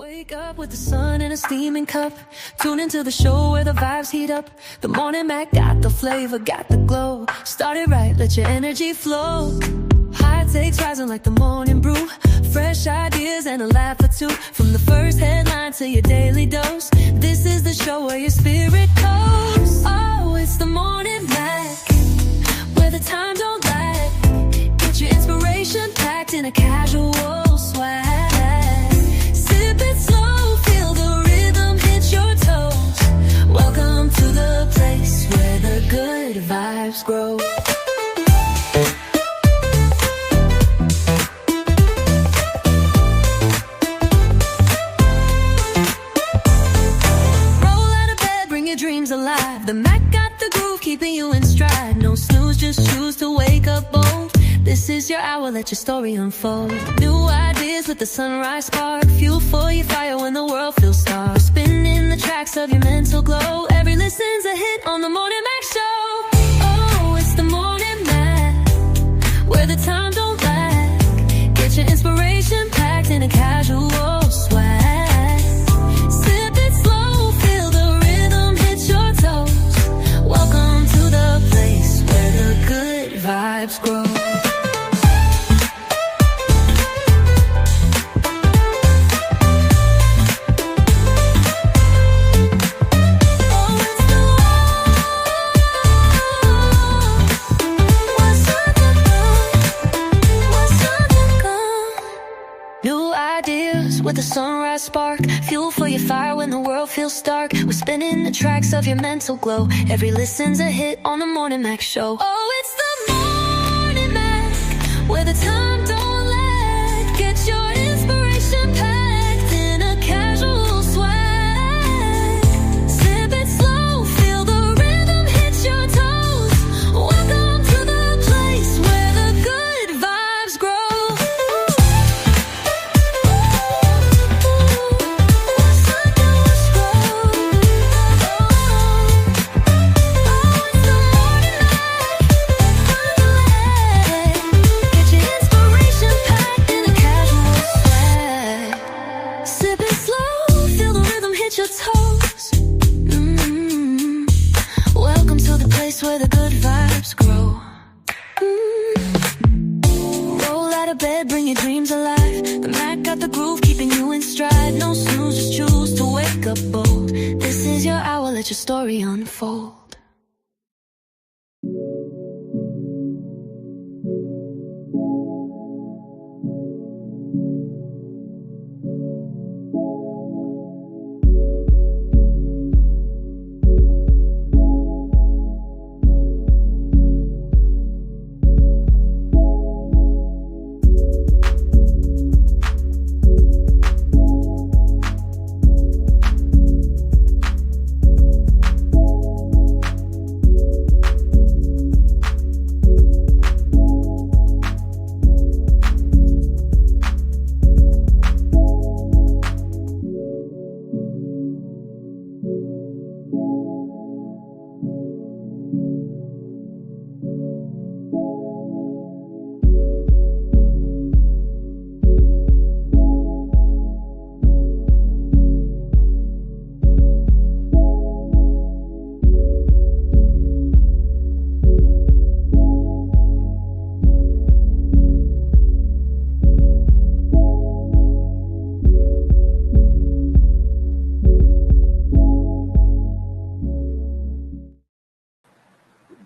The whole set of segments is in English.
Wake up with the sun in a steaming cup. Tune into the show where the vibes heat up. The Morning Mac got the flavor, got the glow. Start it right, let your energy flow. High takes rising like the morning brew. Fresh ideas and a laugh or two. From the first headline to your daily dose. This is the show where your spirit goes. Oh, it's the Morning Mac, where the time don't lag. Get your inspiration packed in a casual swag. Sip it slow, feel the rhythm hit your toes. Welcome to the place where the good vibes grow. Alive. The Mac got the groove, keeping you in stride. No snooze, just choose to wake up bold. This is your hour, let your story unfold. New ideas with the sunrise spark. Fuel for your fire when the world feels dark. Spinning the tracks of your mental glow. Every listen's a hit on the Morning Mac Show. Oh, it's the Morning Mac, where the time don't lag. Get your inspiration packed in a casual swag. Welcome to the place where the good vibes grow. New ideas with a sunrise spark. Fuel for your fire when the world feels stark. We're spinning the tracks of your mental glow. Every listen's a hit on the Morning Mac Show. Oh, it's the Morning Mac, where the time don't lag. Get your inspiration packed in a casual swag. Sip it slow, feel the rhythm hit your toes. Welcome to the place where the good vibes grow. Your toes. Welcome to the place where the good vibes grow. Roll out of bed, bring your dreams alive. The Mac got the groove, keeping you in stride. No snooze, just choose to wake up bold. This is your hour, let your story unfold.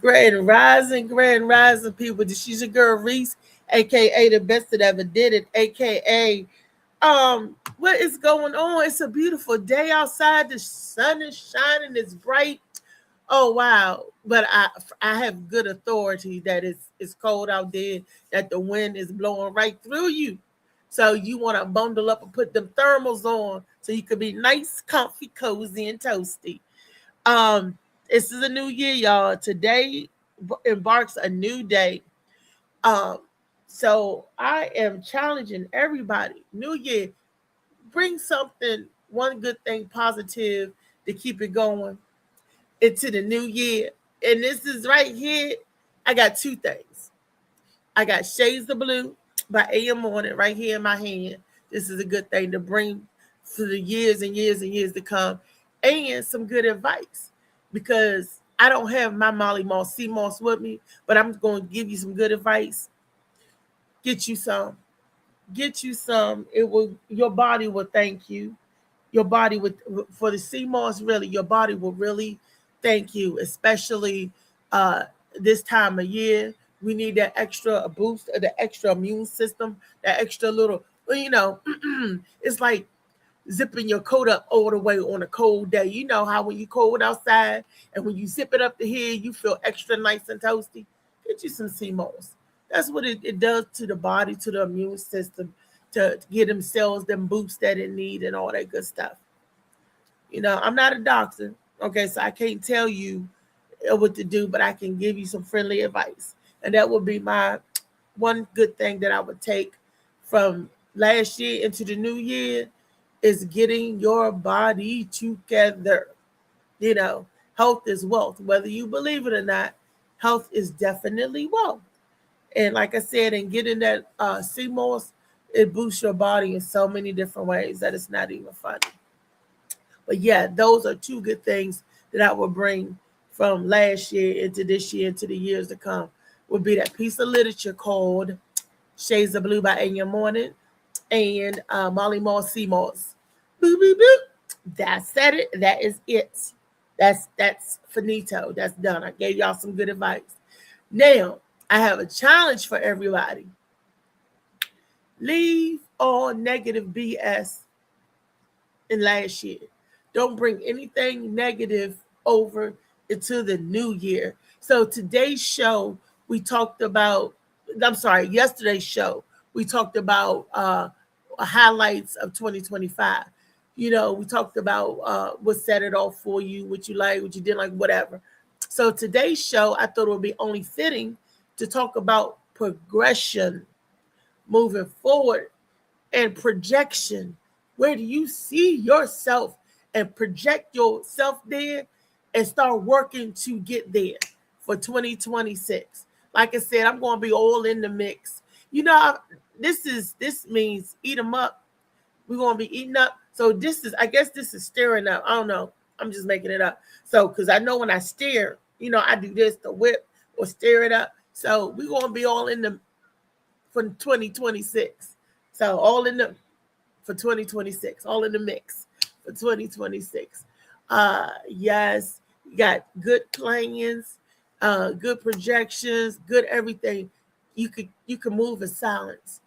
Grand rising, people. This is your girl Reese, aka the best that ever did it, aka what is going on? It's a beautiful day outside. The sun is shining, it's bright. Oh wow. But I have good authority that it's cold out there, that the wind is blowing right through you. So you want to bundle up and put them thermals on so you could be nice, comfy, cozy, and toasty. This is a new year, y'all. Today embarks a new day. So I am challenging everybody. New year, bring something, one good thing positive to keep it going into the new year. And this is right here. I got two things. I got Shades of Blue by AM Morning right here in my hand. This is a good thing to bring for the years and years and years to come, and some good advice, because I don't have my Molly Moss Sea Moss with me, but I'm going to give you some good advice. Get you some. Get you some. It will. Your body will thank you. Your body would, for the sea moss, really, your body will really thank you, especially uh this time of year. We need that extra boost of the extra immune system, that extra little, it's like zipping your coat up all the way on a cold day. You know how when you cold outside and when you zip it up to here, you feel extra nice and toasty. Get you some sea moss. That's what it does to the body, to the immune system, to get them cells, them boosts that it need and all that good stuff. I'm not a doctor, okay, so I can't tell you what to do, but I can give you some friendly advice. And that would be my one good thing that I would take from last year into the new year is getting your body together. Health is wealth. Whether you believe it or not, health is definitely wealth. And like I said, and getting that sea moss, it boosts your body in so many different ways that it's not even funny. But yeah, those are two good things that I will bring from last year into this year, into the years to come. Would be that piece of literature called Shades of Blue by Anya Morning and Molly Moss Sea Moss. Boop, boop, boop. That's it. That is it. That's finito. That's done. I gave y'all some good advice. Now, I have a challenge for everybody. Leave all negative BS in last year. Don't bring anything negative over into the new year. So today's show, we talked about, yesterday's show, we talked about highlights of 2025. We talked about what set it off for you, what you like, what you didn't like, whatever. So today's show, I thought it would be only fitting to talk about progression, moving forward, and projection. Where do you see yourself, and project yourself there and start working to get there for 2026. Like I said, I'm going to be all in the mix. This means eat them up. We're going to be eating up. So I guess this is stirring up. I don't know. I'm just making it up. So, because I know when I stir, I do this, the whip or stir it up. So we're going to be all in the, for 2026. So all in the, for 2026, all in the mix. For 2026. Yes, you got good plans, good projections, good everything. You can move in silence.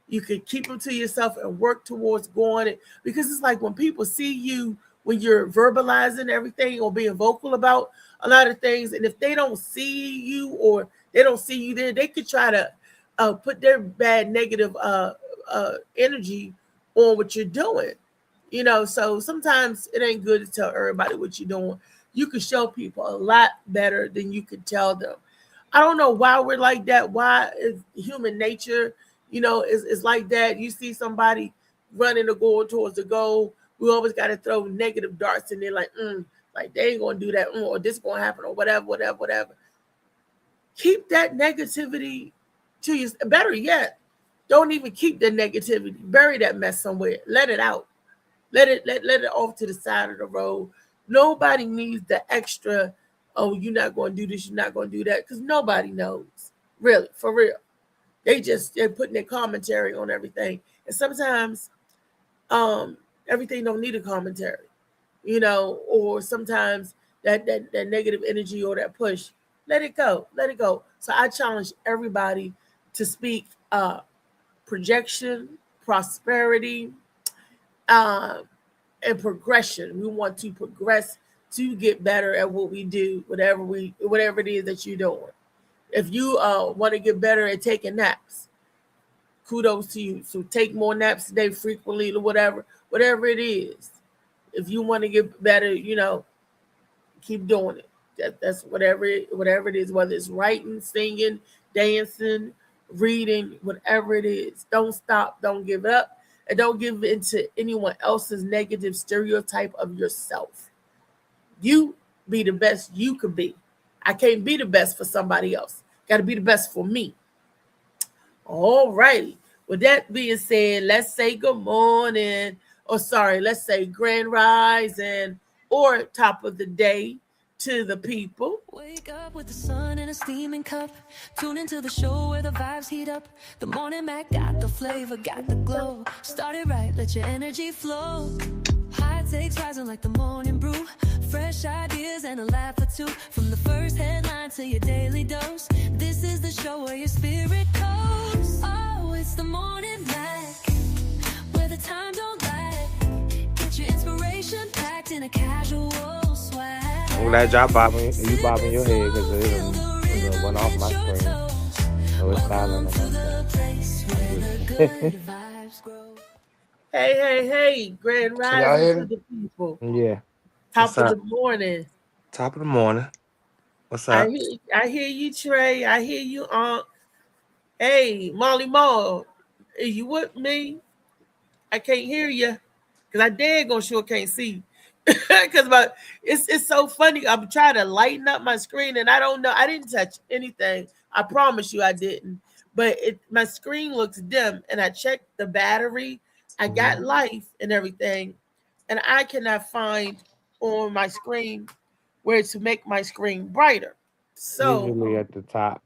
You could keep them to yourself and work towards going it, because it's like when people see you, when you're verbalizing everything or being vocal about a lot of things, and if they don't see you or they don't see you there, they could try to put their bad negative energy on what you're doing. So sometimes it ain't good to tell everybody what you're doing. You can show people a lot better than you could tell them. I don't know why we're like that. Why is human nature, is like that. You see somebody running or going towards the goal, we always got to throw negative darts in there, like they ain't gonna do that, or this gonna happen, or whatever. Keep that negativity to you. Better yet, don't even keep the negativity. Bury that mess somewhere. Let it out. Let it off to the side of the road. Nobody needs the extra, oh, you're not going to do this, you're not going to do that, because nobody knows. Really, for real. They're putting their commentary on everything. And sometimes everything don't need a commentary, or sometimes that negative energy or that push, let it go. So I challenge everybody to speak projection, prosperity, and progression. We want to progress to get better at what we do, whatever it is that you're doing. If you want to get better at taking naps, kudos to you. So take more naps today, frequently, or whatever it is. If you want to get better, keep doing it. That's whatever it is, whether it's writing, singing, dancing, reading, whatever it is. Don't stop. Don't give up. And don't give in to anyone else's negative stereotype of yourself. You be the best you could be. I can't be the best for somebody else. Got to be the best for me. All righty. With that being said, let's say good morning. or sorry, let's say grand rising or top of the day to the people. Wake up with the sun in a steaming cup. Tune into the show where the vibes heat up. The morning Mac got the flavor, got the glow. Start it right, let your energy flow. High takes rising like the morning brew. Fresh ideas and a laugh or two. From the first headline to your daily dose. This is the show where your spirit goes. Oh, it's the morning Mac, where the time don't lag. Get your inspiration packed in a casual swag. I'm glad y'all bobbing. You bobbing your head because it went off my screen. So it's silent on my screen. Hey, grand rising to the people. Yeah. Top of the morning. Top of the morning. What's up? I hear you, Trey. I hear you, Aunt. Hey, Molly Moore, are you with me? I can't hear you because I dang on sure can't see. Because it's so funny. I'm trying to lighten up my screen, and I don't know. I didn't touch anything. I promise you, I didn't. But my screen looks dim, and I checked the battery. I got life and everything, and I cannot find on my screen where to make my screen brighter. So usually at the top.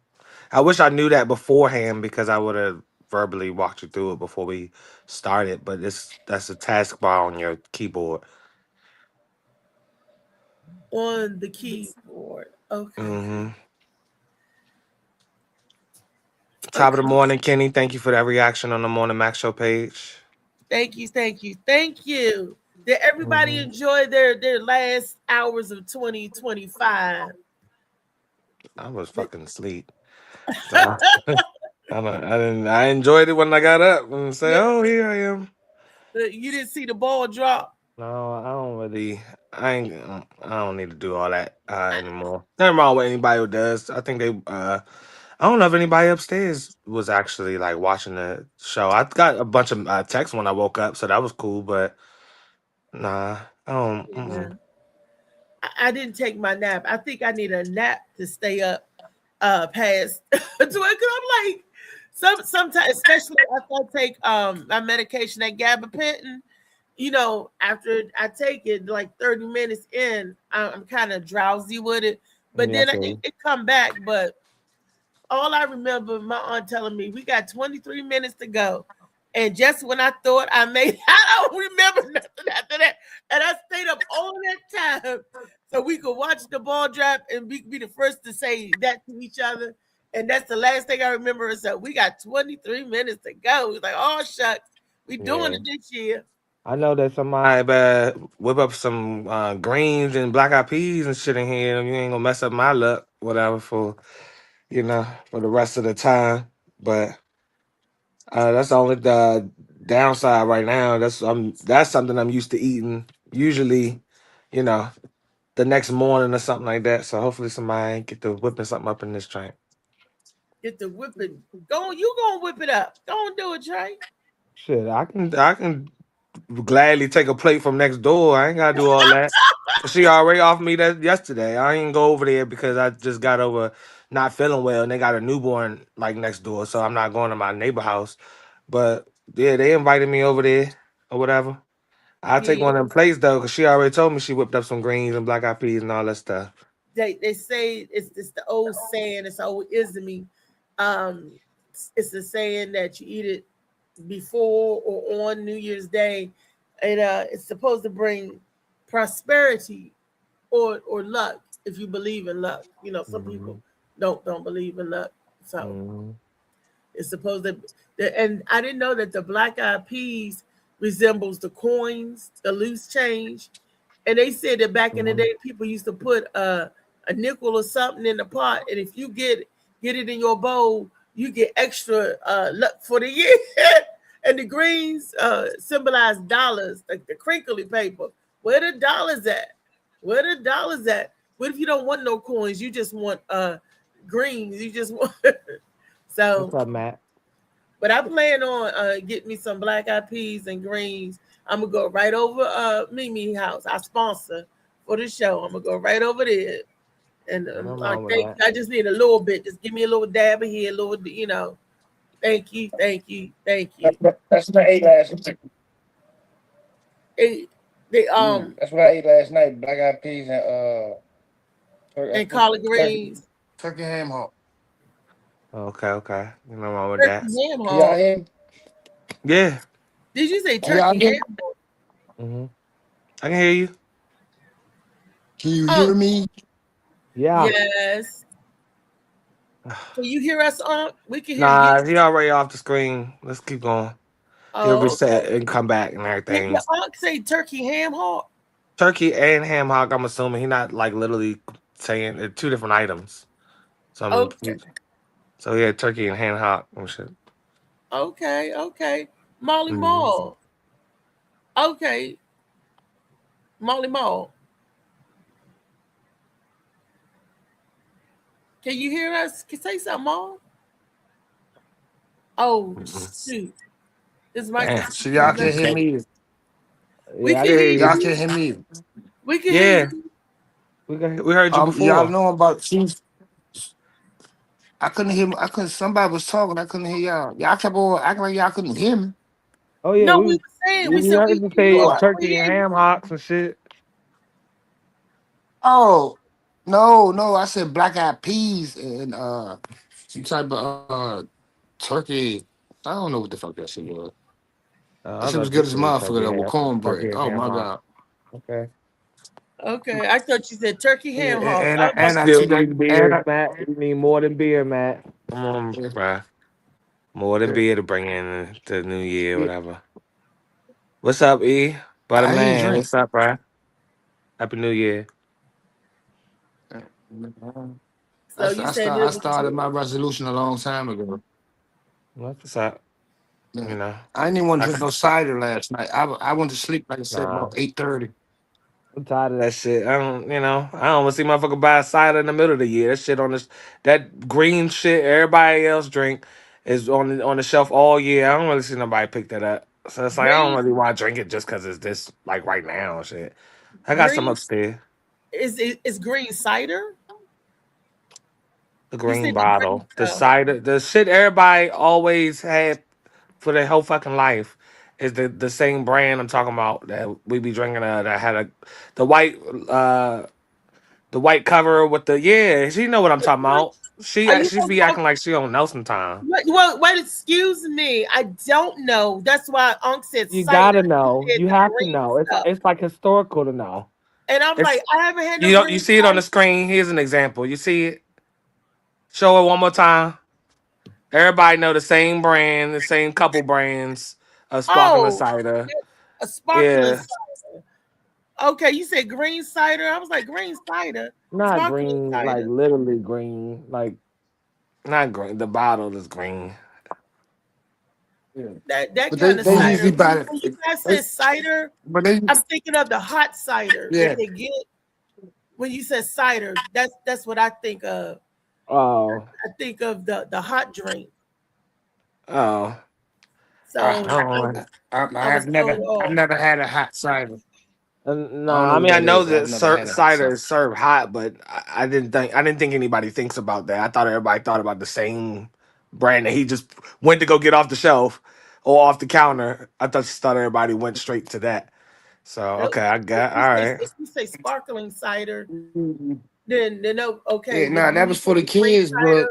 I wish I knew that beforehand because I would have verbally walked you through it before we started. But that's a taskbar on your keyboard. On the keyboard. Okay. Mm-hmm. Top of the morning, Kenny. Thank you for that reaction on the Morning Mac Show page. Thank you. Did everybody enjoy their last hours of 2025? I was fucking asleep. So I enjoyed it when I got up and say, "Oh, here I am." You didn't see the ball drop? No, I don't need to do all that anymore. Nothing wrong with anybody who does. I think I don't know if anybody upstairs was actually like watching the show. I got a bunch of texts when I woke up, so that was cool. But nah, I don't. Yeah. I didn't take my nap. I think I need a nap to stay up past 12. Because I'm like, sometimes, especially after I take my medication, that gabapentin. After I take it, like 30 minutes in, I'm kind of drowsy with it. But then it come back. But all I remember, my aunt telling me, we got 23 minutes to go. And just when I thought I made it, I don't remember nothing after that. And I stayed up all that time so we could watch the ball drop and be the first to say that to each other. And that's the last thing I remember is that we got 23 minutes to go. It was like, oh, shucks, we doing it this year. I know that somebody whip up some greens and black eyed peas and shit in here. You ain't gonna mess up my luck, whatever, for the rest of the time. But that's the only downside right now. That's something I'm used to eating. Usually, the next morning or something like that. So hopefully somebody get to whipping something up in this train. Get the whipping. You gonna whip it up. Don't do it, Trey. Shit, I can gladly take a plate from next door. I ain't gotta do all that. She already offered me that yesterday. I ain't go over there because I just got over not feeling well, and they got a newborn like next door, so I'm not going to my neighbor house. But yeah, they invited me over there or whatever. I'll take one of them plates though, because she already told me she whipped up some greens and black eyed peas and all that stuff. They say it's the old saying, it's old ism. It's the saying that you eat it before or on New Year's Day, and it's supposed to bring prosperity or luck if you believe in luck. Some people don't believe in luck, so it's supposed to. And I didn't know that the black eyed peas resembles the coins, the loose change, and they said that back in the day people used to put a nickel or something in the pot, and if you get it in your bowl, you get extra luck for the year. And the greens symbolize dollars, like the crinkly paper. Where the dollars at? What if you don't want no coins? You just want greens. You just want so. What's up, Matt? But I plan on getting me some black eyed peas and greens. I'm gonna go right over Mimi house. I sponsor for the show. I'm gonna go right over there. And I just need a little bit. Just give me a little dab of here, a little, Thank you. That's the 8 last. They That's what I ate last night. Black eyed peas and and collard turkey, greens, turkey ham hock. Okay. You know wrong with turkey that. ham Can y'all hock. hear me? Yeah. Did you say Can y'all turkey hear ham me? hock? Hmm. I can hear you. Can you Oh, hear me? Yeah. yes. Can you hear us, We can hear you. Nah, he already off the screen. Let's keep going. He'll Oh, reset okay. and come back and everything. Your aunt say turkey ham hock. Turkey and ham hock. I'm assuming he not like literally saying they're two different items. So Okay, so yeah, turkey and ham hock and shit. okay. Molly Hmm. Mall. Okay, Molly Mall. Can you hear us? Can say something, Mall? Oh shoot, this Damn. microphone So is y'all can hear Okay. me. We Yeah, I can can hear hear Y'all you. can you. hear me. We can hear Yeah, you. we heard you Y'all before. know about chief. I couldn't hear. I couldn't. Somebody was talking. I couldn't hear y'all. Y'all kept on acting like y'all couldn't hear me. Oh yeah, No, we we were saying. We we said we heard you hear you. say What? We turkey and hear you. ham hocks and shit. Oh no! I said black eyed peas and some type of turkey. I don't know what the fuck that shit was. That I shit was thought you good as a said motherfucker though with turkey cornbread. and Oh ham my hock. god! Okay. Okay, I thought you said turkey Yeah, ham hocks. I was about and to I Still took say. that Need and beer, I, Matt. You need more than beer, Matt. come on, yeah, bruh. More than yeah, beer to bring in the new year, yeah. whatever. What's up, E? Butter I ain't man. drink. What's up, bruh? Happy New Year. So you said I it was started my good. resolution a long time ago. What's up? Yeah. You know, I didn't even want to I, drink no cider last night. I went to sleep like I said nah. about 8:30. I'm tired of that shit. I don't want to see motherfucker buy a cider in the middle of the year. That shit on this, that green shit everybody else drink is on the shelf all year. I don't really see nobody pick that up. So it's like I don't Green, really want to drink it just because it's this like right now and shit. I got some green upstairs. is green cider. The You green said the green bottle, the stuff. cider, the shit everybody always had for their whole fucking life is the same brand I'm talking about that we be drinking. That had the white uh the white cover with the yeah. She know what I'm talking about. Are you She gonna be talk? acting like she don't know sometimes. Wait, excuse me. I don't know. That's why Unc said You cider. gotta You know. said You the have to green know. stuff. It's like historical to know. And I was like, It's I haven't had no you don't you green see it on the cider. screen. Here's an example. You see it. Show it one more time. Everybody know the same brand, the same couple brands of sparkling Oh, cider. a sparkling Yeah. cider. Okay, you said green cider. I was like, green cider, Not sparkling green, like cider. literally green. Like Not green. The bottle is green. Yeah. That But they, kind of they cider. usually buy When you it. guys They, said cider, but they I'm thinking of the hot cider that yeah. they get. When you said cider, that's what I think of. oh, I think of the hot drink. Oh, I, So I don't. I was told I've off. never had a hot cider. I don't nah. know I what mean, I that know is. I've that never had a hot cider cider. is served hot, but I didn't think anybody thinks about that. I thought everybody thought about the same brand that he just went to go get off the shelf or off the counter. Thought everybody went straight to that. So Nope. okay, I got all right. If you say sparkling cider, Mhm. then okay. Yeah, But nah, when that you was for said the the green kids, but cider,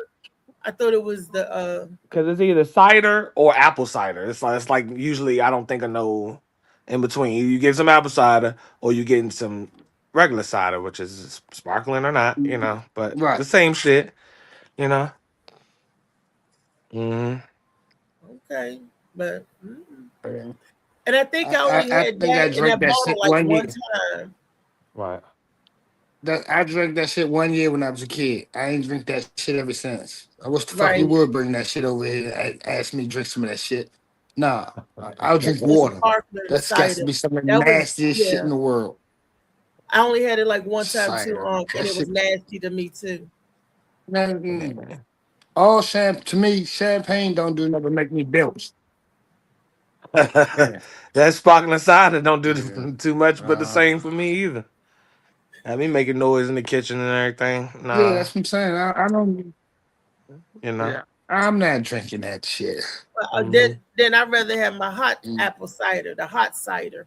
I thought it was the Because it's either Cider or apple cider. It's like usually I don't think of no in between. You get some apple cider or you getting some regular cider, which is sparkling or not, but right. the same shit, you know. Hmm. okay. But Yeah. and I think I only I had think I that in drank that that bottle shit like one year. one time. Right. That I drank that shit one year when I was a kid. I ain't drink that shit ever since. I wish the fuck you Right. would bring that shit over here and ask me to drink some of that shit. Nah, I'll drink The water. sparkling That's got to cider. be some of the That was nastiest shit in yeah. the world. I only had it like one time too, Cider. and That it was shit. nasty to me too. Man, all to me, champagne don't do nothing but make me belch. Yeah. That sparkling cider don't do Yeah. too much, but the Uh, same for me either. Have me making noise in the kitchen and everything. yeah, Nah, that's what I'm saying. I don't. you know. Yeah, I'm not drinking that shit. Then Hmm. then I'd rather have my hot Mm. apple cider, the hot cider.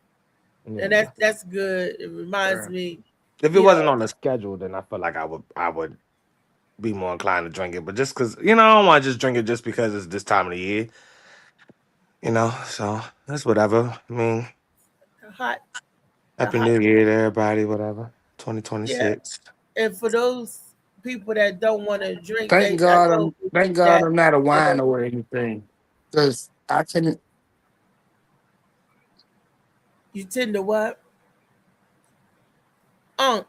and Yeah. that's good. It reminds Yeah. me, If it you wasn't know, on the schedule, then I feel like I would be more inclined to drink it. But just because I don't want to just drink it just because it's this time of the year. So that's whatever. I mean, hot, the Happy hot, New Year to everybody. Whatever. yeah. 2026. And for those people that don't want to drink, Thank I God know I'm thank God that I'm not a uh, wine or anything. Because I can you tend to what? Um,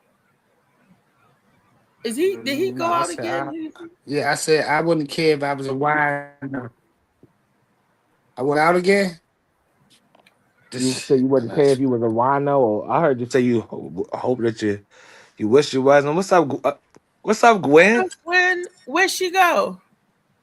is he? Did he no, go I out said again? yeah, I said I wouldn't care if I was a wine. I went out again. You Just said you wouldn't pay if you was a wino, or I heard you say say you hope that you wish you wasn't. What's up, Gwen? Where'd she go?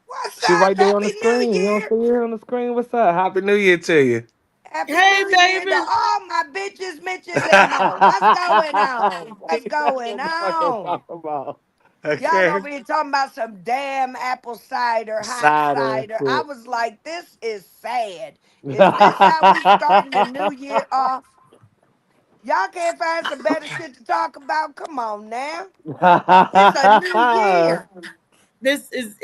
What's she up? right there on the Happy New screen. You don't Year. see her on the screen. What's up? Happy New Year to you. Happy Hey, New Year to baby. all my bitches, Mitches, and more. What's going on? What's That's going what I'm fucking on? talking about. Y'all Okay. over here talking about some damn apple cider, hot Cider cider. I shit. was like, this is sad. Is this how we starting the new year off? Y'all can't find some better shit to talk about? Come on now. It's a new year. This is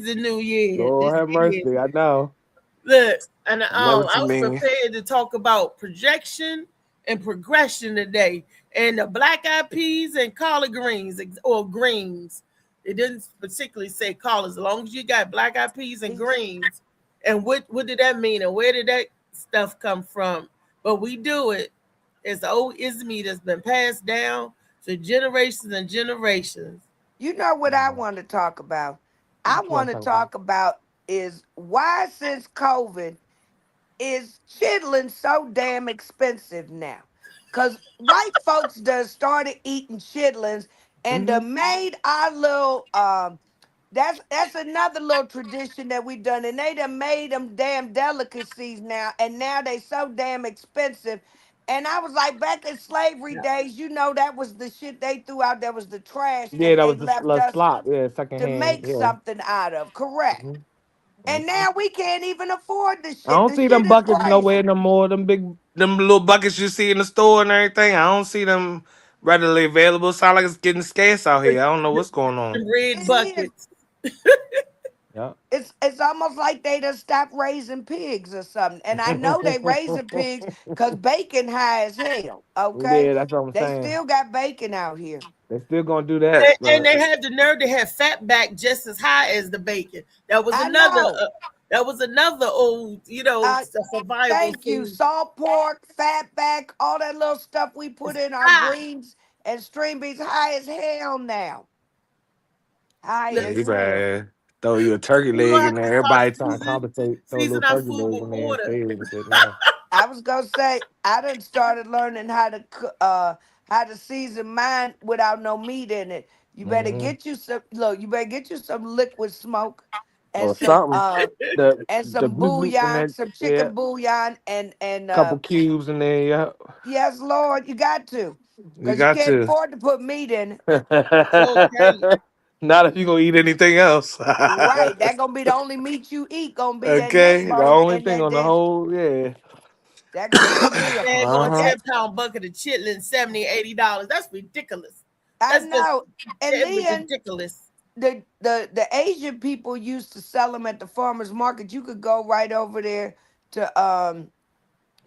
the new year. Lord This have is. mercy. I know. Look, and I know what I you was mean. prepared to talk about projection and progression today, and the black eyed peas and collard greens or greens. It didn't particularly say collard. As long as you got black eyed peas and greens, and what did that mean, and where did that stuff come from? But we do it. It's old isme that's been passed down to generations and generations. You know what I want to talk about? I What you want want to to talk about? talk about is why since COVID is chitlin so damn expensive now? Cause white folks done started eating chitlins and Hmm. done made our little that's another little tradition that we done, and they done made them damn delicacies now, and now they so damn expensive. And I was like, back in slavery days, that was the shit they threw out. That was the trash Yeah, that that they was the left us slop. Yeah, to secondhand. make Yeah. something out of. Correct. Hmm. And now we can't even afford the I shit. don't The see shit them is buckets nowhere crazy. no more. Them little buckets you see in the store and everything. I don't see them readily available. Sound like it's getting scarce out here. I don't know what's going on. The red It is. buckets. yeah. It's almost like they just stopped raising pigs or something. And I know they raising pigs because bacon high as hell. Okay, Yeah, that's what I'm they saying. still got bacon out here. They still gonna do that, And but they had the nerve to have fat back just as high as the bacon. That was I another. know. Old, Uh, survival Thank you. food. Salt pork, fatback, all that little stuff we put It's in our high. greens and string beans high as hell now. High Look, Yeah, as you hell. better throw you a turkey we gonna leg have in to there. start Everybody trying to compensate. Throw a little season our turkey food leg with in there water. instead and shit. Now. I was gonna say I done started learning how to season mine without no meat in it. You better hmm get you some look. You better get you some liquid smoke and or some something. The blue blue and bouillon, then some yeah, chicken bouillon, and couple cubes in there. Yeah, yes, Lord, you got to, You cause you got can't to. afford to put meat in it. Okay. Not if you gonna eat anything else. Right, that gonna be the only meat you eat. Gonna be that neck Okay, the bone only and thing that on the damn. whole, yeah. That gonna be it. And go a Uh-huh. 10 pound bucket of chitlins, $70, $80. That's ridiculous. I That's just know. And it was then ridiculous. the Asian people used to sell them at the farmers market. You could go right over there to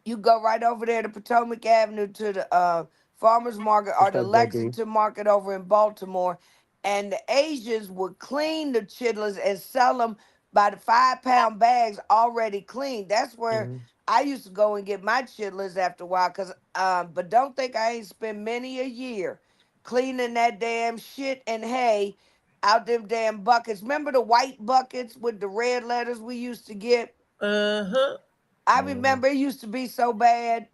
you go right over there to Potomac Avenue to the farmers market or what's the up, JB? Lexington market over in Baltimore, and the Asians would clean the chitlins and sell them by the 5 pound bags already cleaned. That's where Hmm. I used to go and get my chitlins after a while. Cause but don't think I ain't spent many a year cleaning that damn shit and hay out them damn buckets. Remember the white buckets with the red letters we used to get? Uh-huh. I Hmm. remember it used to be so bad.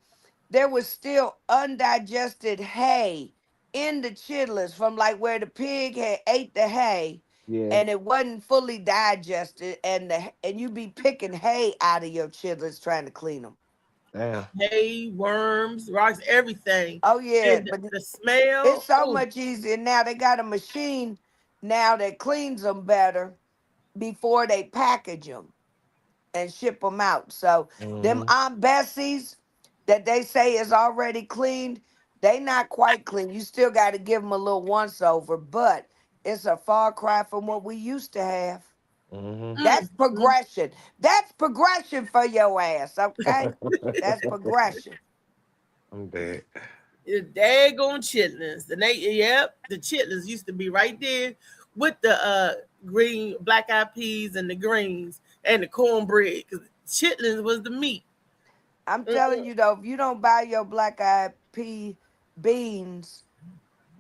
There was still undigested hay in the chitlins from like where the pig had ate the hay Yeah, and it wasn't fully digested and you be picking hay out of your chitlins trying to clean them. Damn. Hay, worms, rocks, everything. Oh yeah, And but the it's smell. so Oh, much easier now. They got a machine now that cleans them better before they package them and ship them out. So them hmm Aunt Bessie's, that they say is already cleaned, they not quite clean. You still got to give them a little once over, but it's a far cry from what we used to have. Mm-hmm. That's Mm. progression. That's progression for your ass, okay? That's progression. I'm dead. The daggone chitlins. Yep, the chitlins used to be right there with the green black eyed peas and the greens and the cornbread. Because chitlins was the meat. I'm telling Mm-mm. you though, if you don't buy your black eyed pea beans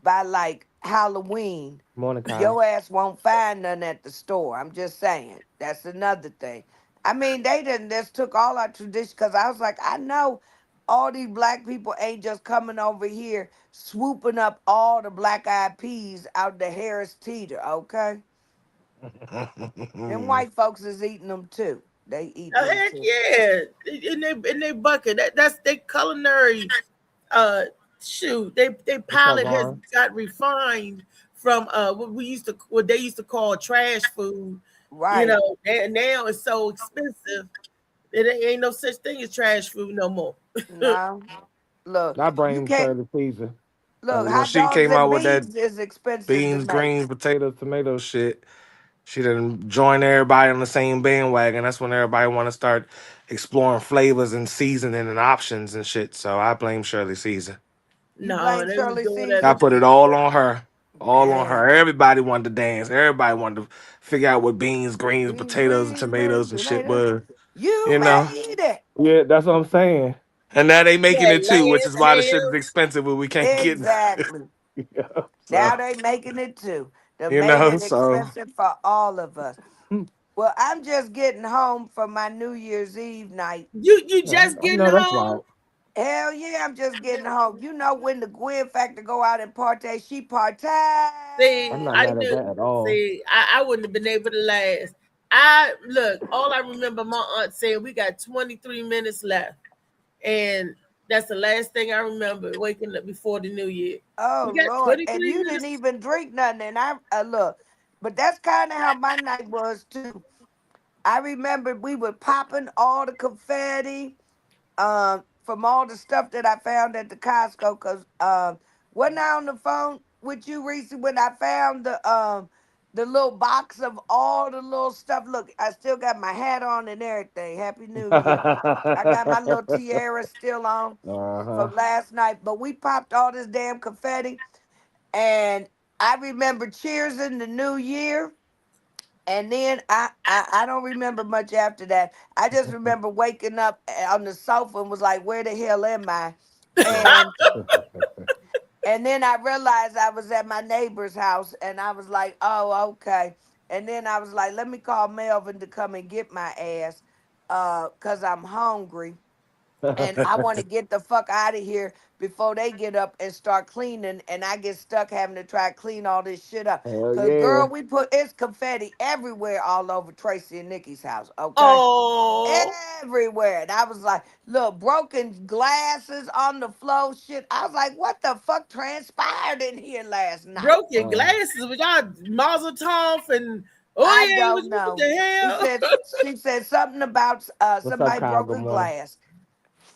by like Halloween, Morning, Kyle. your ass won't find none at the store. I'm just saying. That's another thing. I mean, they didn't just took all our tradition because I was like, I know all these black people ain't just coming over here swooping up all the black eyed peas out the Harris Teeter, okay? Them white folks is eating them too. They eating them Heck too. yeah. In they bucket. That's their culinary uh shoot. They What's up, palate has Vaughn? got refined from what they used to call trash food. You Right. know, and now it's so expensive. It ain't no such thing as trash food no more. No. Look, I you blame can't Shirley Caesar. look, When hot she dogs came and out with that beans is expensive to beans, make. greens, potatoes, tomato shit, she didn't join everybody on the same bandwagon. That's when everybody want to start exploring flavors and seasoning and options and shit. So I blame Shirley Caesar. You No, blame they was Shirley doing that. I Caesar? put it all on her. All on Damn. her. Everybody wanted to dance. Everybody wanted to figure out what beans, greens, Beans, potatoes, and greens, tomatoes greens, and shit tomatoes. was. You You know? made it. Yeah, that's what I'm saying. And now they making Yeah, it too, which is lambs, why the shit is ham. expensive when we can't get Exactly. Yeah. so Now they making it too. They you made know, it so expensive for all of us. Well, I'm just getting home from my New Year's Eve night. You Yeah, just I getting know that's right. home? Hell yeah, I'm just getting home. You know when the Gwen factor go out and partay, she partay. I'm See, not I mad at knew. that at all. See, I wouldn't have been able to last. I look. All I remember my aunt saying, "We got 23 minutes left," and that's the last thing I remember waking up before the New Year. Oh We got Lord, and 23 you didn't minutes. even drink nothing. And I look, but that's kind of how my night was too. I remember we were popping all the confetti from all the stuff that I found at the Costco. Cause wasn't I on the phone with you, Reese, when I found the little box of all the little stuff. Look, I still got my hat on and everything. Happy New Year. I got my little tiara still on Uh-huh. from last night. But we popped all this damn confetti. And I remember cheersing the new year. And then I don't remember much after that. I just remember waking up on the sofa and was like, where the hell am I? Yeah. And and then I realized I was at my neighbor's house and I was like, oh, okay. And then I was like, let me call Melvin to come and get my ass because I'm hungry and I want to get the fuck out of here before they get up and start cleaning, and I get stuck having to try to clean all this shit up. Hell Cause yeah. girl, we put it's confetti everywhere all over Tracy and Nikki's house. Okay, Oh, everywhere. And I was like, look, broken glasses on the floor, shit. I was like, what the fuck transpired in here last night? broke your glasses. We got Mazel Tov and I oh yeah, don't what know. the hell? She said something about What's up, somebody Kyle? broke Good a morning. glass,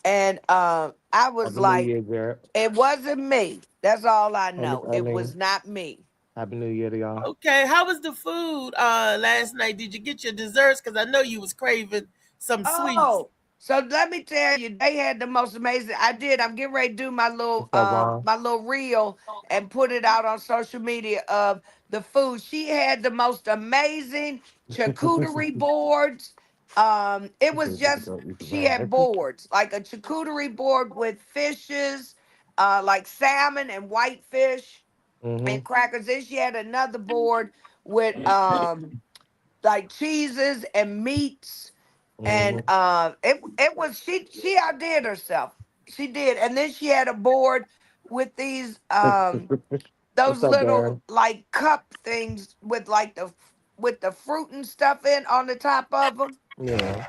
and I was Happy New like. Year, Jared. It wasn't me. That's all I Hey, Miss know. It was Eileen. not me. Happy New Year to y'all. Okay, how was the food last night? Did you get your desserts? Because I know you was craving some sweets. Oh, so let me tell you, they had the most amazing. I did. I'm getting ready to do What's up, Vaughn? my little reel and put it out on social media of the food. She had the most amazing charcuterie boards. It was just she had boards like a charcuterie board with fishes, like salmon and whitefish Mm-hmm. and crackers. Then she had another board with like cheeses and meats, and Mm-hmm. it was she outdid herself. She did, and then she had a board with these those What's up, little Darren? like cup things with like the with the fruit and stuff in on the top of them. Yeah.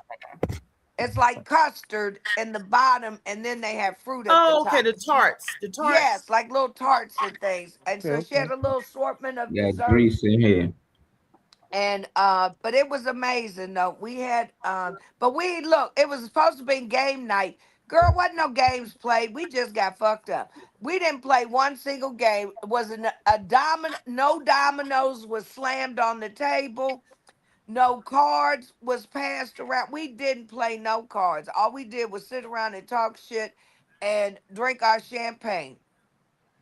It's like custard in the bottom, and then they have fruit at the Oh, okay, top. the tarts. The tarts. Yes, like little tarts and things. And Okay, so she had okay. a little assortment of Yeah, desserts. Greece in here. And but it was amazing though. We had but we look, it was supposed to be game night, Girl, wasn't no games played. We just got fucked up. We didn't play one single game. It wasn't a domino. No dominoes was slammed on the table. No cards was passed around. We didn't play no cards. All we did was sit around and talk shit and drink our champagne.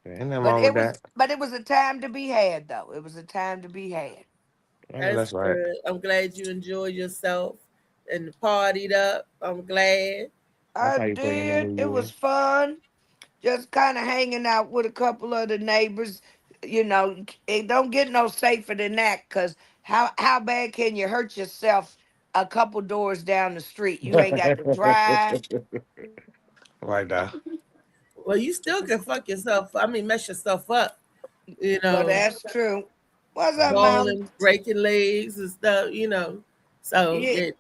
Ain't nothing wrong with that. But it was a time to be had though. It was a time to be had. I know That's that's right. good. I'm glad you enjoyed yourself and partied up. I'm glad. That's I how you bring in the did. It new year. was fun. Just kind of hanging out with a couple of the neighbors. You know, it don't get no safer than that. Cause how bad can you hurt yourself a couple doors down the street? You ain't got to drive. Right now. Well, you still can fuck yourself. I mean, mess yourself up. You Well, know, that's true. What's up, Mhm. Mom? falling, breaking legs and stuff. You know, so Yeah,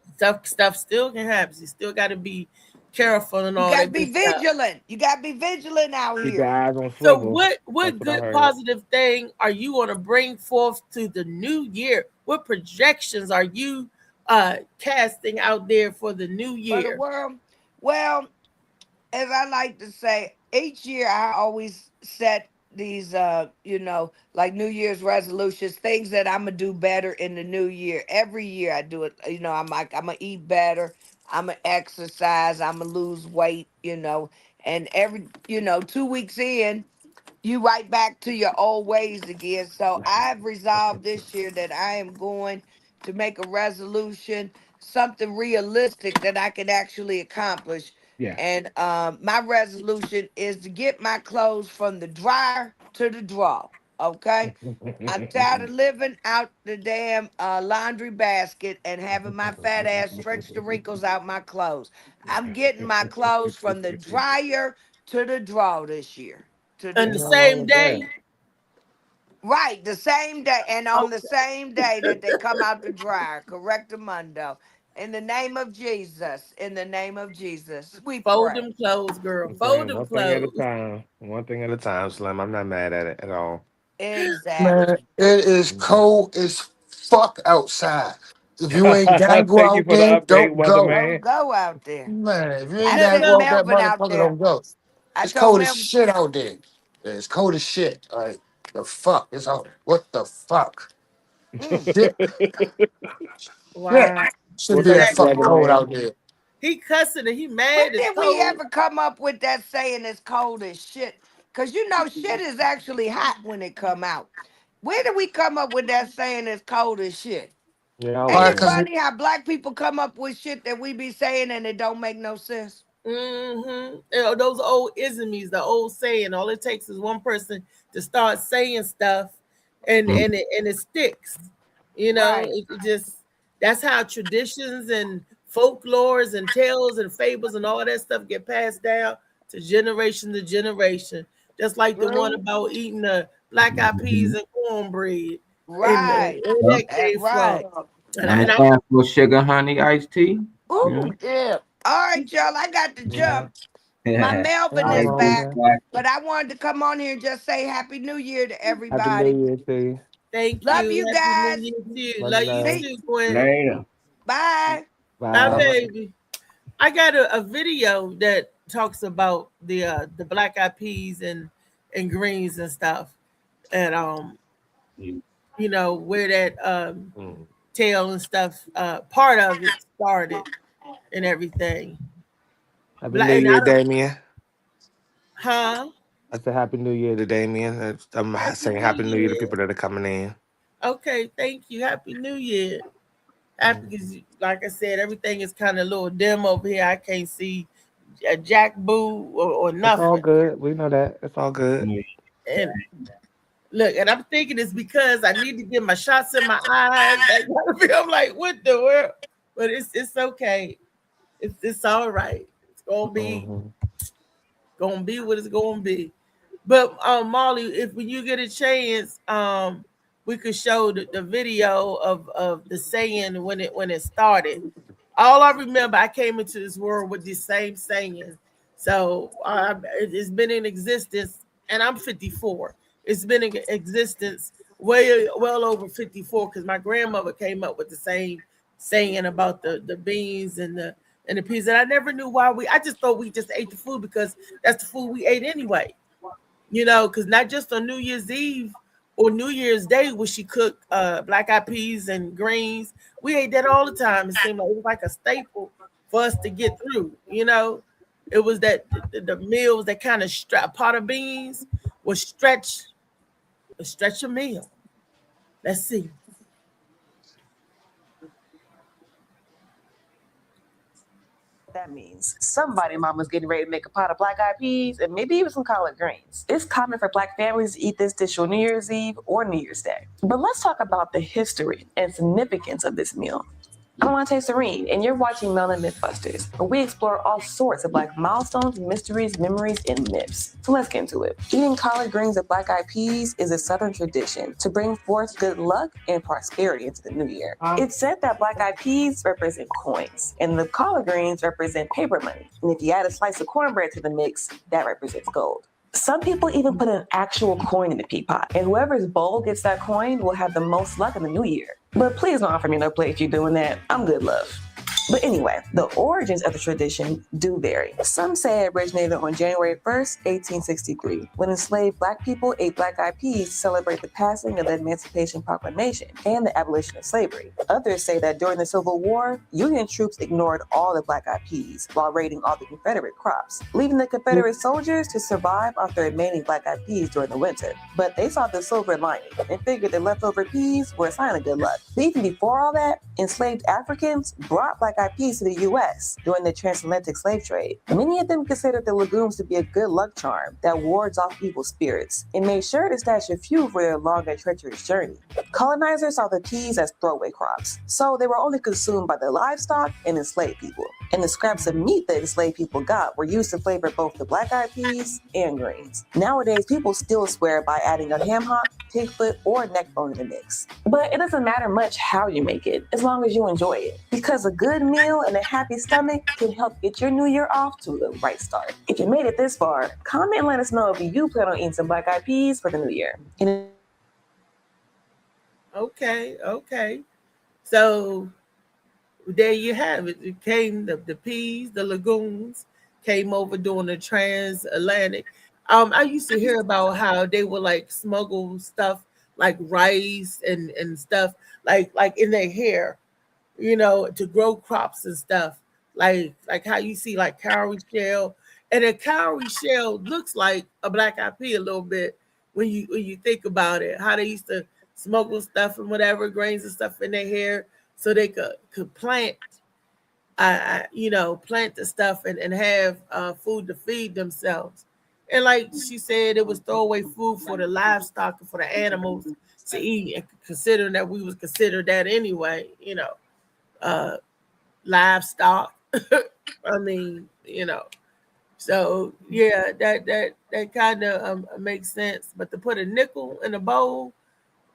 stuff still can happen. You still got to be careful and you all got to that be good stuff. vigilant. You got to be vigilant out Keep your here. eyes on So swivel. That's what what I good heard. positive thing are you going to bring forth to the new year? What projections are you casting out there for the new For the year? world, well, as I like to say, each year I always set these like New Year's resolutions, things that I'm gonna do better in the new year. Every year I do it. I'm like, I'm gonna eat better, I'm gonna exercise, I'm gonna lose weight, and every 2 weeks in, you right back to your old ways again. So I've resolved this year that I am going to make a resolution, something realistic that I can actually accomplish. Yeah. And my resolution is to get my clothes from the dryer to the drawer. Okay. I'm tired of living out the damn laundry basket and having my fat ass stretch the wrinkles out my clothes. I'm getting my clothes from the dryer to the drawer this year. To the On the Ain't nothing drawer. wrong same with that. day? Right, the same day, and on the Okay. same day that they come out the dryer, correctamundo. In the name of Jesus, in the name of Jesus, we Fold pray. them clothes, girl. I'm Fold saying them one thing at a clothes. time. One thing at a time, Slim. I'm not mad at it at all. Man, Exactly. it is Mhm. cold as fuck outside. If you ain't gotta go Thank you out for the there, update, don't go. Don't weatherman. go out there. Man, if you ain't I No, gotta sent no. go out that Melvin out motherfucker, there. don't go. I It's told cold as Melvin, shit out there. Yeah, it's cold as shit. Like the fuck? It's out. What the fuck? mm, Shit, shit. Wow. Shouldn't Well, be that thank you, Jack fucking Boo. cold weatherman. out there. He cussing and he when mad. It's did we cold. ever come up with that saying it's cold as shit? Because shit is actually hot when it come out. Where did we come up with that saying it's cold as shit? Yeah, I Ain't Probably it wouldn't. cause funny how black people come up with shit that we be saying and it don't make no sense? Mm-hmm. You know, those old isms, the old saying, all it takes is one person to start saying stuff and it sticks. You know, Right. it just that's how traditions and folklores and tales and fables and all that stuff get passed down to generation. Just like the one True. about eating the black eyed peas and cornbread and Right. where Yep. that That's came from. right. And a And I handful of sugar, honey, iced tea. You Ooh, yeah. All right, y'all. I got to Yeah. jump. My know? Ain't Melvin nothing I is wrong with get back, that. back. but I wanted to come on here and just say Happy New Year to Happy New everybody. Year to you. thank Love you. you Happy New guys. Year to you. Love you, Love you love. See. too, Gwen. Later. Bye. My Bye. baby. I got a video that talks about the black eyed peas and greens and stuff. And where that Mm. tail and stuff part of it started and everything. Happy Black New and I Year, don't Damien. huh? I said Happy New Year to Damien. I'm Happy saying New Happy New Year to Year. people that are coming in. Okay, thank you. Happy New Year. Happy because like I said, everything is kind of a little dim over here. I can't see a jack boo or It's all nothing. good. We know that. It's all good. And look, and I'm thinking it's because I need to get my shots in my eyes. That kind of feel. I'm like, what the world? But it's okay. It's all right. It's Hmm. gonna be what it's gonna be. But Molly, if when you get a chance, we could show the video of the saying when it started. All I remember, I came into this world with the same saying. So it's been in existence, and I'm 54. It's been in existence way well over 54 because my grandmother came up with the same saying about the beans and and the peas. And I never knew why I just thought we just ate the food because that's the food we ate anyway. Because not just on New Year's Eve or New Year's Day would she cook black eyed peas and greens. We ate that all the time. It seemed like it was like a staple for us to get through. It was that the meals that kind of pot of beans was stretch a meal. Let's see. That means somebody mama's getting ready to make a pot of black eyed peas and maybe even some collard greens. It's common for Black families to eat this dish on New Year's Eve or New Year's Day. But let's talk about the history and significance of this meal. I'm Monte Serene, and you're watching Melanin Mythbusters, where we explore all sorts of Black milestones, mysteries, memories, and myths. So let's get into it. Eating collard greens with black eyed peas is a Southern tradition to bring forth good luck and prosperity into the new year. It's said that black eyed peas represent coins, and the collard greens represent paper money. And if you add a slice of cornbread to the mix, that represents gold. Some people even put an actual coin in the pea pot, and whoever's bowl gets that coin will have the most luck in the new year. But please don't offer me no plate if you're doing that. I'm good, love. But anyway, the origins of the tradition do vary. Some say it originated on January 1st, 1863, when enslaved Black people ate black-eyed peas to celebrate the passing of the Emancipation Proclamation and the abolition of slavery. Others say that during the Civil War, Union troops ignored all the black-eyed peas while raiding all the Confederate crops, leaving the Confederate soldiers to survive off the remaining black-eyed peas during the winter. But they saw the silver lining and figured the leftover peas were a sign of good luck. But even before all that, enslaved Africans brought black-eyed peas to the U.S. during the transatlantic slave trade. Many of them considered the legumes to be a good luck charm that wards off evil spirits and made sure to stash a few for their long and treacherous journey. Colonizers saw the peas as throwaway crops, so they were only consumed by the livestock and enslaved people. And the scraps of meat that enslaved people got were used to flavor both the black-eyed peas and greens. Nowadays, people still swear by adding a ham hock, pig foot, or neck bone in the mix. But it doesn't matter much how you make it, as long as you enjoy it. Because a good meal and a happy stomach can help get your new year off to a right start. If you made it this far, comment and let us know if you plan on eating some black-eyed peas for the new year. Okay. So there you have it. It came the peas, the legumes came over during the transatlantic. I used to hear about how they would like smuggle stuff like rice and stuff like in their hair, to grow crops and stuff. Like how you see like cowrie shell. And a cowrie shell looks like a black-eyed pea a little bit when you think about it. How they used to smuggle stuff and whatever, grains and stuff in their hair so they could plant plant the stuff and have food to feed themselves. And like she said, it was throwaway food for the livestock and for the animals to eat, and considering that we was considered that anyway, livestock. I mean, so yeah, that kind of makes sense. But to put a nickel in a bowl,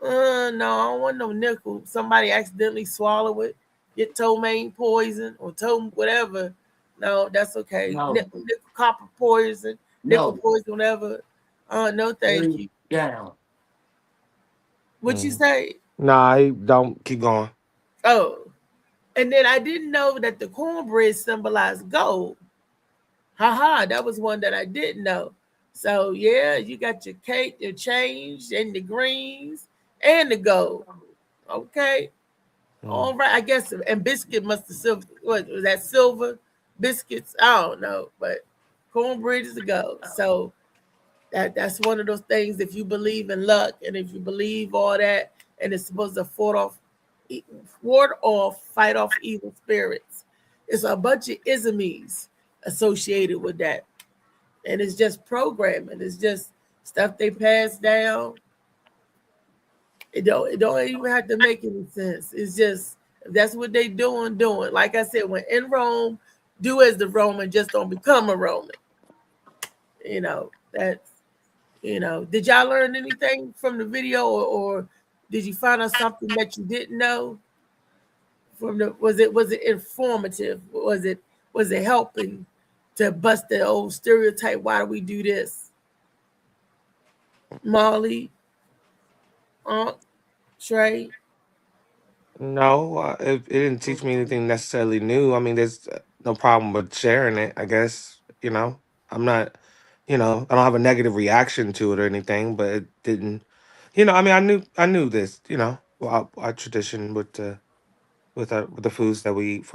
no, I don't want no nickel. Somebody accidentally swallow it, get ptomaine poison or whatever. No, that's okay. No. Nickel, copper poison, nickel poison, whatever. No, thank you. Down. What you say? Nah, don't keep going. Oh, and then I didn't know that the cornbread symbolized gold. That was one that I didn't know. So yeah, you got your cake, your change, and the greens and the gold. Okay. All right. I guess and biscuit must have silver. What was that? Silver biscuits? I don't know, but cornbread is the gold. So that's one of those things. If you believe in luck and if you believe all that, and it's supposed to fight off evil spirits. It's a bunch of ismies associated with that. And it's just programming. It's just stuff they pass down. It don't even have to make any sense. It's just, if that's what they doing. Like I said, when in Rome, do as the Roman, just don't become a Roman. Did y'all learn anything from the video or did you find out something that you didn't know? Was it informative? Was it helping to bust the old stereotype? Why do we do this? Molly, Trey. No, it didn't teach me anything necessarily new. I mean, there's no problem with sharing it, I guess. I'm not, I don't have a negative reaction to it or anything, but it didn't, I mean, I knew this, our tradition with the foods that we eat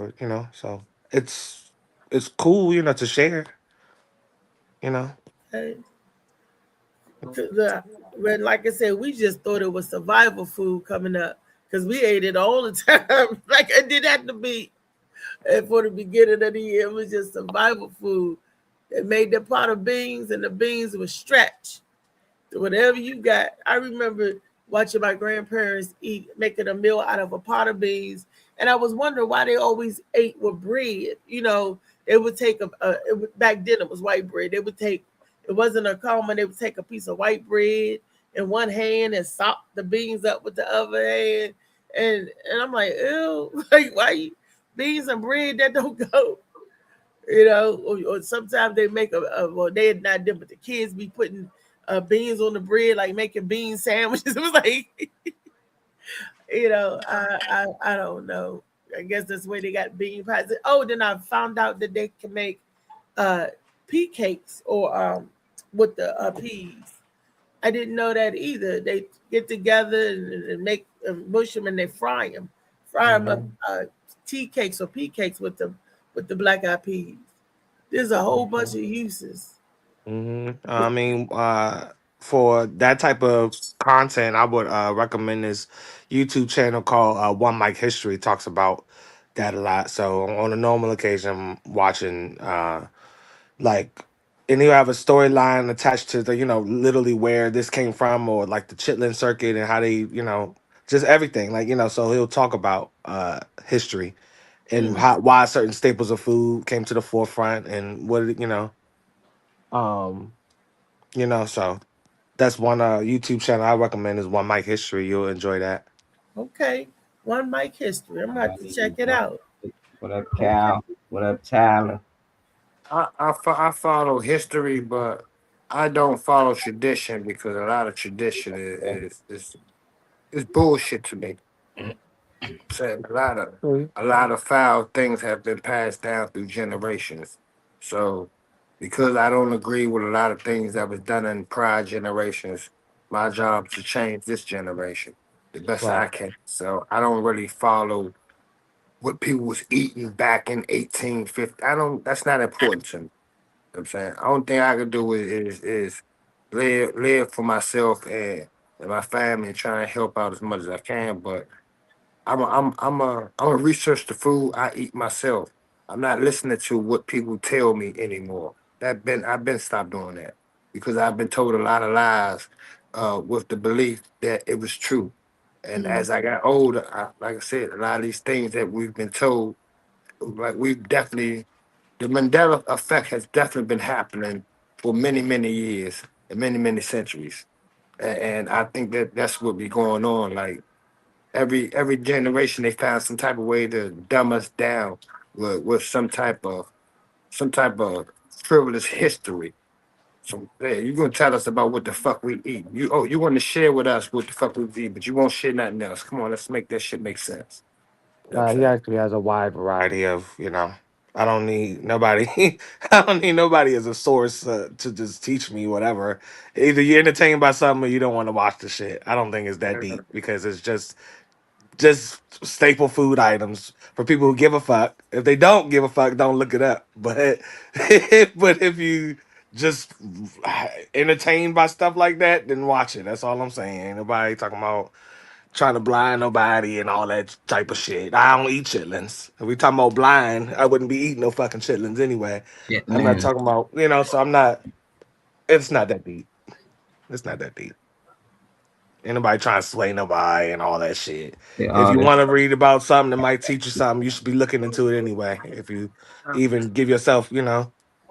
so it's cool, to share, you know. Hey, when, like I said, we just thought it was survival food coming up because we ate it all the time. Like it did have to be. And for the beginning of the year, it was just survival food. They made the pot of beans, and the beans were stretched. So whatever you got. I remember watching my grandparents making a meal out of a pot of beans, and I was wondering why they always ate with bread. They would take back then it was white bread. They would take, it wasn't a common. They would take a piece of white bread in one hand and sop the beans up with the other hand, and I'm like, ew, like why you beans and bread that don't go. Or sometimes they make well, they're not them, but the kids be putting beans on the bread, like making bean sandwiches. It was like, I don't know. I guess that's where they got bean pies. Oh, then I found out that they can make uh, pea cakes or with the peas. I didn't know that either. They get together and make mush them and they fry them up, tea cakes or pea cakes with the black eyed peas. There's a whole bunch of uses. I mean, for that type of content, I would recommend this YouTube channel called One Mic History. Talks about that a lot. So on a normal occasion, I'm watching like, and you have a storyline attached to the, literally where this came from, or like the Chitlin circuit and how they, just everything. Like, so he'll talk about history and Hmm. why certain staples of food came to the forefront and um, so that's one YouTube channel I recommend is One Mic History. You'll enjoy that. Okay. One mic history. I'm gonna have to check it What out. up, Okay. Cal? What up, Tyler? I follow history, but I don't follow tradition because a lot of tradition is bullshit to me. Saying Mhm. a lot of foul things have been passed down through generations. So because I don't agree with a lot of things that was done in prior generations, my job is to change this generation the best Right. I can. So I don't really follow what people was eating back in 1850. I don't. That's not important to me. You know what I'm saying, the only thing I can do is live for myself and my family and try and help out as much as I can. But I'm a research the food I eat myself. I'm not listening to what people tell me anymore. I've been stopped doing that because I've been told a lot of lies with the belief that it was true. And Mm. as I got older, like I said, a lot of these things that we've been told, like we've definitely, the Mandela effect has definitely been happening for many, many years and many, many centuries. And I think that that's what be going on. Like every generation they found some type of way to dumb us down with some type of frivolous history. So hey, you gonna tell us about what the fuck we eat. You want to share with us what the fuck we eat, but you won't share nothing else. Come on, let's make that shit make sense. You know what I'm He saying? actually has a wide variety of, I don't need nobody. I don't need nobody as a source to just teach me whatever. Either you're entertained by something or you don't want to watch the shit. I don't think it's that deep because it's just staple food items for people who give a fuck. If they don't give a fuck, don't look it up. But but if you just entertained by stuff like that, then watch it. That's all I'm saying. Ain't nobody talking about trying to blind nobody and all that type of shit. I don't eat chitlins. If we talking about blind, I wouldn't be eating no fucking chitlins anyway. I'm not Chitlins. talking about, so I'm not, it's not that deep. It's not that deep. Ain't nobody trying to sway nobody and all that shit. They If all you this. want to read about something that might teach you something, you should be looking into it anyway. If you even give yourself,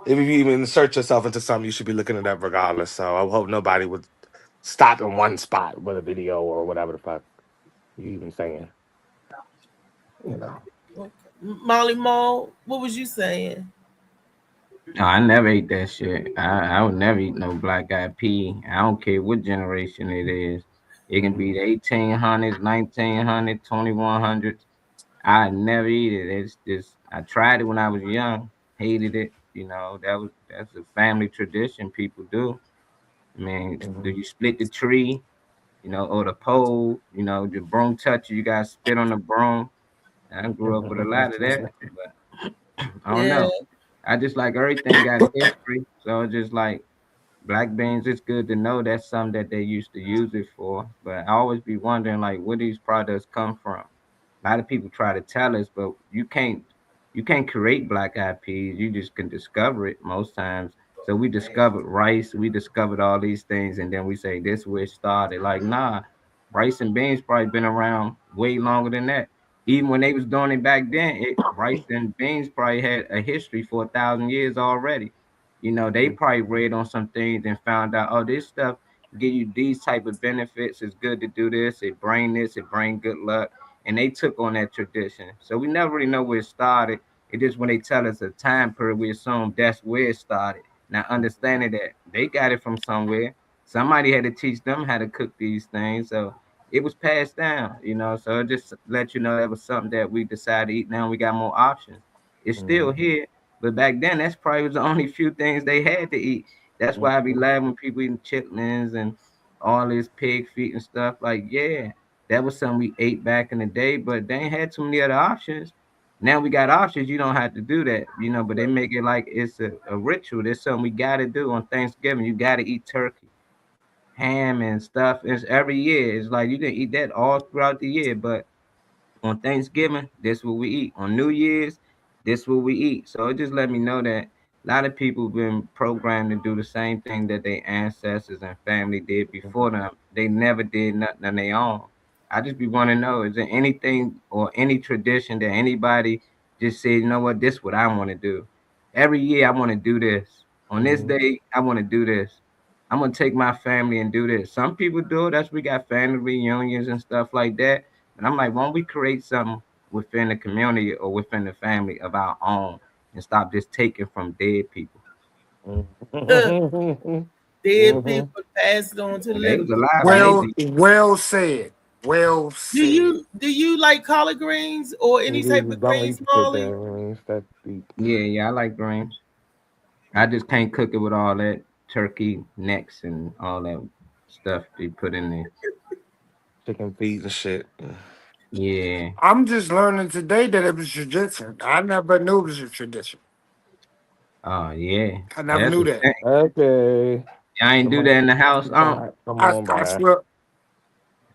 if you even search yourself into something, you should be looking at that regardless. So I hope nobody would stop in one spot with a video or whatever the fuck you even saying. You know. Okay. Molly Mall, what was you saying? No, I never ate that shit. I would never eat no black eyed pea. I don't care what generation it is. It can be the 1800s, 1900s, 2100s. I never eat it. It's just I tried it when I was young, hated it. That's a family tradition people do. I mean, do you split the tree, or the pole, the broom touch you, you gotta spit on the broom. I grew up with a lot of that, but I don't Yeah. know. I just like everything got history, so it's just like black beans. It's good to know that's something that they used to use it for. But I always be wondering like where these products come from. A lot of people try to tell us, but you can't create black eyed peas. You just can discover it most times. So we discovered rice, we discovered all these things, and then we say this where it started. Like, nah, rice and beans probably been around way longer than that. Even when they was doing it back then, rice and beans probably had a history for 1,000 years already. They probably read on some things and found out, oh, this stuff give you these type of benefits. It's good to do this. It bring this. It bring good luck, and they took on that tradition. So we never really know where it started. It is when they tell us a time period, we assume that's where it started. Now, understanding that they got it from somewhere, somebody had to teach them how to cook these things. So it was passed down. So it just let you know that was something that we decided to eat. Now we got more options. It's still here, but back then that's probably was the only few things they had to eat. That's why I be laughing when people eating chitlins and all this pig feet and stuff. Like, yeah, that was something we ate back in the day, but they ain't had too many other options. Now we got options. You don't have to do that, but they make it like it's a ritual. There's something we got to do on Thanksgiving. You got to eat turkey, ham, and stuff. It's every year. It's like you can eat that all throughout the year, but on Thanksgiving, this what we eat. On New Year's, this what we eat. So it just let me know that a lot of people been programmed to do the same thing that their ancestors and family did before them. They never did nothing on their own. I just be want to know, is there anything or any tradition that anybody just said, you know what, this what I want to do. Every year I want to do this. On this day, I want to do this. I'm gonna take my family and do this. Some people do it. We got family reunions and stuff like that. And I'm like, why don't we create something within the community or within the family of our own and stop just taking from dead people? Dead people passed on to the And they was living. alive and they Well, did. well said. Well Do said. you like collard greens or any It type is. of Don't eat greens, the shit Molly? there. That deep. Yeah, I like greens. I just can't cook it with all that turkey necks and all that stuff they put in there. Chicken feet and shit. Yeah. I'm just learning today that it was tradition. I never knew it was a tradition. Oh yeah. I never That's knew a that. thing. Okay. I ain't do Come that in the house. on, I bruh. swear,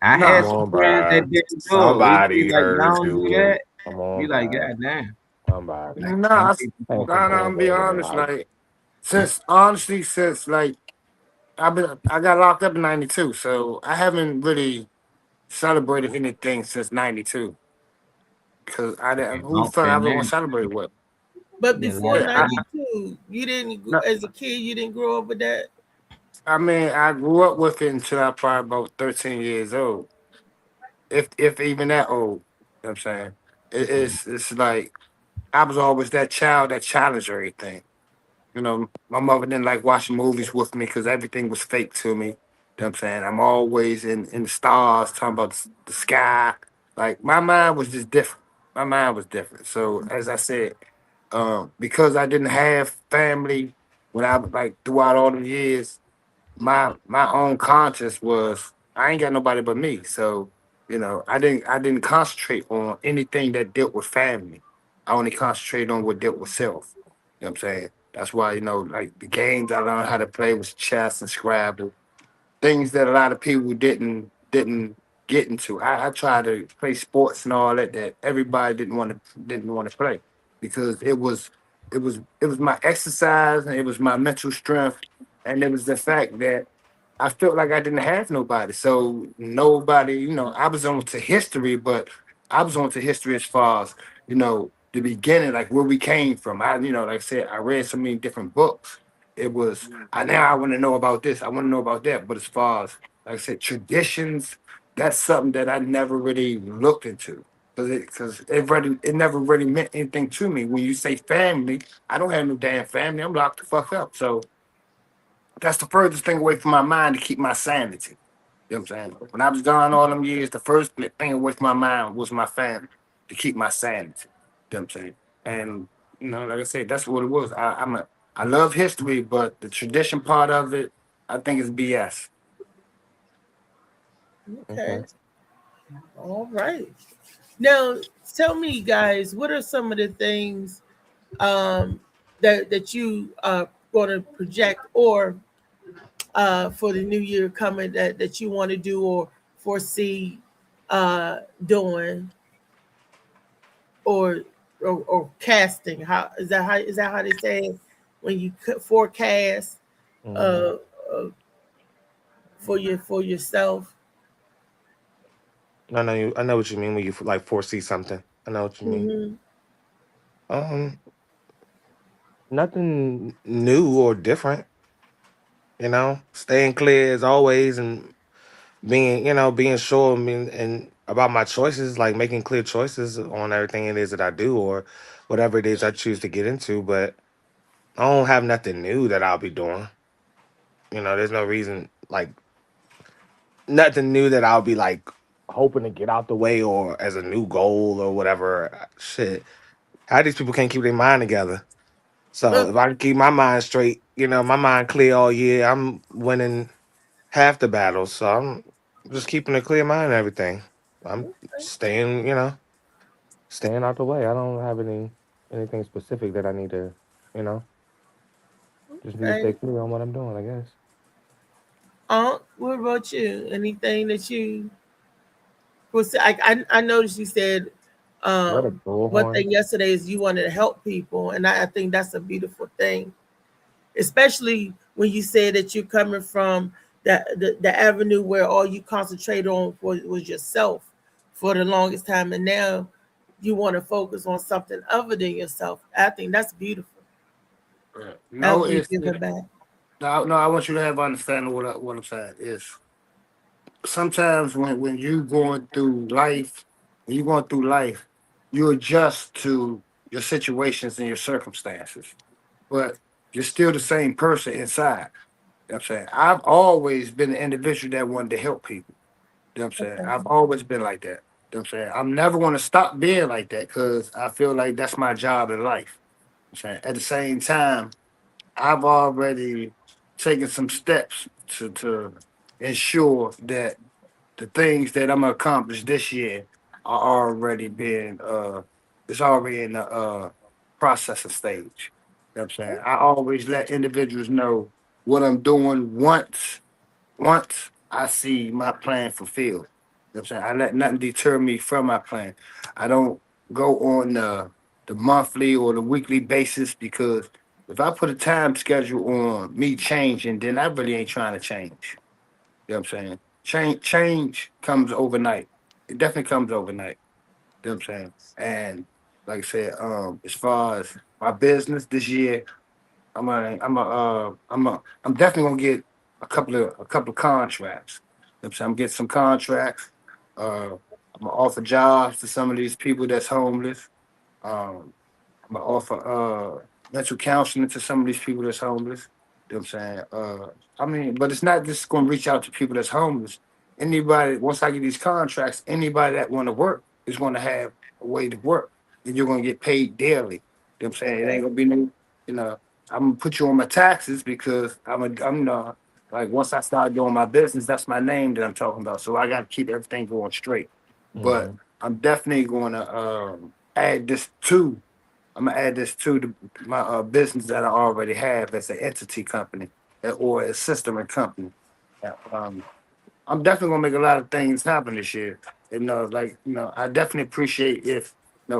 I Come had nah. some on, friends that bruh. didn't do it. We be Somebody like, y'all heard don't do you. that. Come Be on, like, bruh. God damn. Somebody. Like some Nah, people Ain't don't. some I'm gonna be cornball in the honest. house. Like, since I got locked up in '92, so I haven't really celebrated anything since '92 because I didn't. Who the fuck I Been ever there. want to celebrate with? But Been before locked Yeah, up. '92, you didn't no, as a kid you didn't grow up with that. I mean, I grew up with it until I probably about 13 years old, if even that old. You know what I'm saying it's like I was always that child that challenged everything. My mother didn't like watching movies with me because everything was fake to me. You know what I'm saying? I'm always in the stars, talking about the sky. Like, my mind was just different. My mind was different. So, as I said, because I didn't have family when I, like, throughout all the years, my own conscience was I ain't got nobody but me. So, I didn't concentrate on anything that dealt with family. I only concentrated on what dealt with self. You know what I'm saying? That's why, like the games I learned how to play was chess and Scrabble, things that a lot of people didn't get into. I tried to play sports and all that everybody didn't want to play because it was my exercise and it was my mental strength and it was the fact that I felt like I didn't have nobody. So nobody, I was on to history, but I was on to history as far as, the beginning, like where we came from. Like I said, I read so many different books. It was now I want to know about this, I want to know about that. But as far as like I said, traditions, that's something that I never really looked into. Because it never really meant anything to me. When you say family, I don't have no damn family. I'm locked the fuck up. So that's the furthest thing away from my mind to keep my sanity. You know what I'm saying? When I was gone all them years, the first thing with my mind was my family to keep my sanity. You know what I'm saying? And like I said, that's what it was. I love history, but the tradition part of it, I think is BS. Okay. Okay. All right. Now, tell me, guys, what are some of the things that you are going to project or for the new year coming that you want to do or foresee doing or, or casting? How is that how they say it when you forecast Hmm. uh, uh, for yourself? I know you. I know what you mean when you like foresee something. I know what you mean. Hmm. Um, Nothing new or different. Staying clear as always, and being sure and about my choices, like making clear choices on everything it is that I do or whatever it is I choose to get into. But I don't have nothing new that I'll be doing. There's no reason, like nothing new that I'll be like hoping to get out the way or as a new goal or whatever. Shit, how these people can't keep their mind together. So if I can keep my mind straight, my mind clear all year, I'm winning half the battles. So I'm just keeping a clear mind and everything. I'm staying out the way. I don't have anything specific that I need to, you know, just need to stay Okay. clear on what I'm doing, I guess. What about you? Anything that you was I noticed you said What a one bullhorn. thing yesterday is you wanted to help people, and I think that's a beautiful thing, especially when you say that you're coming from the avenue where all you concentrate on was yourself for the longest time, and now you want to focus on something other than yourself. I think that's beautiful. No, Helping to it's give it back. no. I want you to have understanding what I'm saying is sometimes when you going through life, when you're going through life, you adjust to your situations and your circumstances, but you're still the same person inside. You know what I'm saying? I've always been an individual that wanted to help people. You know what I'm saying? Okay. I've always been like that. You know what I'm saying? I'm never going to stop being like that because I feel like that's my job in life. You know what I'm saying? At the same time, I've already taken some steps to ensure that the things that I'm gonna accomplish this year are already being it's already in the processing stage. You know what I'm saying? I always let individuals know what I'm doing once I see my plan fulfilled. You know what I'm saying? I let nothing deter me from my plan. I don't go on the monthly or the weekly basis because if I put a time schedule on me changing, then I really ain't trying to change. You know what I'm saying? Change comes overnight. It definitely comes overnight. You know what I'm saying? And like I said, as far as my business this year, I'm definitely gonna get a couple of contracts. You know what I'm saying? I'm getting some contracts. I'm gonna offer jobs to some of these people that's homeless. Um, I'm gonna offer mental counseling to some of these people that's homeless. You know what I'm saying? But it's not just gonna reach out to people that's homeless. Anybody, once I get these contracts, anybody that wanna work is gonna have a way to work. And you're gonna get paid daily. You know what I'm saying? It ain't Okay. gonna be no, you know, I'm gonna put you on my taxes because I'm not like once I start doing my business, that's my name that I'm talking about. So I gotta keep everything going straight. But Hmm. I'm definitely gonna add this to I'm gonna add this to my business that I already have as an entity company or a sister company. Yeah, I'm definitely gonna make a lot of things happen this year. And I definitely appreciate if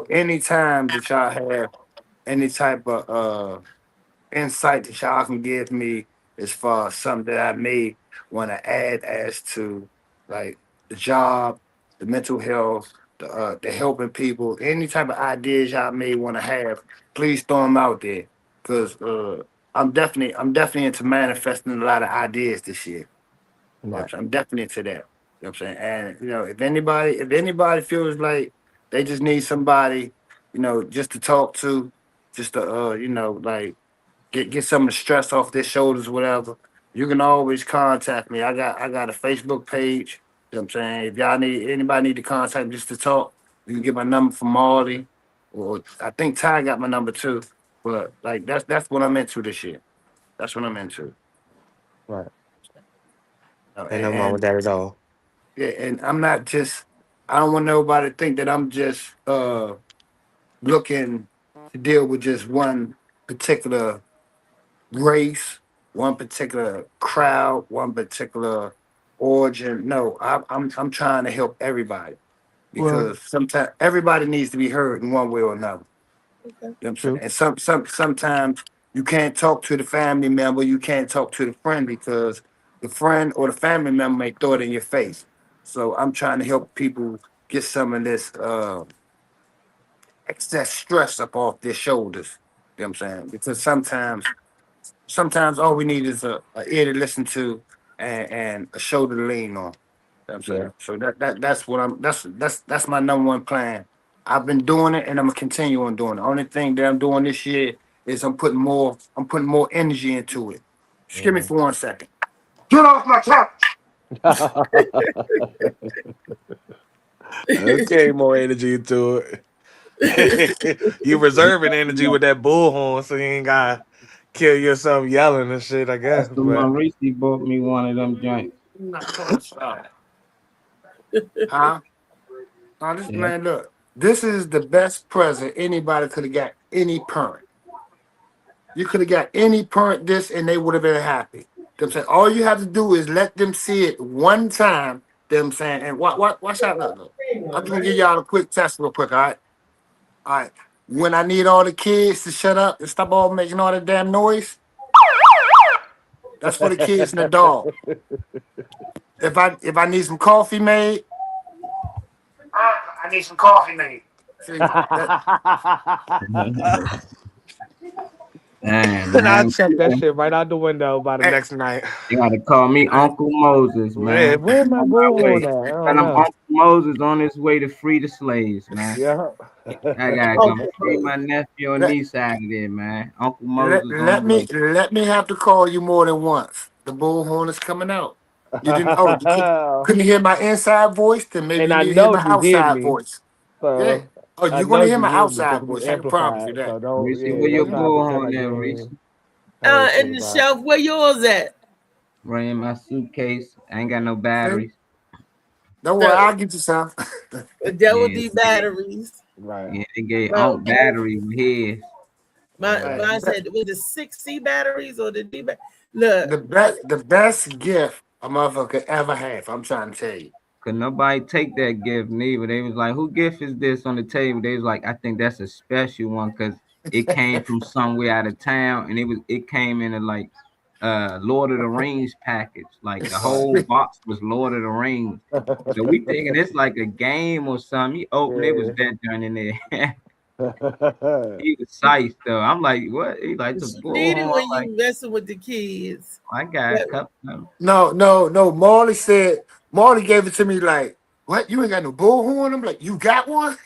any time that y'all have any type of insight that y'all can give me as far as something that I may want to add as to like the job, the mental health, the helping people, any type of ideas y'all may want to have, please throw them out there because I'm definitely into manifesting a lot of ideas this year. You know what I'm Right. saying? I'm definitely into that. You know what I'm saying? And if anybody feels like they just need somebody, just to talk to, just to like get some of the stress off their shoulders, whatever. you can always contact me. I got a Facebook page. You know what I'm saying? If y'all need anybody need to contact me just to talk, you can get my number from Marley. Or I think Ty got my number too. But like that's what I'm into this year. That's what I'm into. Right. Ain't nothing wrong with And that at all. yeah, and I'm not just I don't want nobody to think that I'm just looking to deal with just one particular race, one particular crowd, one particular origin. No, I'm trying to help everybody Well, because sometimes everybody needs to be heard in one way or another. Okay. You know what I'm saying? true. And sometimes you can't talk to the family member, you can't talk to the friend because the friend or the family member may throw it in your face. So I'm trying to help people get some of this excess stress up off their shoulders. You know what I'm saying? Because sometimes all we need is a ear to listen to and a shoulder to lean on. You know what I'm Yeah. saying? So that's what that's my number one plan. I've been doing it and I'm gonna continue on doing it. The only thing that I'm doing this year is I'm putting more energy into it. Just give me Mhm. for 1 second. Get off my couch. Okay, more energy to it. You reserving energy with that bullhorn, so you ain't gotta kill yourself yelling and shit, I guess. Pastor But Maurice bought me one of them joints. I'm not gonna stop. Huh? Now this Yeah. man, look, this is the best present anybody could have got any parent. You could have got any parent this and they would have been happy. You know what I'm saying? All you have to do is let them see it one time. You know what I'm saying? And watch out. Look. I'm just gonna give y'all a quick test real quick, all right? All right. When I need all the kids to shut up and stop all making all that damn noise, that's for the kids and the dog. If I need some coffee made, I need some coffee made. See, that, Damn, and I'll man. check that shit right out the window by the hey, next night. They gotta call me Uncle Moses, Man, man. where my On my way. bullhorn at? I And don't I'm know. Uncle Moses on his way to free the slaves, man. Yeah. I gotta oh, come free my nephew and let, niece out of there, man. Uncle Moses on let the way. let me have to call you more than once. The bullhorn is coming out. You didn't couldn't hear my inside voice, then maybe And you I need to hear know my you hear outside me, voice. Yeah. so Oh, I you're know gonna hear you my hear me outside because voice. it's I can promise you amplified. that. So don't, Reese, yeah, where your don't try to pretend bullhorn like you at, don't hear Reese? me. I ain't In shit the about it. shelf, where yours at? Right in my suitcase. I ain't got no See? batteries. Don't worry, The I'll get you some. Devil Yeah, D batteries. Right. yeah, they gave Well, Unc battery with his. Yeah. mine But said was the 6C batteries or the D battery. Look, the best gift a motherfucker could ever have, I'm trying to tell you. Could nobody take that gift neither. They was like, who gift is this on the table? They was like, I think that's a special one because it came from somewhere out of town and it came in a like Lord of the Rings package. Like the Right. whole box was Lord of the Rings. So we thinking it's like a game or something. He opened it was Yeah. that joint in there. He was psyched though. I'm like, what? He like the she need it bullhorn. when I'm like, you messing with the kids. I got a But couple of them. No. Marley gave it to me like, what? You ain't got no bullhorn? I'm like, you got one?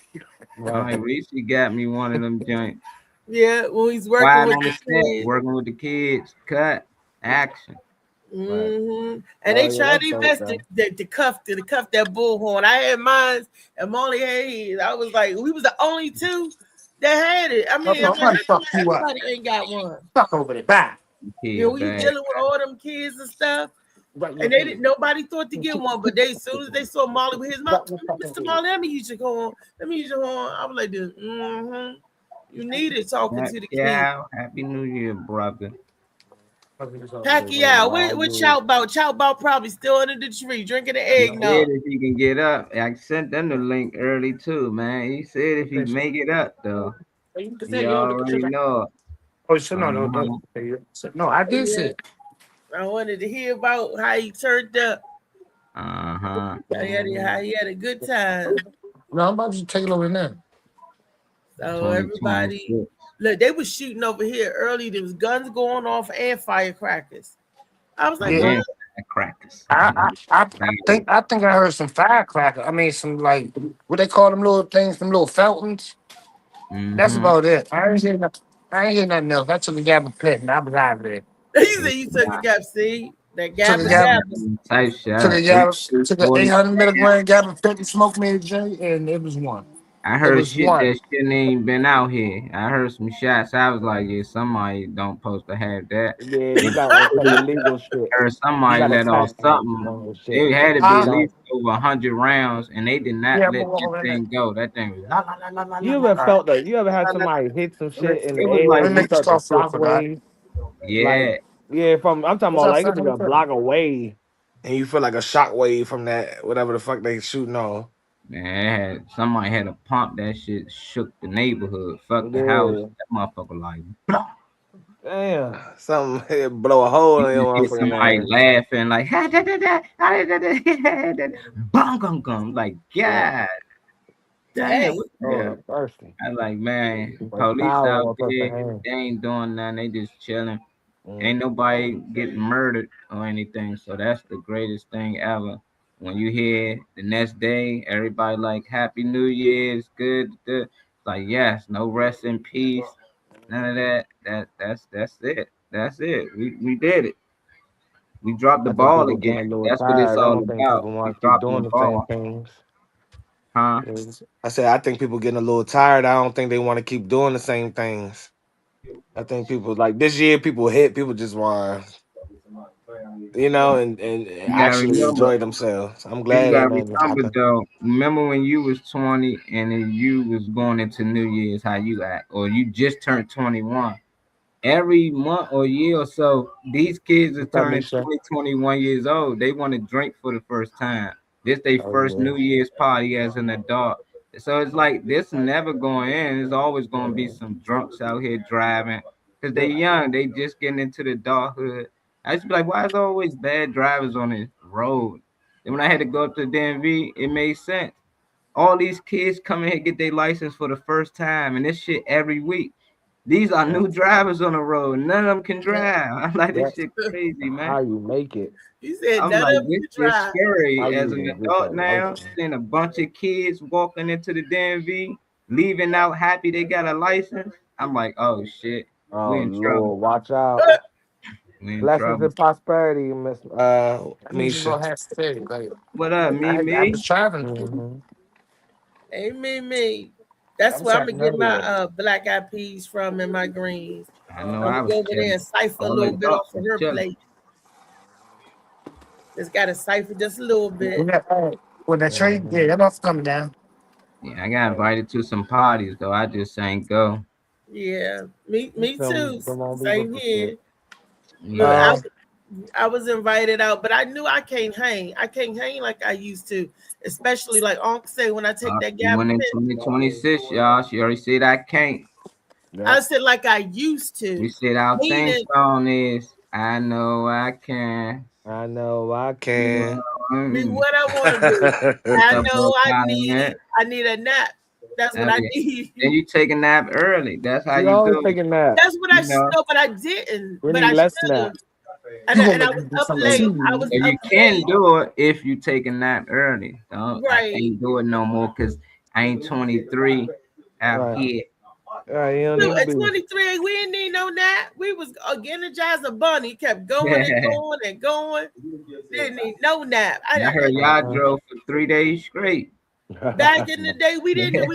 All right, Right. Reese got me one of them joints. yeah, when he's working Quiet with on the the set, kids. working with the kids, cut, action. Right. And Oh they yeah, tried that's to dope invest though. to cuff that bullhorn. I had mine and Molly had his. I was like, we was the only two that had it. I mean, I'm trying to fuck you up. everybody ain't got one. Fuck over there. Bye. You know, Kid when you bad. dealing with all them kids and stuff, Right, and they didn't. Nobody thought to get one, but as soon as they saw Molly with his mom, Mr. Molly, let me use your horn. Let me use your horn. I was like, this. You need it talking to the kids. Yeah, Happy New Year, brother. Pacquiao, what Chow about? Chow about probably still under the tree drinking the He said eggnog. if he can get up, I sent them the link early too, man. He said if he make it up though, he already know. Oh, so Uh-huh. no, I did Yeah. say. I wanted to hear about how he turned up. Uh-huh. How he had a good time. No, I'm about to take it over now. So everybody, 2026. look, they was shooting over here early. There was guns going off and firecrackers. I was like, Yeah. what? Crackers. I think I heard some firecracker. I mean, some like what they call them little things, them little fountains. That's Mm-hmm. about it. I ain't hear nothing else. I took a gab of pit and I was out of there. He said you took a gap. See, That Took a gabba gallon, gabba. Type took a shit. gallon, took a 840. 800 milligram gallon of Pepsi Smoke Mary J, and it was one. I It heard was shit one. that shouldn't even been out here. I heard some shots. I was like, yeah, somebody don't supposed to have that. Yeah, They you got on some police illegal shit. heard You somebody got to let off tap something. on your shit. It had to be You at Huh? don't. least over 100 rounds, and they did not Yeah, let that but thing go. That thing was la la la la la la You la ever la. felt that? You ever had La, la, somebody hit some let me, shit in the it was air like, let and me you make this felt the call for I shit forgot. sway? Like, yeah, yeah, I'm talking What's about up, like it son? could How be you a feeling? block away. And you feel like a shockwave from that, whatever the fuck they shooting on. man. Somebody had a pump. That shit shook the neighborhood. Fuck the house. Yeah. That motherfucker like, blah. Damn. Something it blow a hole You in your just hear somebody motherfucking ass. laughing like, ha da da da, ha da da da, da, bum gum gum. Like, Yeah. God damn, Dang. what the Oh, hell? I'm thirsty. I like, man, Like police power out on a person's there, hand. they ain't doing nothing. They just chilling. Mm. Ain't nobody getting murdered or anything. So that's the greatest thing ever. When you hear the next day, everybody like Happy New Year, it's good. Good. It's like, yes, no rest in peace, none of that. That's it. That's it. We did it. We dropped the I think ball people again. getting a little That's what it's tired. I all don't think about. people We want to keep dropping doing the the same ball, things. huh? It's- I said I think people getting a little tired. I don't think they want to keep doing the same things. I think people like this year people hit, people just want and You gotta actually remember. enjoy themselves. I'm You glad gotta ain't nothing remember happened. though. Remember when you was 20 and then you was going into New Year's, how you act, or you just turned 21. Every month or year or so, these kids are What's up, turning Misha? 20, 21 years old. They want to drink for the first time. This their Oh first yeah. New Year's party as an adult. So it's like this never going in. There's always going to be some drunks out here driving because they young. They just getting into the adulthood. I used to be like, why is there always bad drivers on the road? And when I had to go up to the DMV, it made sense. All these kids come in here get their license for the first time, and this shit every week. These are That, new drivers on the road. None of them can drive. I'm like, this that shit crazy, man. how you make it. You said I'm none like, of them this could is drive. How scary. As an you get adult that now, license? seeing a bunch of kids walking into the DMV, leaving out happy they got a license. I'm like, oh shit, we Oh in trouble. Lord, watch out. We in Blessings trouble. and prosperity, Miss. I need you to Misha. go have to say, like, What up, I me? was traveling. Mm-hmm. Amen, me. I That's was where I'm gonna traveling get my earlier. black eyed peas from and my greens. I know I'm I gonna was go over there chilling. and cipher a All little bit adults off of was her chilling. plate. Just gotta cipher just a little When bit. that train, yeah, Mm-hmm. that off coming down. Yeah, I got invited to some parties though. I just ain't go. Yeah, me too. Them won't be with Same the shit. here. Look, Yeah, Um, I was invited out, but I knew I can't hang. I can't hang like I used to, especially like Uncle say when I take that she went in gabapentin. 2026, y'all. She already said I can't. I yep. said like I used We to, said our theme meaning song is I know I can. I know I Can. me Mm, what I want to do. What's I up, know bro? Parliament? I need a nap. That's what Hell I yeah. need. Then you take a nap early. That's how She you always do it. taking that. That's what I You know. no, but I didn't. We But need I less should have. nap. You gonna And I make was me do up some So late. you, I was tea. so up you can late. do it if you take a nap early. Don't I Right. can't do it no more because I ain't 23 out Right. here. Right. You don't So need to at be. 23, we didn't need no nap. We was energized a bunny. Kept going and going and going. Didn't need no nap. I heard y'all Uh-uh. drove for 3 days straight. Back in the day, we didn't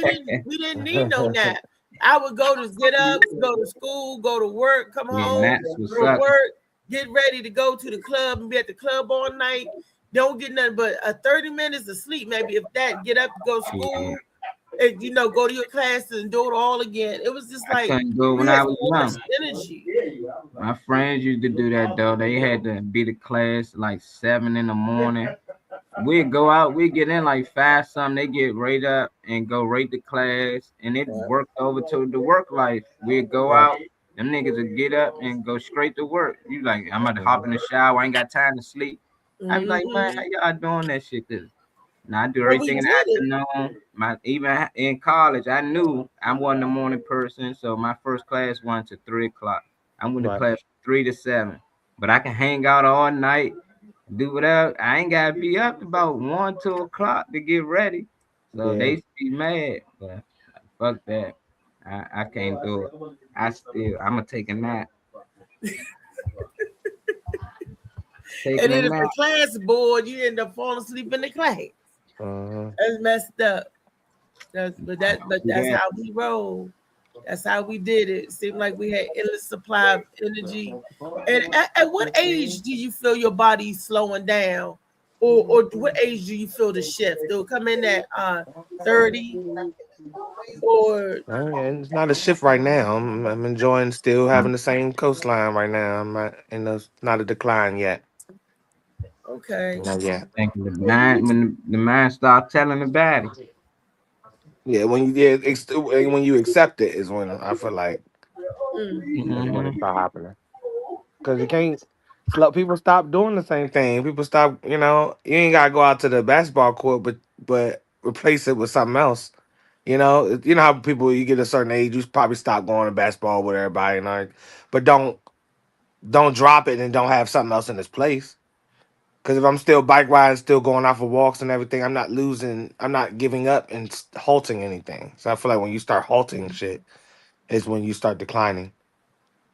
need no nap. I would get up, go to school, go to work, come Yeah, home, naps was go to sucking. work, get ready to go to the club and be at the club all night. Don't get nothing but 30 minutes of sleep, maybe if that. Get up, go to Yeah, school, and go to your classes and do it all again. It was just I like couldn't do it we when had I was so much young. energy. My friends used to do that though. They had to be to class like 7 in the morning. We'd go out, we get in like 5 something. They get right up and go right to class, and it worked over to the work life. We'd go Right. out, them niggas would get up and go straight to work. You like, I'm about to hop in the shower. I ain't got time to sleep. I be like, man, Mm-hmm. how y'all doing that shit? Cause now I do But we everything in did the it. afternoon. Even in college, I knew I wasn't a morning person, so my first class went to 3 o'clock. I went to Right. class 3 to 7, but I can hang out all night, do whatever. I ain't gotta be up about 1, 2 o'clock to get ready. So Yeah. they be mad, but fuck that. I can't do it. I'm gonna take a nap. taking And a then if the nap. class bored, you end up falling asleep in the class. That's messed up. But that's Yeah, how we roll. That's how we did it. It seemed like we had endless supply of energy. And at what age do you feel your body slowing down? Or what age do you feel the shift? It'll come in at 30 or And it's not a shift right now. I'm enjoying still having the same coastline right now. I'm not in a, not a decline yet. okay. Not yet. thinking the mind when the mind start telling the body. Yeah, when you when you accept it is when I feel like Mm. that's when it Mm-hmm. start happening. Because you can't slow people stop doing the same thing. People stop, you ain't gotta go out to the basketball court, but replace it with something else. You know how people you get a certain age, you probably stop going to basketball with everybody, but don't drop it and don't have something else in its place. Because if I'm still bike riding, still going out for walks and everything, I'm not giving up and halting anything. So I feel like when you start halting shit, is when you start declining.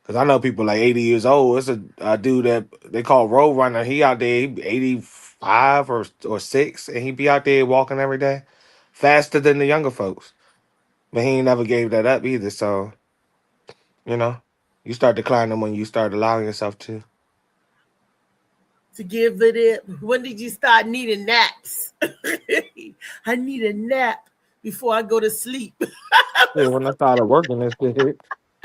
Because I know people like 80 years old. It's a dude that they call Road Runner. He out there, he 85 or 6, and he be out there walking every day, faster than the younger folks. But he ain't never gave that up either. So, you know, you start declining when you start allowing yourself to. To give it. When did you start needing naps? I need a nap before I go to sleep. Yeah, when I started working and shit,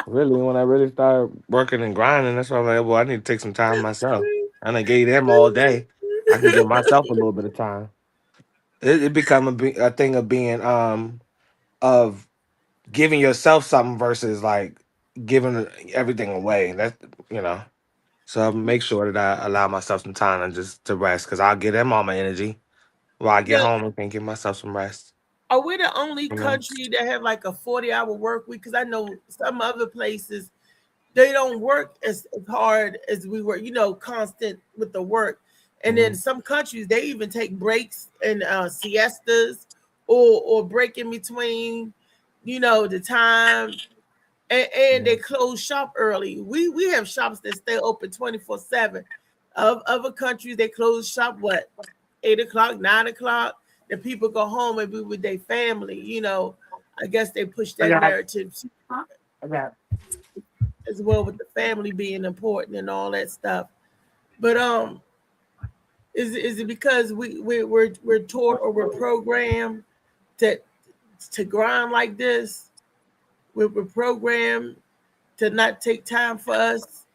really, when I really started working and grinding, that's why I'm like, well, I need to take some time myself. And I gave them all day. I can give myself a little bit of time. It become a thing of being of giving yourself something versus like giving everything away. That you know. So I make sure that I allow myself some time and just to rest because I'll give them all my energy while I get Now, home and can give myself some rest. are we the only You know. country that have like a 40-hour work week? Because I know some other places they don't work as hard as we were, constant with the work. And then Mhm. some countries they even take breaks and siestas or break in between, the time and they Mhm. close shop early. We have shops that stay open 24/7. Of other countries they close shop 8 o'clock, 9 o'clock. The people go home and be with their family. I guess they push I that got. narrative I got. as well with the family being important and all that stuff. But is it because we're taught or we're programmed to grind like this? We're programmed to not take time for us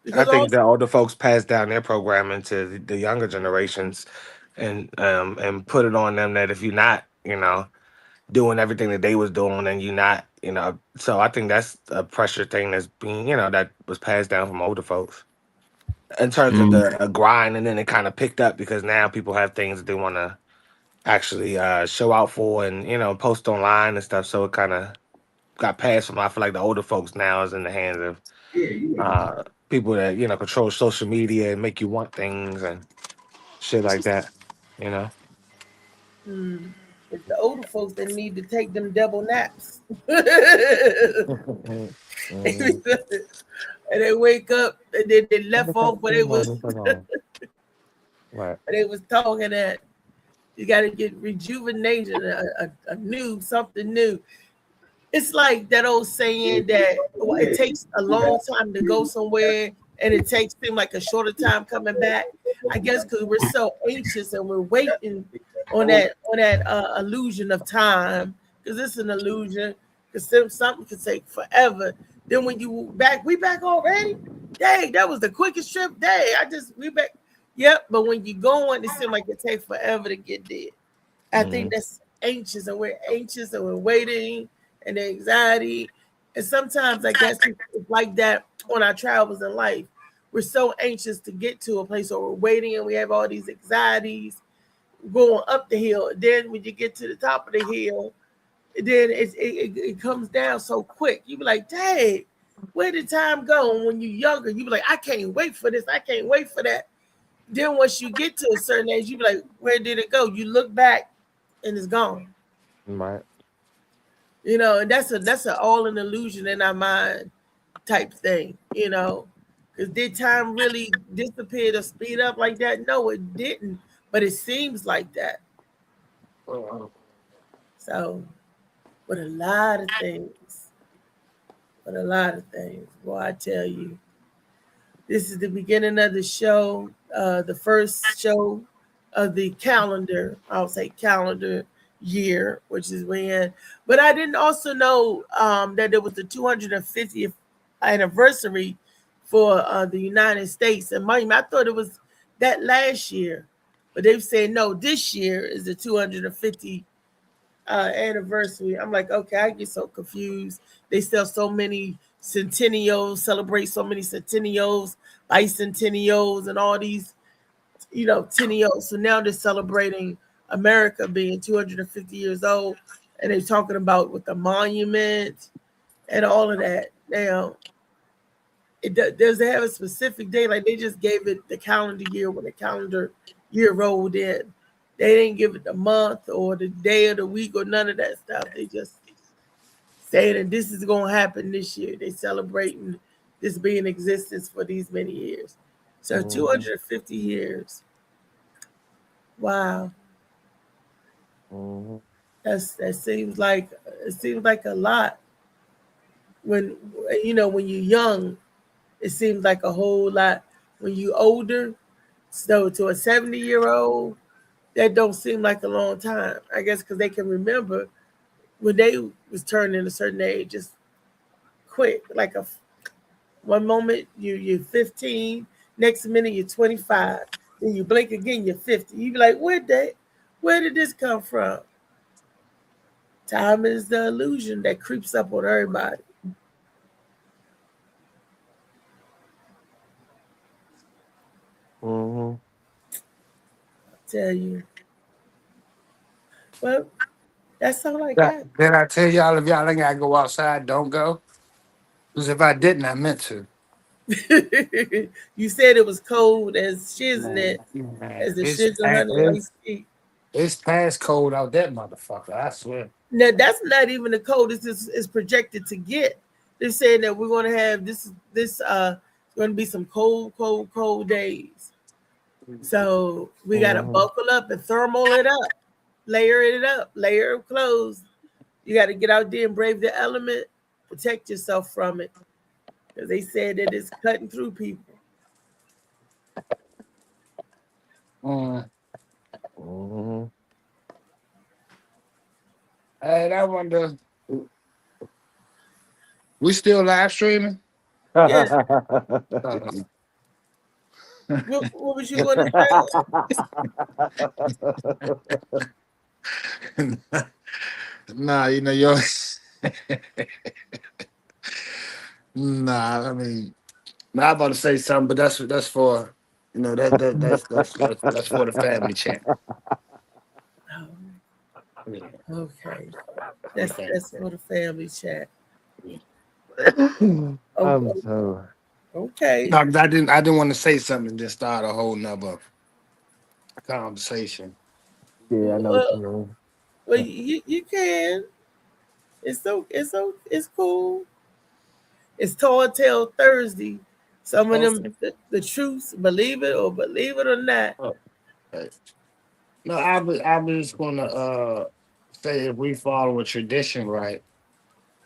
I because think also that older folks pass down their programming to the younger generations, and put it on them that if you're not, doing everything that they was doing, and you're not, So I think that's a pressure thing that's being, that was passed down from older folks in terms of Mm. the grind, and then it kind of picked up because now people have things that they want to actually show out for and post online and stuff. So it kind of got passed from. I feel like the older folks now is in the hands of people that control social media and make you want things and shit like that. You know. it's the older folks that need to take them double naps. Mhm. And Mhm. they wake up and then they What left the fuck off is going on? What's going on? Right. where they was talking at. You got to get rejuvenation, a new something new. It's like that old saying that it takes a long time to go somewhere and it takes them like a shorter time coming back. I guess because we're so anxious and we're waiting on that illusion of time because it's an illusion because something can take forever. Then when you back, we back already. Dang, that was the quickest trip. Dang, we back. Yep, but when you going, it seems like it takes forever to get there. I think Mhm. that's anxious, and we're anxious, and we're waiting, and the anxiety. And sometimes I guess it's like that on our travels in life. We're so anxious to get to a place, or we're waiting, and we have all these anxieties going up the hill. Then when you get to the top of the hill, then it comes down so quick. You be like, "Dang, where did time go?" And when you're younger, you be like, "I can't wait for this. I can't wait for that." Then once you get to a certain age, you be like, "Where did it go?" You look back, and it's gone. Right. And that's a all an illusion in our mind type thing. Because did time really disappear or speed up like that? No, it didn't. But it seems like that. So, with a lot of things, boy, I tell you, this is the beginning of the show, the first show of the calendar. I'll say calendar year, which is when. But I didn't also know that there was the 250th anniversary for the United States. And mind you, I thought it was that last year, but they've said no. This year is the 250 anniversary. I'm like, okay, I get so confused. They sell so many centennials, celebrate so many centennials, bicentennials, and all these, tennials. So now they're celebrating America being 250 years old, and they're talking about with the monument and all of that. Now, does it have a specific day? Like they just gave it the calendar year when the calendar year rolled in. They didn't give it the month or the day of the week or none of that stuff. They just saying that this is going to happen this year. They celebrating this being in existence for these many years. So 250 years. Wow. That seems like a lot. When when you're young, it seems like a whole lot. When you're older, so to a 70-year-old, that don't seem like a long time. I guess because they can remember when they was turning a certain age, just quick. Like one moment you're 15, next minute you're 25, then you blink again, you're 50. You be like, where did this come from? Time is the illusion that creeps up on everybody. Mm-hmm. Tell you. Well, that's all I got. Did I tell y'all if y'all ain't gotta go outside, don't go? Because if I didn't, I meant to. You said it was cold as shiznit, as the shiznit. It's past cold out that motherfucker, I swear. Now that's not even the coldest it's projected to get. They're saying that we're going to have this going to be some cold days. So we got to buckle up and thermal it up, layer of clothes. You got to get out there and brave the element, protect yourself from it, because they said that it's cutting through people. And I wonder, we still live streaming? Yeah. What was you going to say? Nah, yo. Nah, I mean, I'm about to say something, but that's for that's for the family chat. Okay, that's for the family chat. I'm so okay. No, because I didn't want to say something and just start a whole nother conversation. Yeah, I know what you mean. Well, you can. It's cool. It's Tall Tale Thursday. Some of them the truths, believe it or not. Okay. No, I was just gonna say if we follow a tradition, right?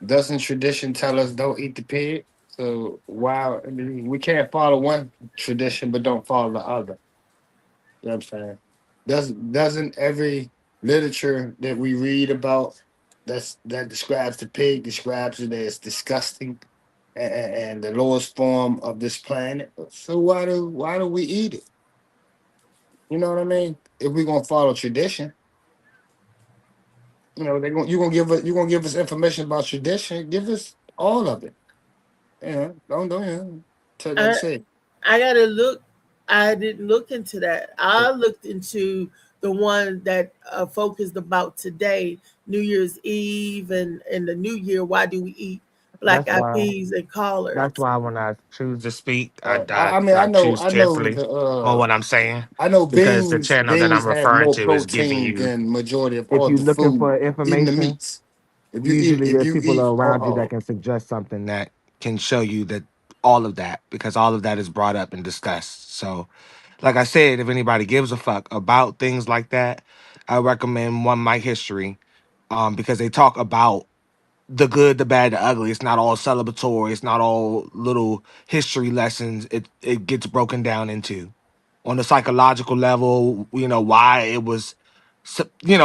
Doesn't tradition tell us don't eat the pig? So why we can't follow one tradition but don't follow the other? You know what I'm saying? Doesn't every literature that we read about that describes the pig describes it as disgusting and the lowest form of this planet? So why do we eat it? You know what I mean? If we're gonna follow tradition, you're gonna give us information about tradition. Give us all of it. Don't say. I gotta look. I didn't look into that. I looked into the one that focused about today, New Year's Eve and the New Year. Why do we eat black-eyed peas and collards? That's why when I choose to speak, I choose carefully on what I'm saying. I know because the channel that I'm referring to is giving you than majority of if all you're the looking food, for even the information, meats. Usually there's people around you that can suggest something that can show you that all of that because all of that is brought up and discussed. So, like I said, if anybody gives a fuck about things like that, I recommend One Mic History, because they talk about the good, the bad, the ugly. It's not all celebratory. It's not all little history lessons. It gets broken down into on the psychological level. You know why it was,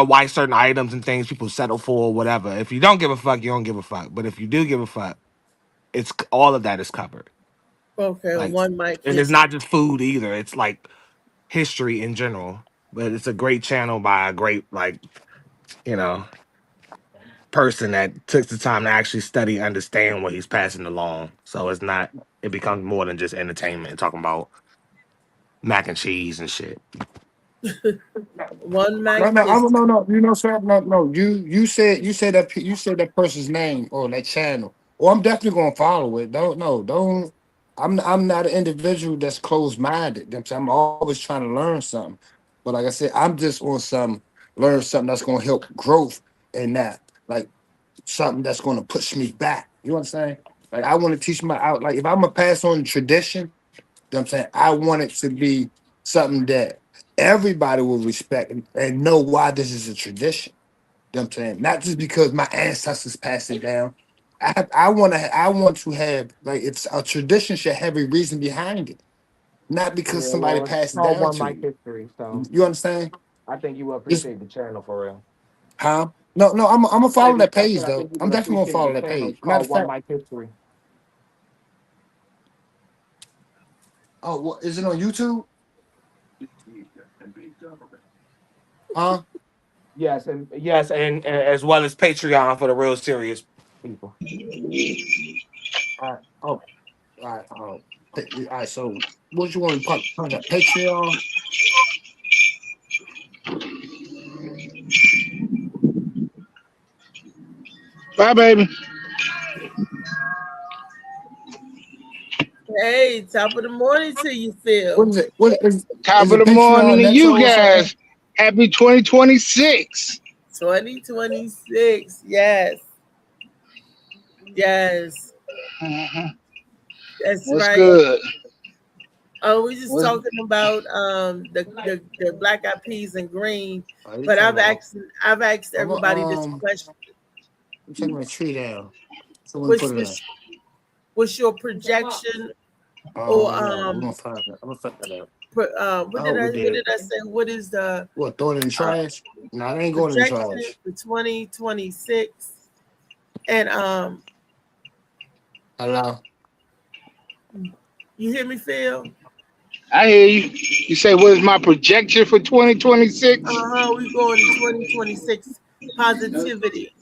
why certain items and things people settle for, or whatever. If you don't give a fuck, you don't give a fuck. But if you do give a fuck, it's all of that is covered. Okay, Like, one mic and it's history. not just food either. It's like history in general. But it's a great channel by a great you know person that took the time to actually study, understand what he's passing along. So it's not. It becomes more than just entertainment. Talking about mac and cheese and shit. One No, mic no, I don't history. know. No, you know, sir. No, no. You said that person's name or that channel. Well, I'm definitely gonna follow it. Don't. I'm not an individual that's closed minded. I'm always trying to learn something. But like I said, I'm just on some learn something that's gonna help growth in that. Like something that's gonna push me back. You know what I'm saying? Like I want to teach my out. Like if I'm gonna pass on tradition, you know what I'm saying? I want it to be something that everybody will respect and know why this is a tradition. You know what I'm saying? Not just because my ancestors passed it down. I want to have like it's a tradition should have a reason behind it, not because Yeah, somebody well, it's passed it called down One to Mic you. History, so You understand? I think you will It's appreciate the channel for real. huh? No, I'm gonna follow that I page said I though. think you I'm would definitely gonna appreciate follow the that channel. It's page. Matter called of One fact, Mic History. oh, what, is it on YouTube? Huh? And as well as Patreon for the real serious people. All right. Oh, all right. All right. So, what you want to put that Patreon? Bye, baby. Hey, top of the morning to you, What Phil. is it? What Top is of it? the morning Patreon to you Nexo or something? guys. Happy 2026. 2026. Yes. Yes. Mhm. That's What's right. good? Oh, we just What's, talking about the black eyed peas and green, Oh, you but talking about? I've asked I'm gonna everybody this question. I'm taking my tree down. So we What's put it in. what's your projection Oh or yeah, we're gonna find that. I'm gonna find that out. I what hope we did did. I say? What is the What? Throw it in the uh, trash? No, it ain't going in the projection trash. for 2026? And Hello. you hear me, Phil? I hear you. You say, what is my projection for 2026? We going to 2026 positivity,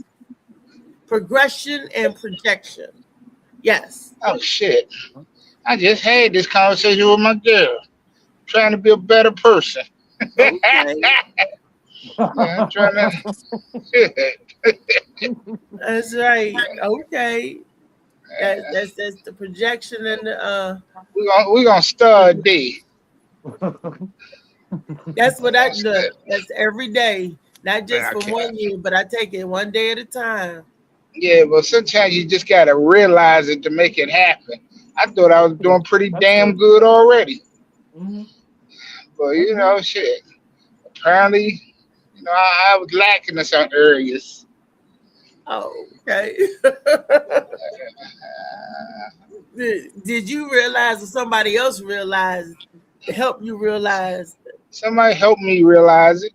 progression, and projection. Yes. Oh, shit. I just had this conversation with my girl. Trying to be a better person. Okay. Yeah, I'm trying to. That's right. Okay. That's the projection and the We're gonna start a day. that's what I We're look. That's every day, not just for Okay. 1 year, but I take it one day at a time. Yeah, but sometimes you just gotta realize it to make it happen. I thought I was doing pretty That's damn true. good already, Mm-hmm. but Mm-hmm. shit. Apparently, I was lacking in some areas. Oh, okay. Did you realize or somebody else realized to help you realize? Somebody helped me realize it.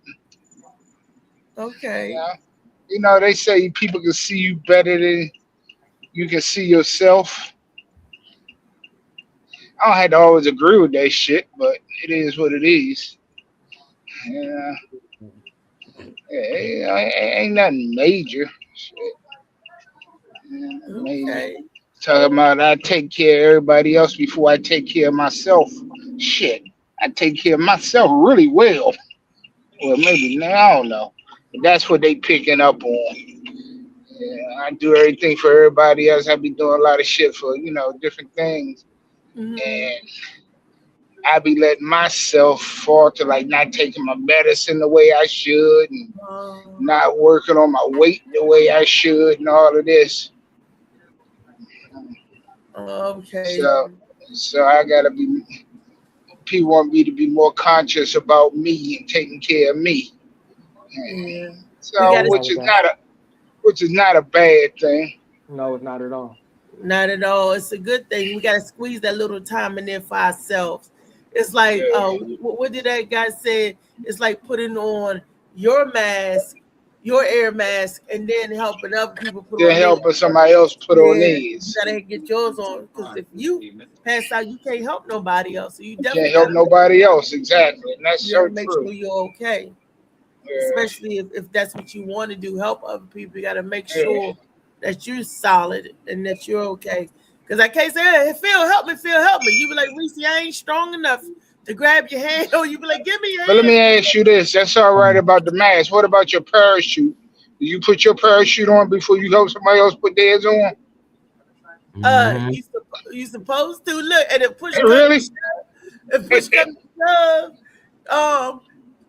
You Okay. know, they say people can see you better than you can see yourself. I don't have to always agree with that shit, but it is what it is. Yeah, ain't nothing major. Shit, major. Okay. Talking about I take care of everybody else before I take care of myself. Shit, I take care of myself really well. Well, maybe now I don't know. But that's what they picking up on. Yeah, I do everything for everybody else. I be doing a lot of shit for different things, Mm-hmm. and I be letting myself fall to like not taking my medicine the way I should, and not working on my weight the way I should, and all of this. Okay. So I gotta be. People want me to be more conscious about me and taking care of me. Yeah. We So got Nothing wrong to. with that. which is not a bad thing. No, it's not at all. Not at all. It's a good thing. We got to squeeze that little time in there for ourselves. It's like, Yeah. what did that guy say? It's like putting on your mask, your air mask, and then helping other people put Then on theirs. helping somebody else put on Yeah, you theirs. gotta get yours on because if you pass out, you can't help nobody else. So you You definitely can't help nobody else. Exactly. And that's gotta so make true. sure you're okay. Yeah. Especially if that's what you want to do, help other people. You gotta make Yeah. sure that you're solid and that you're okay. Because I can't say, hey, Phil, help me. You be like, Reese, I ain't strong enough to grab your hand. Or you be like, give me your But let hand. me ask you this. That's all right about the mask. What about your parachute? Do you put your parachute on before you help somebody else put theirs on? Mhm. You supposed to look, and if push comes to Really? shove,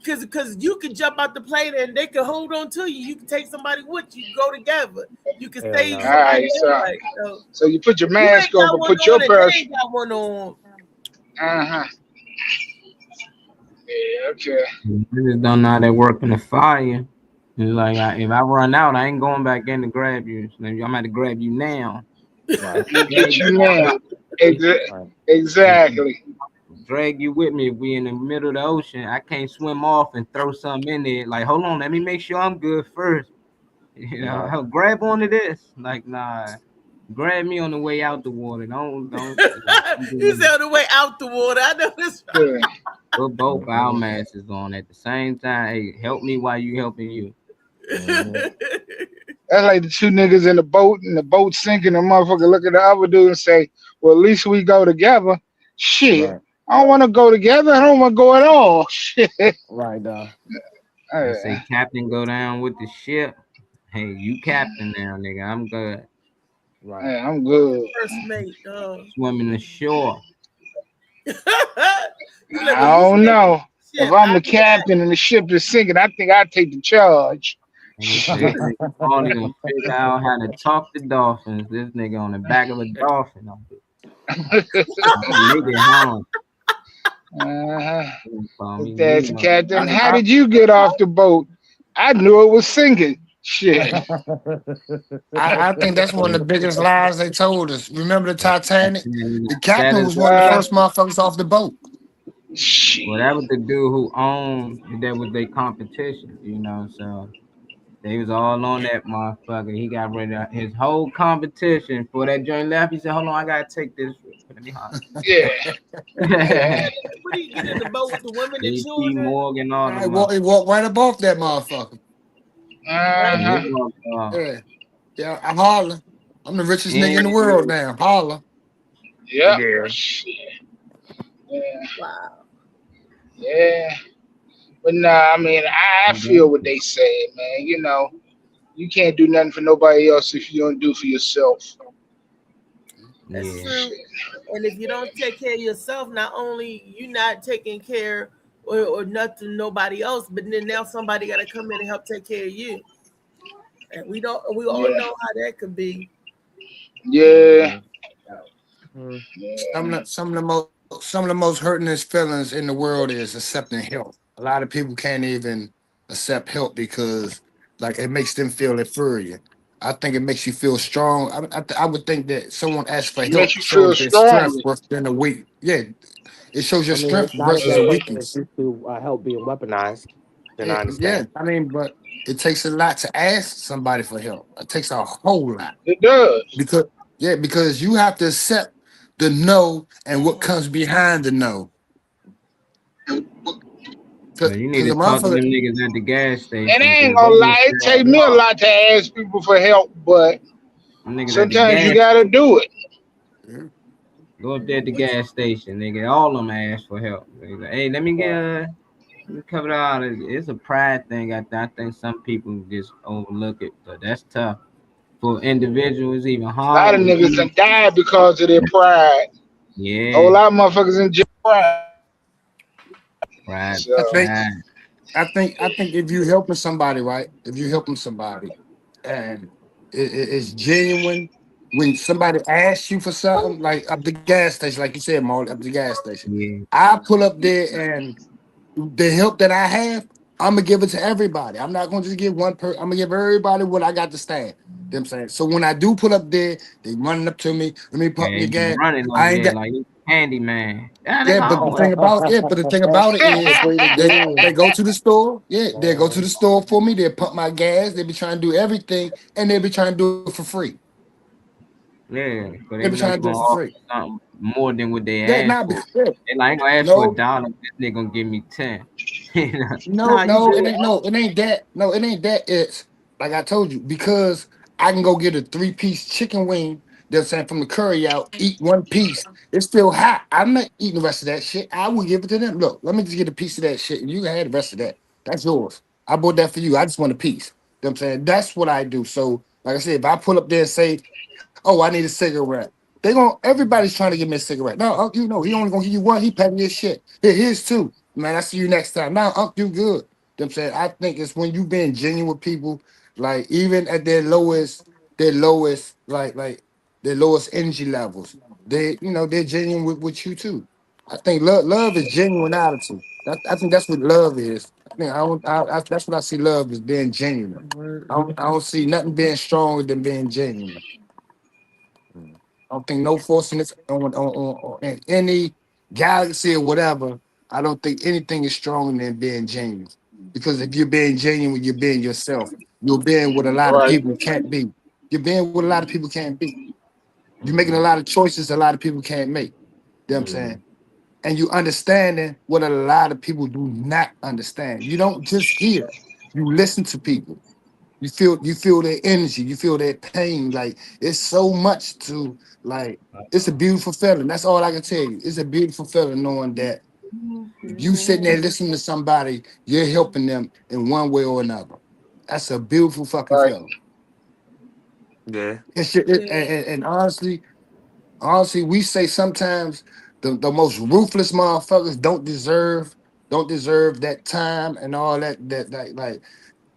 because you can jump out the plane and they can hold on to you. You can take somebody with you. You go together. You can Hell save no. All somebody right. So, anyway. So so you put your if you mask ain't on, got but one put your on and they parachute. ain't got one on. Uh-huh. Yeah, okay. I just don't know how they work in the fire. It's like if I run out, I ain't going back in to grab you. So I'm going to grab you now. Right. Get you now. Right. Exactly. Drag you with me if we in the middle of the ocean. I can't swim off and throw something in there. Like, hold on, let me make sure I'm good first. You know, Right. grab onto this. Like, nah, grab me on the way out the water. Don't. You said on the way out the water. I know this. Yeah. Put both our masks on at the same time. Hey, help me while you helping you. Mhm. That's like the two niggas in the boat and the boat sinking. The motherfucker look at the other dude and say, "Well, at least we go together." Shit, Right. I don't want to go together. I don't want to go at all. Shit. Right, dog. They Uh, say captain go down with the ship. Hey, you captain now, nigga. I'm good. Right. yeah, I'm good. First mate. Swimming ashore. You like, well, I you don't stay on know. the If ship. I'm I the captain and the ship is sinking, I think I'd take the charge. Nigga say this nigga only gonna figure out how to talk to dolphins. This nigga on the back of a dolphin. Make it home. Uh-huh. Call me That's the Nemo. captain. How did you get off the boat? I knew it was sinking. Shit. I think that's one of the biggest lies they told us. Remember the Titanic? The captain was one of the Uh, first motherfuckers off the boat. shit. Well, that was the dude who owned that was their competition, you know. So they was all on that motherfucker. He got rid of his whole competition. For that joint left, he said, "Hold on, I gotta take this." Let me holler. Yeah. JP What do you get in the boat with the women and children? Morgan, all I them. walked right up off that motherfucker. Uh-huh. Yeah, yeah. I'm holler. I'm the richest nigga in the And world now. Holler. Yep. Yeah. Shit. Yeah. Wow. Yeah. But nah, I mean, I feel what they say, man. You know, you can't do nothing for nobody else if you don't do for yourself. That's yeah, true. And if you don't take care of yourself, not only you not taking care or nothing nobody else, but then now somebody got to come in and help take care of you. And we all Yeah. know how that could be. Yeah. Mhm. Yeah. Some of the most hurtingest feelings in the world is accepting help. A lot of people can't even accept help because like it makes them feel inferior. I think it makes you feel strong. I would think that someone asks for It makes help you feel shows their strength stronger. rather than a weak. Yeah, it shows your I mean, strength it's not a versus good a thing when it's weakness. used to help being weaponized. Then I Yeah. understand. I mean, but it takes a lot to ask somebody for help. It takes a whole lot It does. because because you have to accept the no and what comes behind the no. so you need Because to the talk to them motherfucker, niggas at the gas And I station ain't because they gonna just lie, it fell takes me a off. lot to ask people for help, but Them niggas at the sometimes you gas. gotta do it. Go up there at the gas station, nigga. All of them ask for help. They like, hey, let me cover out. It's a pride thing. I think some people just overlook it, but that's tough for individuals. Even A lot hard of with niggas you. done died because of their pride. A whole Yeah, lot of motherfuckers in jail pride. pride, So I think pride. I think if you helping somebody, right? If you helping somebody, and it's genuine, when somebody asks you for something, like up the gas station, like you said, Marley, up the gas station, Yeah. I pull up there and the help that I have, I'm gonna give it to everybody. I'm not gonna just give one person. I'm gonna give everybody what I got to stand. Them saying. So when I do pull up there, they running up to me. Let me pump your And you gas. running over I ain't there got like he's Candy Man. Yeah, they yeah, but the go. thing about but the thing about it is Free to they give. go to the store. Yeah, they go to the store for me. They pump my gas. They be trying to do everything, and they be trying to do it for free. Yeah, but They they be know trying you're to do it gonna for offer free. something more than what they Yeah, asked not for. because yeah, They like ain't gonna ask for no, $1. This nigga gonna give me 10. no, Nah, you no, good. it ain't that. No, it ain't that. It's like I told you, because I can go get a 3-piece chicken wing, they're saying from the curry out, eat one piece. It's still hot. I'm not eating the rest of that shit. I will give it to them. Look, let me just get a piece of that shit and you can have the rest of that. That's yours. I bought that for you. I just want a piece. You know what I'm saying? That's what I do. So, like I said, if I pull up there and say, oh, I need a cigarette. Everybody's trying to give me a cigarette. No, Unc, you know, he only gonna give you one. He packing your shit. Here, here's two. Man, I see you next time. Now, Unc, you good. You know what I'm saying? I think it's when you being genuine with people, like even at their lowest energy levels, they're genuine with you too. I think love is genuine attitude. I think that's what love is. I think that's what I see love as being genuine. I don't see nothing being stronger than being genuine. I don't think no forcing this on in any galaxy or whatever. I don't think anything is stronger than being genuine. Because if you're being genuine, you're being yourself. You're being what a lot of Right. people can't be. You're being what a lot of people can't be. You're making a lot of choices a lot of people can't make. You know what I'm saying? And you understanding what a lot of people do not understand. You don't just hear, you listen to people. You feel their energy, you feel their pain. Like it's so much to like. It's a beautiful feeling. That's all I can tell you. It's a beautiful feeling knowing that if you sitting there listening to somebody, you're helping them in one way or another. That's a beautiful fucking Right. feeling. Yeah. And honestly, we say sometimes the most ruthless motherfuckers don't deserve that time and all that like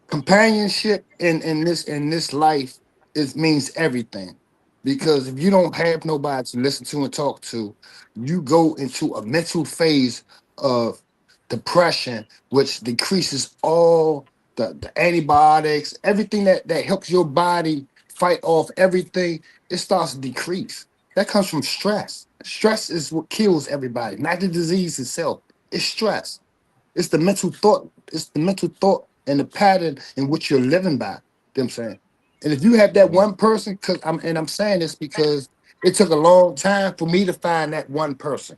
companionship in this life is means everything, because if you don't have nobody to listen to and talk to, you go into a mental phase of depression, which decreases all the antibiotics, everything that helps your body fight off everything. It starts to decrease. That comes from stress is what kills everybody, not the disease itself. It's stress. It's the mental thought. It's the mental thought and the pattern in which you're living by. You know what I'm saying? And if you have that one person, I'm saying this because it took a long time for me to find that one person.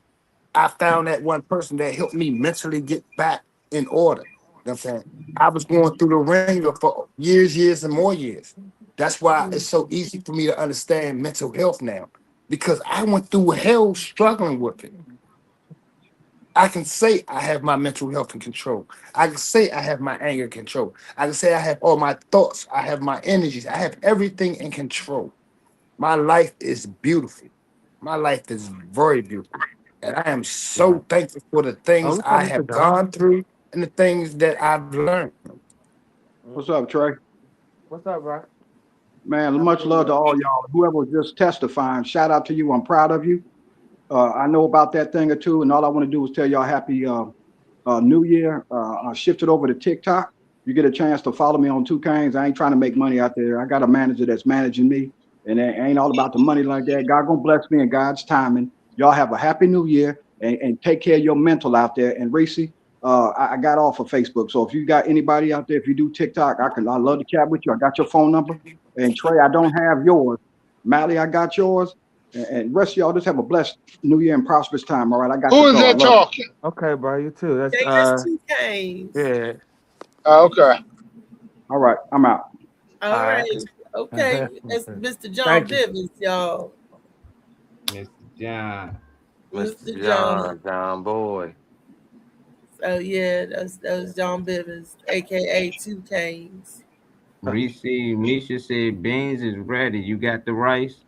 I found that one person that helped me mentally get back in order. You know what I'm saying? I was going through the ringer for years and more years. That's why it's so easy for me to understand mental health now, because I went through hell struggling with it. I can say I have my mental health in control. I can say I have my anger in control. I can say I have all my thoughts. I have my energies. I have everything in control. My life is beautiful. My life is very beautiful. And I am Yeah. so thankful for the Oh, things what's up, I Mr. have John? gone through and the things that I've learned. What's up, Trey? What's up, bro? Man, Happy much New love to Year. all y'all. Whoever was just testifying, shout out to you. I'm proud of you. I know about that thing or two, and all I want to do is tell y'all happy New Year. I shifted over to TikTok. You get a chance to follow me on Two Canes. I ain't trying to make money out there. I got a manager that's managing me, and it ain't all about the money like that. God gonna bless me in God's timing. Y'all have a happy New Year, and take care of your mental out there. And Reese, I got off of Facebook, so if you got anybody out there, if you do TikTok, I love to chat with you. I got your phone number, and Trey, I don't have yours. Mally, I got yours, and rest of y'all just have a blessed New Year and prosperous time. All right, I got Who to is go. I that love you. talking? Okay, bro. You too. That's Okay, that's two K's. yeah. Oh, okay. All right, I'm out. All All right. right. Okay. That's Mr. John Thank you, Bivens, y'all. Mr. John. Mr. Mr. John. John Boy. So yeah, that was John Bivens, aka Two Canes. Reese, Misha said beans is ready. You got the rice?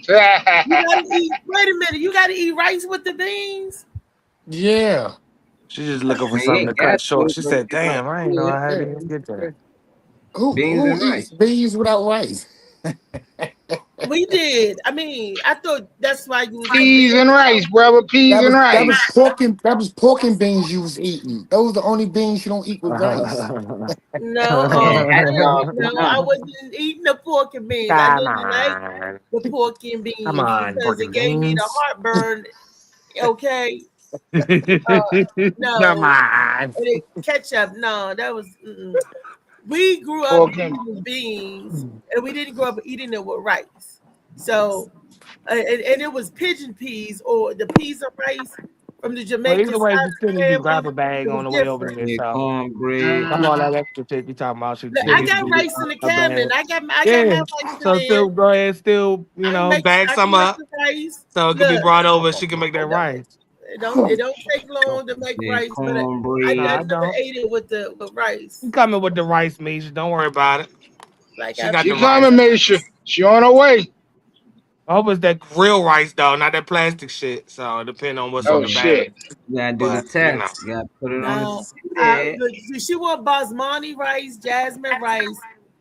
You gotta eat. Wait a minute. You gotta eat rice with the beans. Yeah. She just looking I for mean, something to ain't cut got short. to, She but said, it's like, "Damn, I ain't know yeah, I had to Yeah. even get that." Who beans who and rice. eats beans without rice? We did. I mean, I thought that's why you was Peas and rice, brother. Peas That and was rice. pork and beans you was eating. Those are the only beans you don't eat with rice. No, Yeah, hats off to no, I them. wasn't eating the pork and beans. I Come didn't like on. the pork and Come beans on, because pork it and gave me the beans. heartburn. Okay, Come no, on. and it ketchup. No, that was. We grew up Pork and eating beans, and we didn't grow up eating it with rice. So, and it was pigeon peas or the peas and rice from the Well, Jamaican either way, side you of still the need to grab family. a bag It was on the way over different. there. Yeah, So cornbread. that's all that extra shit you talking about. Should Look, still I need to got be rice in the a bag. cabinet. I got my Yeah. rice in So there. still go ahead, still, bag I some can make up the rice. so it can be Look, brought over. She can make that rice. it don't take long to make Yeah, rice, but I No, cornbread. I never don't. ate it with rice. You coming with the rice, Misha. Don't worry about it. Like She I got she the rice. coming, Misha. She on her way. I hope it's that real rice though, not that plastic shit. So it depends on what's on Oh the shit. bag. You gotta do the But you know. test. You gotta put it on the now, seabed. look, she want basmati rice, jasmine rice.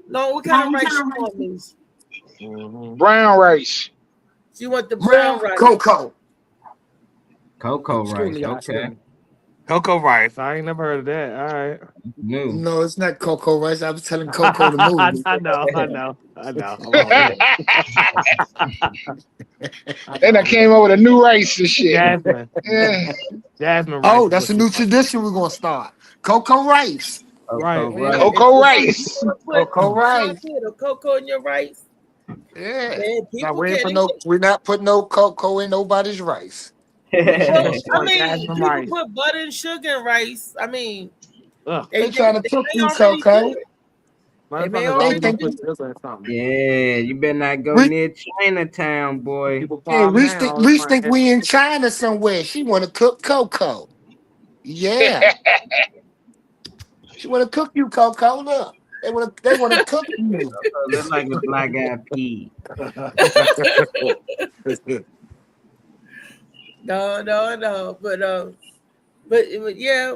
No, what kind of rice she want, Miss? Mhm. Brown rice. She want the brown Brown rice. cocoa. Cocoa Excuse rice. me, y'all, Okay. excuse me. Cocoa rice. I ain't never heard of that. All right. New. No, it's not cocoa rice. I was telling Coco to move. I know. I'm on it. Then I came up with a new rice and shit. Jasmine. Yeah. Jasmine rice. Oh, is that's what a she new wants. tradition we're gonna start. Cocoa rice. Cocoa Right. rice. Cocoa If rice. you wanna Cocoa rice. put a cocoa in your rice, Yeah. man, Now people can eat it. we're not putting no cocoa in nobody's rice. Well, She I wants mean, Jasmine people rice. put butter and sugar in rice. I mean, Ugh. they They trying to they cook may you, already do Coco. it. They may Motherfuckers They always already gonna think do put it. sugar in something. Yeah, you better not go we near Chinatown, boy. People yeah, call me now. All the Reese think time. we in China somewhere. She wanna cook cocoa. Yeah. She wanna cook you, Coco. Look. They wanna cook you. Look like a black eyed pea. No. But yeah.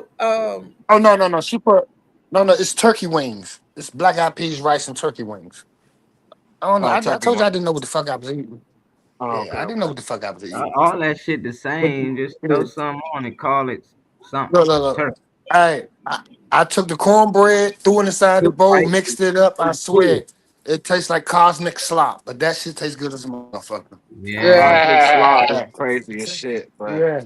Oh no. She put no, it's turkey wings. It's black eyed peas, rice, and turkey wings. I don't know. Oh, I turkey told you wing. I didn't know what the fuck I was eating. Oh, Yeah, okay, I didn't know okay. what the fuck I was eating. All that shit the same. Just throw Yeah. something on and call it something. Look. Turkey. I took the cornbread, threw it inside the Soup, bowl, right? mixed it up. I Soup. swear, it tastes like cosmic slop, but that shit tastes good as a motherfucker. Yeah, Cosmic slop is Yeah. crazy as shit, but Yeah.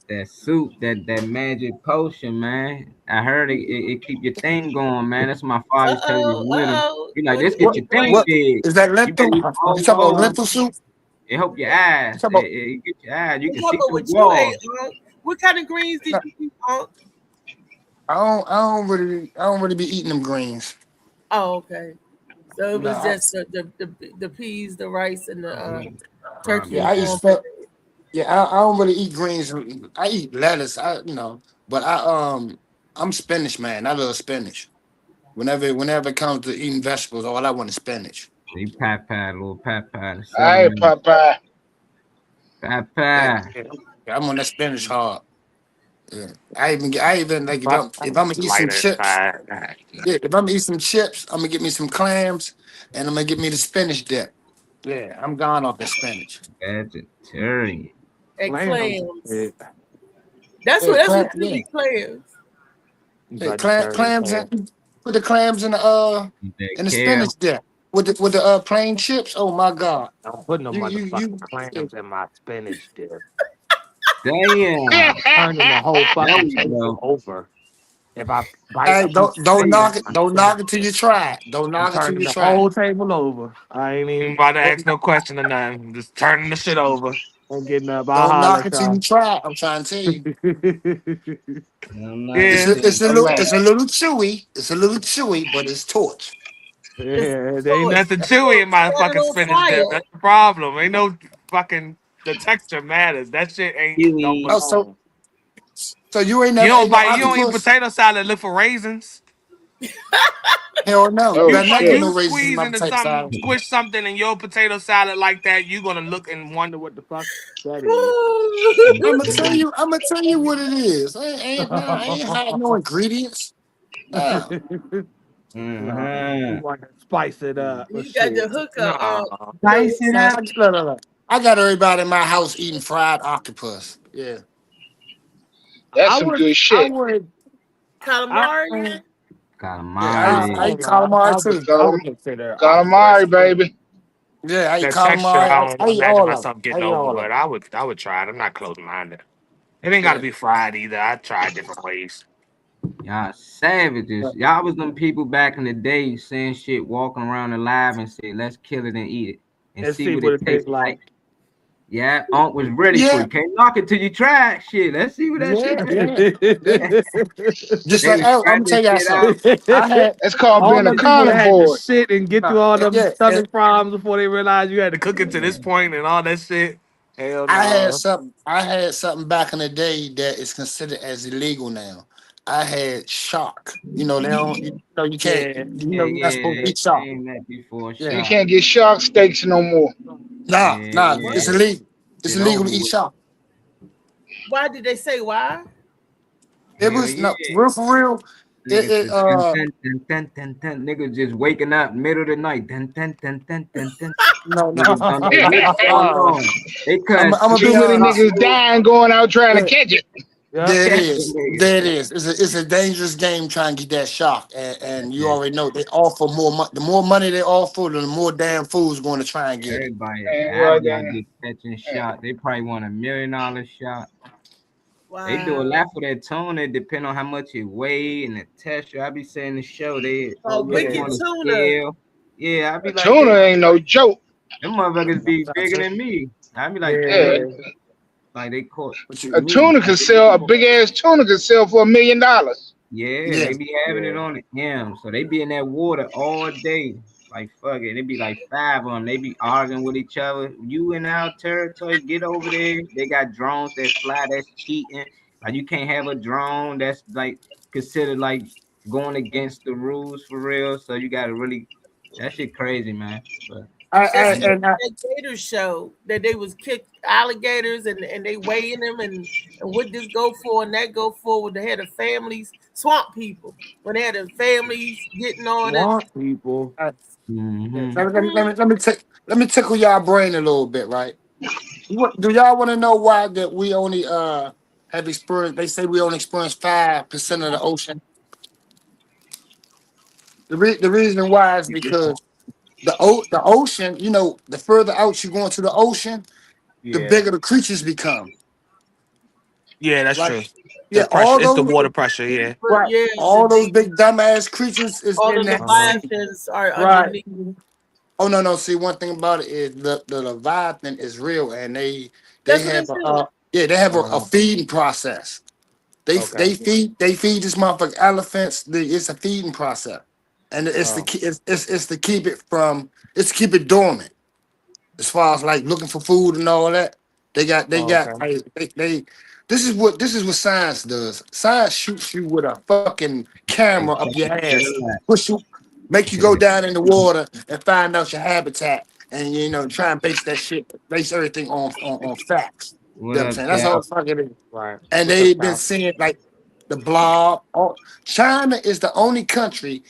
that soup, that magic potion, man. I heard it keep your thing going, man. That's what my father used to tell you. Be like, let's get What your thing what big. is that You better lentil? eat You more talking about bowls. lentil soup? It help your You eyes. talking about It get your eyes. You I'm can talking see about through what you walls. ate, What kind of greens did no, you eat, Unc? I don't really be eating them greens. Oh, okay. So it No, was just the peas, the rice, and the turkey Probably. and yeah, I eat cornbread. I don't really eat greens. I eat lettuce. But I'm spinach man. I love spinach. Whenever it comes to eating vegetables, all I want is spinach. You pie, little pie, the All right, cinnamon Popeye. Yeah, pie. yeah, I'm on that spinach hard. Yeah. I even like but if I'm gonna eat some lighter chips. side. Yeah, if I'm gonna eat some chips, I'm gonna get me some clams, and I'm gonna get me the spinach dip. Yeah, I'm gone off that spinach. Vegetarian. And Lamb. clams. Yeah. That's Yeah, what you eat, clams. yeah, Vegetarian clams thing. and put the clams in That the kale. spinach dip with the plain chips. Oh my god, Don't put no you motherfucking clams in my spinach dip. Damn. Turning the whole There fucking we table go. over. If I bite Hey, a piece of don't steak knock in it. my Don't spinach knock it till dip, you try it. Don't I'm knock it till turning you the try whole table over. I ain't even about to ask it. no question or nothing. I'm just turning the shit over and getting up. I'll Don't holler knock at it till you y'all. try it. I'm trying to tell you. I'm not It's Yeah, a, gonna it's a all little right. it's a little chewy. It's a little chewy, but it's torch. It's yeah. There ain't so nothing chewy in my set it fucking on spinach dip. fire. That's the problem. Ain't no fucking the texture matters. That shit don't Kiwi. Oh, belong. so you ain't never ate no You don't eat octopus? potato salad. Look for raisins. Hell no. You Oh You better not get shit. you no raisins in squeeze my into potato something, salad. squish something in your potato salad like that, you gonna look and wonder what the fuck that is. I'm gonna tell you what it is. I ain't hiding no ingredients. Damn. No, you Mm-hmm. want to spice it up. You got the Shit. hooker. No. Spice it No, up. no. I got everybody in my house eating fried octopus. Yeah. That's I some would, good I shit. would, I, Calamari. Yeah, I Calamari. I eat don't know. calamari too. I Calam- would consider octopus. Calamari, baby. Yeah, I eat The texture, I calamari. don't I eat imagine all of them. myself I getting eat over, all of but them. I would try it. I'm not close minded. It ain't got to Yeah. be fried either. I tried different ways. Y'all savages. Y'all was them people back in the day saying shit, walking around alive and say, let's kill it and eat it and And see see what what it it tastes tastes like. like. Yeah, Unc was ready for Yeah. it. Can't knock it till you try it. Shit, let's see what that shit Yeah. tastes. Yeah. Yeah. Just They like was I'm trying gonna this tell y'all shit out. something. I had That's called All being a them people that had to carnivore. sit and get no, through all them yeah, stomach problems before they realized you had to cook it to Yeah. this point and all that shit. Hell I had no. something. I had something back in the day that is considered as illegal now. I had shark. You know they don't. You know you can't. Yeah. You Yeah, know you're not supposed yeah, to they eat shark. seen that before. Yeah. You Shot. can't get shark steaks no more. Nah, Yeah, nah. What? It's yeah. illegal. It's Shit illegal over to eat with. shark. Why did they say why? It Hell was yeah. no for real. For real. Niggas It said, niggas just waking up middle of the night. no Niggas don't know what's going No. on. They I'm couldn't gonna Too be sleep. many honest. niggas dying going out trying to Yeah, catch it. Yep. there it Catch a is. nigga. There it is. It's a dangerous game trying to get that shark, and you Yeah. already know they offer more. The more money they offer, the more damn fools going to try and get it. Everybody And well, out then, there catching shot. They probably want $1 million shot. They do a Wow. lot for that tuna. It depend on how much it weigh and the texture. I be saying the show they Oh, put them Yeah. wicked on the tuna. scale. Yeah, I be a like, they tuna ain't no joke. them motherfuckers be bigger than me. I be like, Yeah, damn, Yeah. like they caught But two you, a meat. tuna Like could sell, a big ass tuna could sell for $1 million. yeah, yeah, they be having it Yeah. on the him. So they be in that water all day. Like fuck it. They be like five of them. They be arguing with each other. You in our territory, get over there. They got drones that fly, that's cheating. Like you can't have a drone that's like considered like going against the rules for real. So you gotta really that shit crazy, man. But That's yeah. like that gator show that they was kick alligators and they weighing them and what this go for and that go for when they had the families, swamp people, when they had the families getting on it. Want people. I- Mm-hmm. let me tickle y'all brain a little bit, right? What do y'all want to know why that we only have experienced? They say we only experience 5% of the ocean. The reason why is because the ocean, you know, the further out you go into the ocean, the Yeah. bigger the creatures become. Yeah, that's Like, true. The yeah, pressure, it's the water pressure. Yeah. But right, yeah, all those big dumbass creatures is all in the that Uh-huh. sea. leviathans are Right. underneath. Oh no. See, one thing about it is the Leviathan is real, and they That's what they have a said. yeah, they have a Uh-huh. feeding process. Okay. They feed this motherfucker elephants. It's a feeding process, and Oh. it's to keep it from it's to keep it dormant. As far as like looking for food and all that, they Oh, got okay. like, they this is what science does. Science shoots you with a fucking camera up your ass, push you, make you go down in the water and find out your habitat, and you know try and base everything on facts. What You know what I'm up, saying? That's Cap? all fucking is. Right. And What's up, they've been pal? seeing like the blob. China is the only country.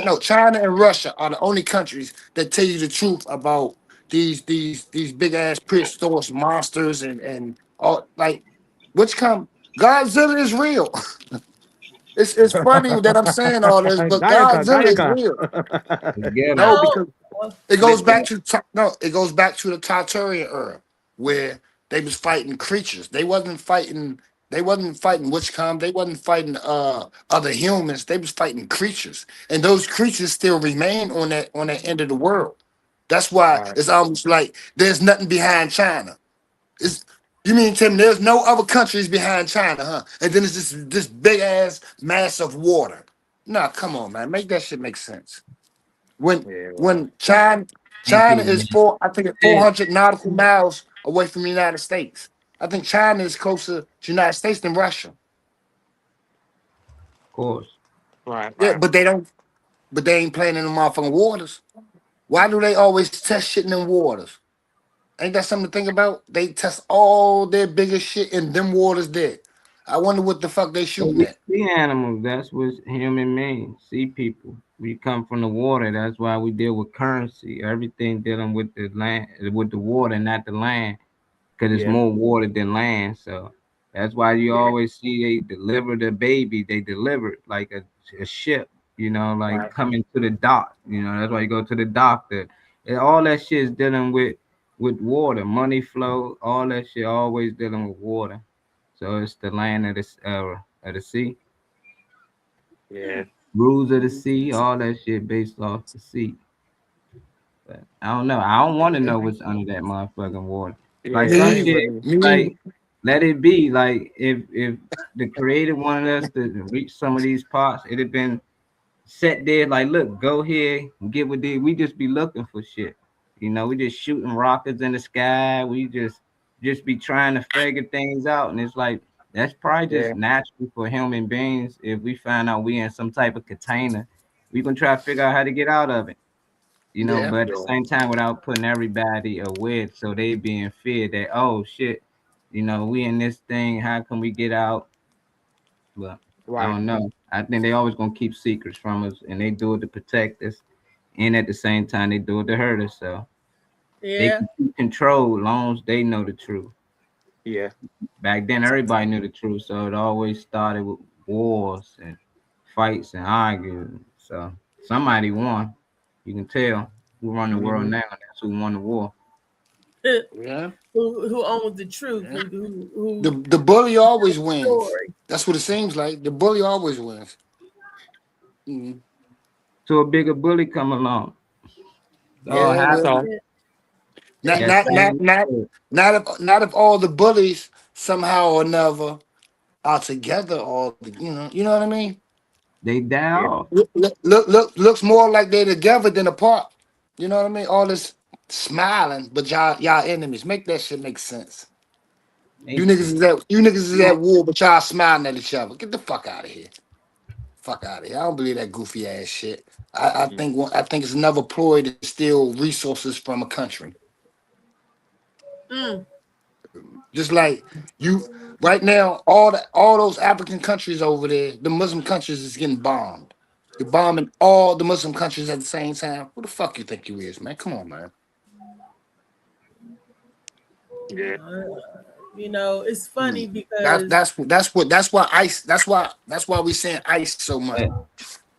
No, China and Russia are the only countries that tell you the truth about these big ass prehistoric monsters and all like which come Godzilla is real. It's funny that I'm saying all this, but Gayaka, Godzilla is Gayaka. real. Get No, him. How? because Well, it They goes back said, to it goes back to the Tartarian era where they was fighting creatures. They wasn't fighting witchcom. They wasn't fighting other humans. They was fighting creatures, and those creatures still remain on that end of the world. That's why Right. it's almost like there's nothing behind China. It's you mean Tim? There's no other countries behind China, huh? And then it's this big ass mass of water. Nah, come on, man, make that shit make sense. When Yeah. Right. when China people, is man. 400 nautical miles away from the United States. I think China is closer to the United States than Russia. Of course. Right. Yeah, Right. but they ain't playing in the motherfucking waters. Why do they always test shit in them waters? Ain't that something to think about? They test all their biggest shit in them waters there. I wonder what the fuck they But shooting we at. see animals. That's what human means. See people. We come from the water. That's why we deal with currency. Everything dealing with the land, with the water, not the land, because it's Yeah. more water than land. So that's why you Yeah. always see they deliver the baby. They deliver it like a ship, like Right. coming to the dock. That's why you go to the doctor. And all that shit is dealing with water, money flow. All that shit always dealing with water. So it's the land of the sea, Yeah. rules of the sea. All that shit based off the sea. But I don't know. I don't want to know what's under that motherfucking water. Like Yeah. some I ain't Me, shit, really. like me, let it be. Like if the creator wanted us to reach some of these parts, it'd have been set there. Like, look, go here, get what they. We just be looking for shit. We just shooting rockets in the sky. We just be trying to figure things out, and it's like that's probably Yeah. just natural for human beings. If we find out we in some type of container, we gonna try to figure out how to get out of it. yeah, But at the Yeah. same time, without putting everybody aware, so they be in fear that, oh shit, we in this thing, how can we get out? But I Right. don't know. I think they always gonna keep secrets from us, and they do it to protect us, and at the same time, they do it to hurt us. So they Yeah. can keep control as long as they know the truth. Yeah. Back then, everybody knew the truth, so it always started with wars and fights and arguing. So somebody won. You can tell who run the world Hmm. now. That's who won the war. yeah. Who owns the truth? Yeah. Who The bully always the wins. story? That's what it seems like. The bully always wins. Mhm. So a bigger bully come along. It all Yeah, well, happened. So Yeah. not That not not Exactly. not same not if all the bullies somehow or another are together. All the you know what I mean. they die yeah. off. Looks more like they're together than apart. You know what I mean? All this smiling, but y'all enemies. Make that shit make sense. They You niggas is at war, but y'all smiling at each other. Get the fuck out of here. Fuck out of here. I don't believe that goofy ass shit. I think it's another ploy to steal resources from a country. Mm. Just like you right now, all those African countries over there, the Muslim countries is getting bombed. You're bombing all the Muslim countries at the same time. Who the fuck you think you is, man? Come on, man. Yeah. It's funny Hmm. That's because that's that's why ICE. That's why we saying ICE so much.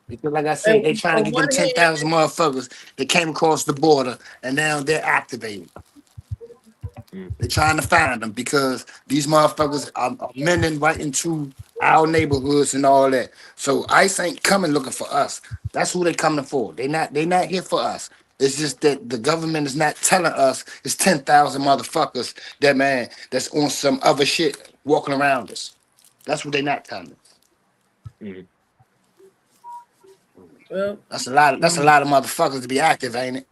Because like I said, they trying to on get one them hand, 10,000 motherfuckers that came across the border and now they're activated. Mm. They're trying to find them because these motherfuckers are mending right into our neighborhoods and all that. So ICE ain't coming looking for us. That's who they coming for. They not here for us. It's just that the government is not telling us it's 10,000 motherfuckers that's on some other shit walking around us. That's what they not telling us. Mm. well, That's a lot of motherfuckers to be active, ain't it?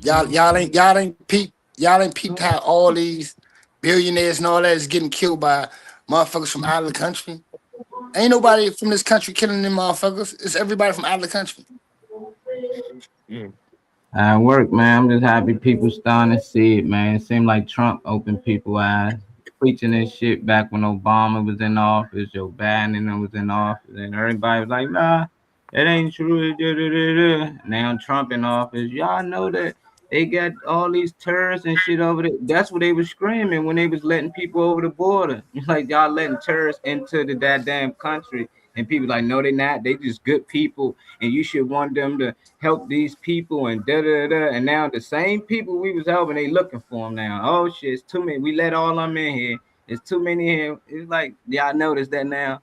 Y'all ain't peeped how all these billionaires and all that is getting killed by motherfuckers from out of the country. Ain't nobody from this country killing them motherfuckers. It's everybody from out of the country. Mm. I work, man. I'm just happy people starting to see it, man. It seemed like Trump opened people eyes, preaching this shit back when Obama was in office, Joe Biden was in office, and everybody was like, nah, that ain't true. Da, da, da, da. Now Trump in office, y'all know that they got all these terrorists and shit over there. That's what they was screaming when they was letting people over the border. It's like y'all letting terrorists into the goddamn country. And people like, no, they not. They just good people, and you should want them to help these people and da da da. And now the same people we was helping, they looking for them now. Oh shit, it's too many. We let all them in here. It's too many here. It's like y'all notice that now.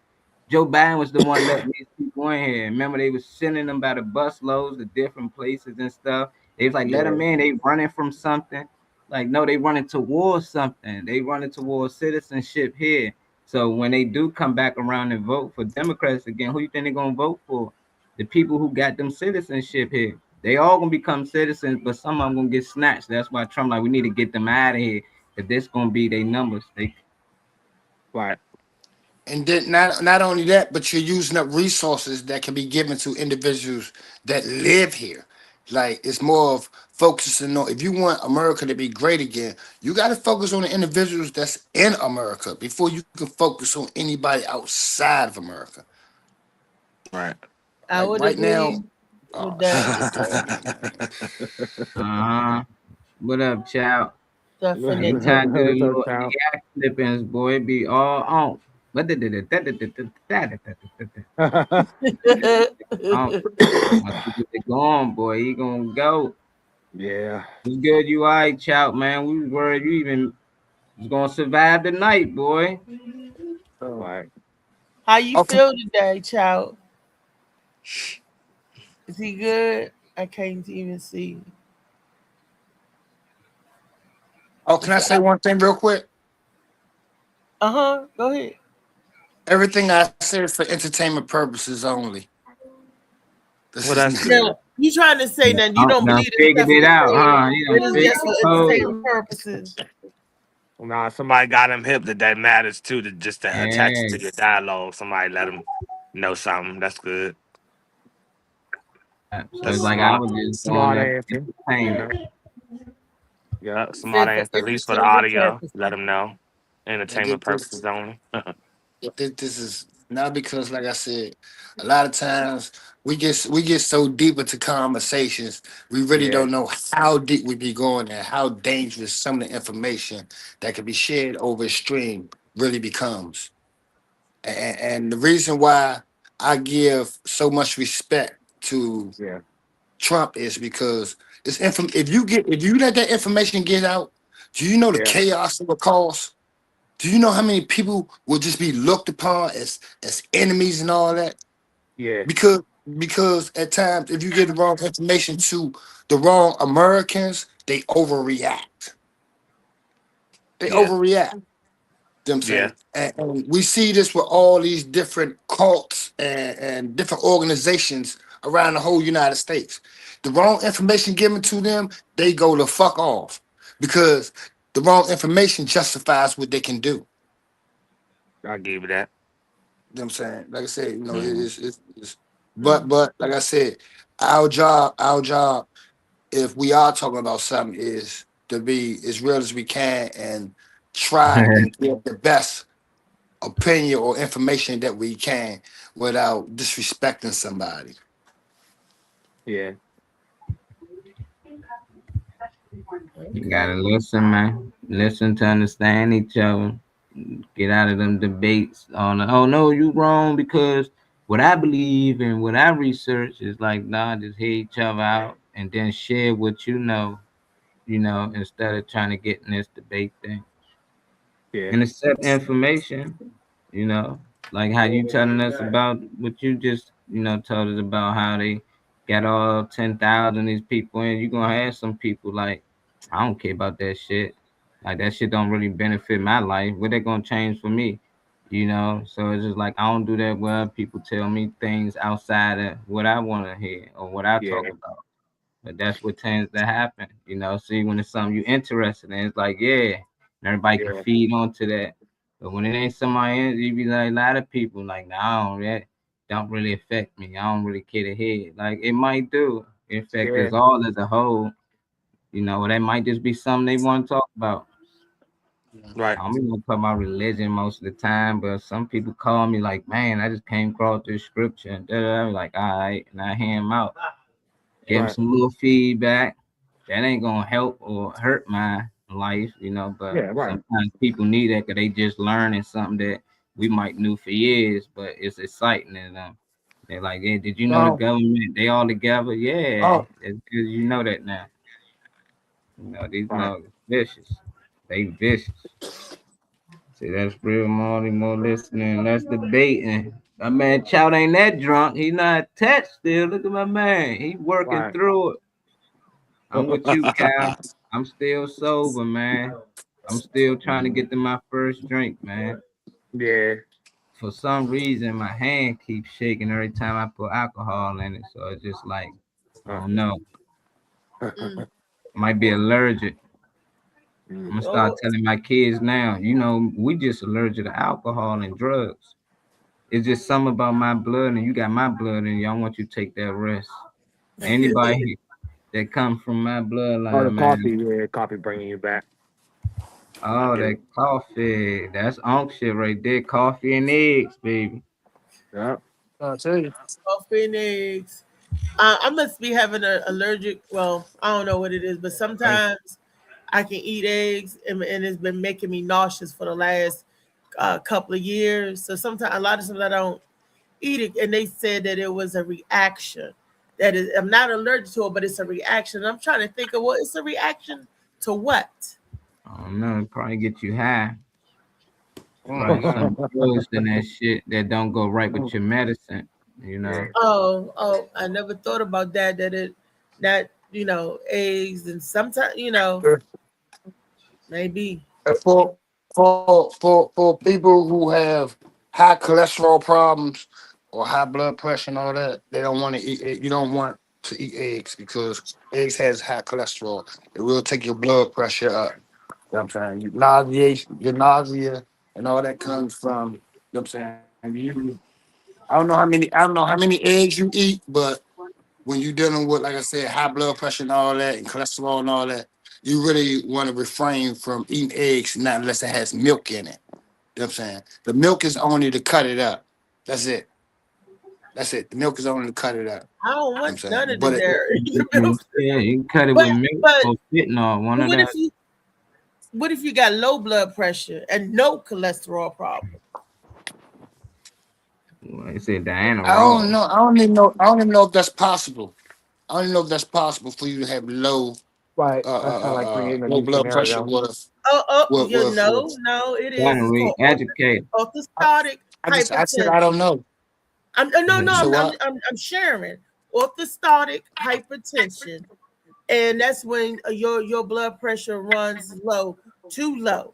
Joe Biden was the one letting these people in here. Remember, they was sending them by the bus loads to different places and stuff. They was like, let Yeah. them in. They running from something. Like, no, they running towards something. They running towards citizenship here. So when they do come back around and vote for Democrats again, who you think they're gonna vote for? The people who got them citizenship here. They all gonna become citizens, but some of them gonna get snatched. That's why Trump like we need to get them out of here. If this gonna be their numbers, they Right. And then not only that, but you're using up resources that can be given to individuals that live here. Like it's more of focusing on if you want America to be great again, you got to focus on the individuals that's in America before you can focus on anybody outside of America. Right. I Like would right now. agree with Oh that. What up, child? Definitely. Anytime I do the What's up, little child? AI clippings, boy, it be all on. What the once we get it going, boy, he gonna go. Yeah. It's good you all right, child, man. We was worried you even was gonna survive the night, boy. Like, How you Okay. feel today, child? Is he good? I can't even see. Oh, can I say one thing real quick? Go ahead. Everything I say is for entertainment purposes only. This Well, is that's not. good. Now, you trying to say that you don't Done believe the figured stuff it we out, say? huh? He done It is figured just for the code. entertainment purposes. Nah, somebody got him hip that matters too, to just to attach it Yeah. to your dialogue. Somebody let him know something. That's good. So That's it's like I smart. was just doing smart that answer. You entertainment. know. Yeah, smart Said for answer, at least for the entertainment audio. purposes. Let him know. And Entertainment purposes only. this is not because, like I said, a lot of times we get so deep into conversations, we really Yeah. don't know how deep we be going and how dangerous some of the information that can be shared over a stream really becomes. And the reason why I give so much respect to Yeah. Trump is because if you let that information get out, do you know the Yeah. chaos it will cause? Do you know how many people will just be looked upon as enemies and all that? Yeah. Because because at times if you give the wrong information to the wrong Americans, they overreact. They Yeah. overreact. You know what I'm Yeah. saying? And we see this with all these different cults and different organizations around the whole United States. The wrong information given to them, they go to fuck off because the wrong information justifies what they can do. I'll give you that. You know what I'm saying? Like I said, Mhm. it's but like I said, our job, if we are talking about something, is to be as real as we can and try and get the best opinion or information that we can without disrespecting somebody. Yeah. You Okay. gotta listen, man. Listen to understand each other. Get out of them debates on oh no, you wrong because what I believe and what I research is like nah, just hear each other out and then share what you know, instead of trying to get in this debate thing. Yeah. And accept information, you know, like how you telling us about what you just, you know, told us about how they got all 10,000 these people in. You gonna have some people like, I don't care about that shit. Like that shit don't really benefit my life. What they gonna change for me? You know, so it's just like I don't do that where people tell me things outside of what I want to hear or what I talk Yeah. about. But that's what tends to happen, you know. See, when it's something you interested in, it's like, yeah, and everybody can Yeah. feed onto that. But when it ain't somebody else, you be like a lot of people like, nah, that don't really affect me. I don't really care to hear it. Like it might do. In fact, Yeah. it's all as a whole, you know, that might just be something they want to talk about. Right. I don't even talk about religion most of the time, but some people call me like, man, I just came across this scripture and I'm like, all right, and I hear him out. Give him Right. some little feedback. That ain't gonna help or hurt my life, you know. But Yeah. Right. sometimes people need that because they just learning something that we might knew for years, but it's exciting to them. They're like, "Yeah, did you know the Oh. government? They all together? Yeah, Oh, it's because you know that now. You know these Right. mugs vicious. They vicious. See, that's real more listening, less debating. My man Chow ain't that drunk. He not touched still. Look at my man. He working Right. through it. I'm with you, Cal. I'm still sober, man. I'm still trying to get to my first drink, man. Yeah. For some reason, my hand keeps shaking every time I put alcohol in it. So it's just like, I don't know. Mm. Might be allergic. I'm gonna start Oh, telling my kids now, you know, we just allergic to alcohol and drugs. It's just something about my blood, and you got my blood in you. I want you to take that risk. Anybody that comes from my Oh, the bloodline, man. coffee. Yeah. Coffee bringing you back. I Oh, get that it. coffee. That's unk shit right there. Coffee and eggs, baby. Yeah. I'll tell you. Dolphin eggs. I must be having an allergic. Well, I don't know what it is, but Right. sometimes I can eat eggs, and it's been making me nauseous for the last couple of years. So sometimes, a lot of times, I don't eat it, and they said that it was a reaction. That is, I'm not allergic to it, but it's a reaction. I'm trying to think of what it's a reaction to what. I don't know. It probably get you high. Probably some Mm. drugs in that shit that don't go right with your medicine. You know. Oh, I never thought about that. That eggs and sometimes maybe. For people who have high cholesterol problems or high blood pressure and all that, they don't want to eat. You don't want to eat eggs because eggs has high cholesterol. It will take your blood pressure up. You know what I'm saying? Your nausea and all that comes from. You know what I'm saying? I don't know how many eggs you eat, but when you're dealing with, like I said, high blood pressure and all that, and cholesterol and all that, you really want to refrain from eating eggs, not unless it has milk in it. You know what I'm saying? The milk is only to cut it up. That's it. That's it. The milk is only to cut it up. I don't You know what I'm want saying? none of the But dairy. You can, yeah, you can cut it but with milk but or fentanyl. One of what that. if you what if you got low blood pressure and no cholesterol problem? Well, it said Diana I don't Ross. know. I don't even know. I don't even know if that's possible. I don't even know if that's possible for you to have Right. That's kind of like creating a low new blood pressure scenario. No, it Trying is. to It's called re-educate. I, orthostatic I said I don't hypertension. know. No, You no, Yeah. said what? I'm sharing orthostatic hypertension, and that's when your blood pressure runs low, too low.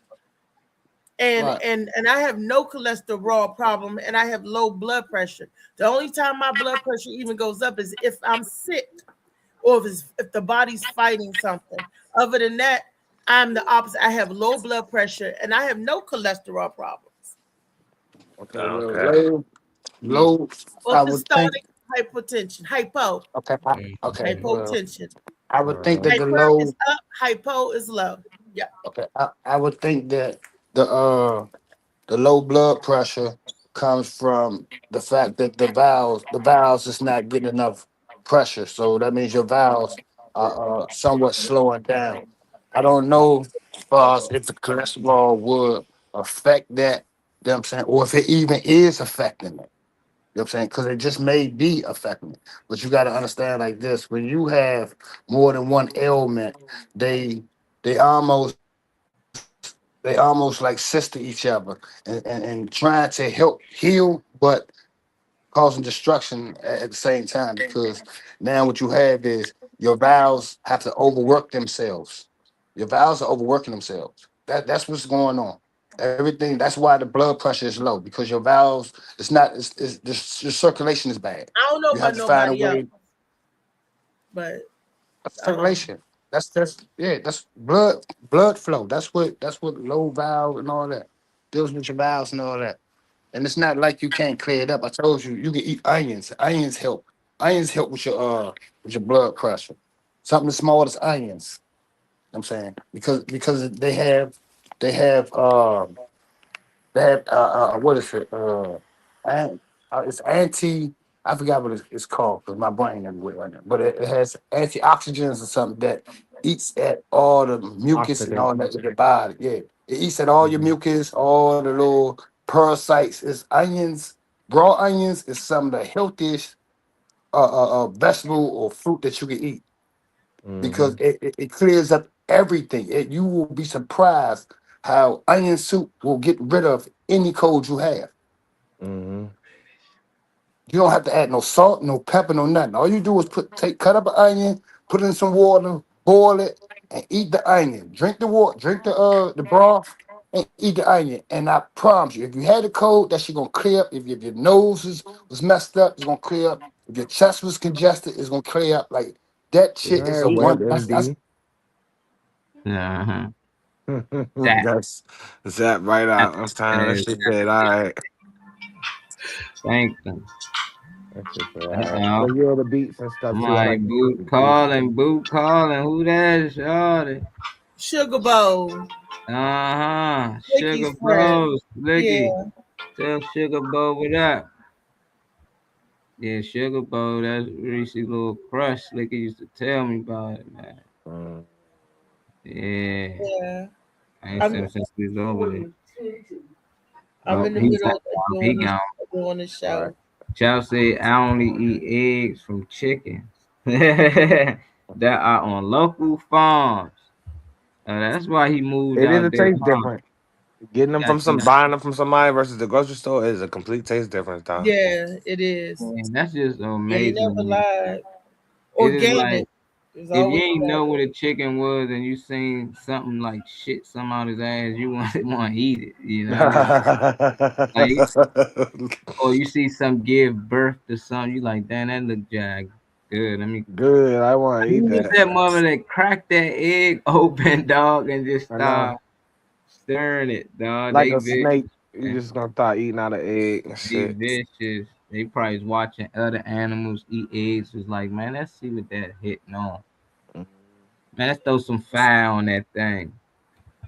And Right. and and I have no cholesterol problem, and I have low blood pressure. The only time my blood pressure even goes up is if I'm sick or if the body's fighting something. Other than that, I'm the opposite. I have low blood pressure and I have no cholesterol problems. Okay. Well, Okay. low. I would think. Orthostatic hypotension, Okay. Okay. Mhm. Well, hypotension. I would think that Mhm. the Hyper is low. up, hypo is low. Yeah. Okay. I would think that the low blood pressure comes from the fact that the valves is not getting enough pressure. So that means your valves are somewhat slowing down. I don't know as far as if the cholesterol would affect that, you know what I'm saying, or if it even is affecting it. You know what I'm saying? Because it just may be affecting it. But you got to understand like this: when you have more than one ailment, they they almost they almost like sister each other and trying to help heal, but causing destruction at the same time. Because now what you have is your valves have to overwork themselves. Your valves are overworking themselves. That's what's going on. Everything. That's why the blood pressure is low because your valves. It's not. Your circulation is bad. I don't know You have about to find a nobody else, way. but um Circulation. That's yeah. That's blood flow. That's what low valve and all that deals with your valves and all that. And it's not like you can't clear it up. I told you you can eat onions. Onions help. Onions help with your blood pressure. Something as small as onions. I'm saying because they have what is it? An- it's anti. I forgot what it's called because my brain is with right now. But it has antioxidants or something that eats at all the mucus and Oxidant. all that in your body. Yeah, it eats at all your Hmm. mucus, all the little parasites. It's onions. Raw onions is some of the healthiest vegetable or fruit that you can eat because Hmm. it clears up everything. You will be surprised how onion soup will get rid of any cold you have. Hmm. You don't have to add no salt, no pepper, no nothing. All you do is cut up an onion, put it in some water, boil it, and eat the onion. Drink the water, drink the broth, and eat the onion. And I promise you, if you had a cold, that shit gonna clear up. If your nose was messed up, it's gonna clear up. If your chest was congested, it's gonna clear up. Like that All shit is right, a one. That's WebMD. Uh-huh. That That's zap right that out. I'm time. That is shit said, all right. sanctum. That's just all That's right. all. So you know the beats and stuff too. I Somebody like to listen boot to beats. calling, boot calling. Who that is, Shorty? Sugar Bowl, Uh-huh. Sugar Ricky's friend. Bros. Blicky. Yeah. Tell Sugar Bo what up. Yeah, Sugar Bowl. That's Reese's little crush. Slicker used to tell me about it, man. Mm. Yeah, Yeah. I ain't I'm seen him since we was over there. I'm Oh, in the he's middle of he doing gone. the Right. show. Chelsea, I only eat eggs from chickens that are on local farms. That's why he moved It is out a there. taste Huh? different. Getting them Got from some that. buying them from somebody versus the grocery store is a complete taste difference, though. Yeah, it is. Man, that's just And he amazing to never me. lied. It is like Organic. It's if you always ain't know what organic. a chicken was and you seen something like shit some out his ass, you want to eat it. You know, like or you see some give birth to something, you like, damn, that look jack good. I mean, Good. I want to eat who was that. that mother that cracked that egg open, dog, and just I know. start stirring it, dog? Like They a snake, vicious, you man. just gonna start eating out of egg and They shit. vicious. They probably was watching other animals eat eggs. Was like, man, let's see what that hitting on. Man, let's throw some fire on that thing.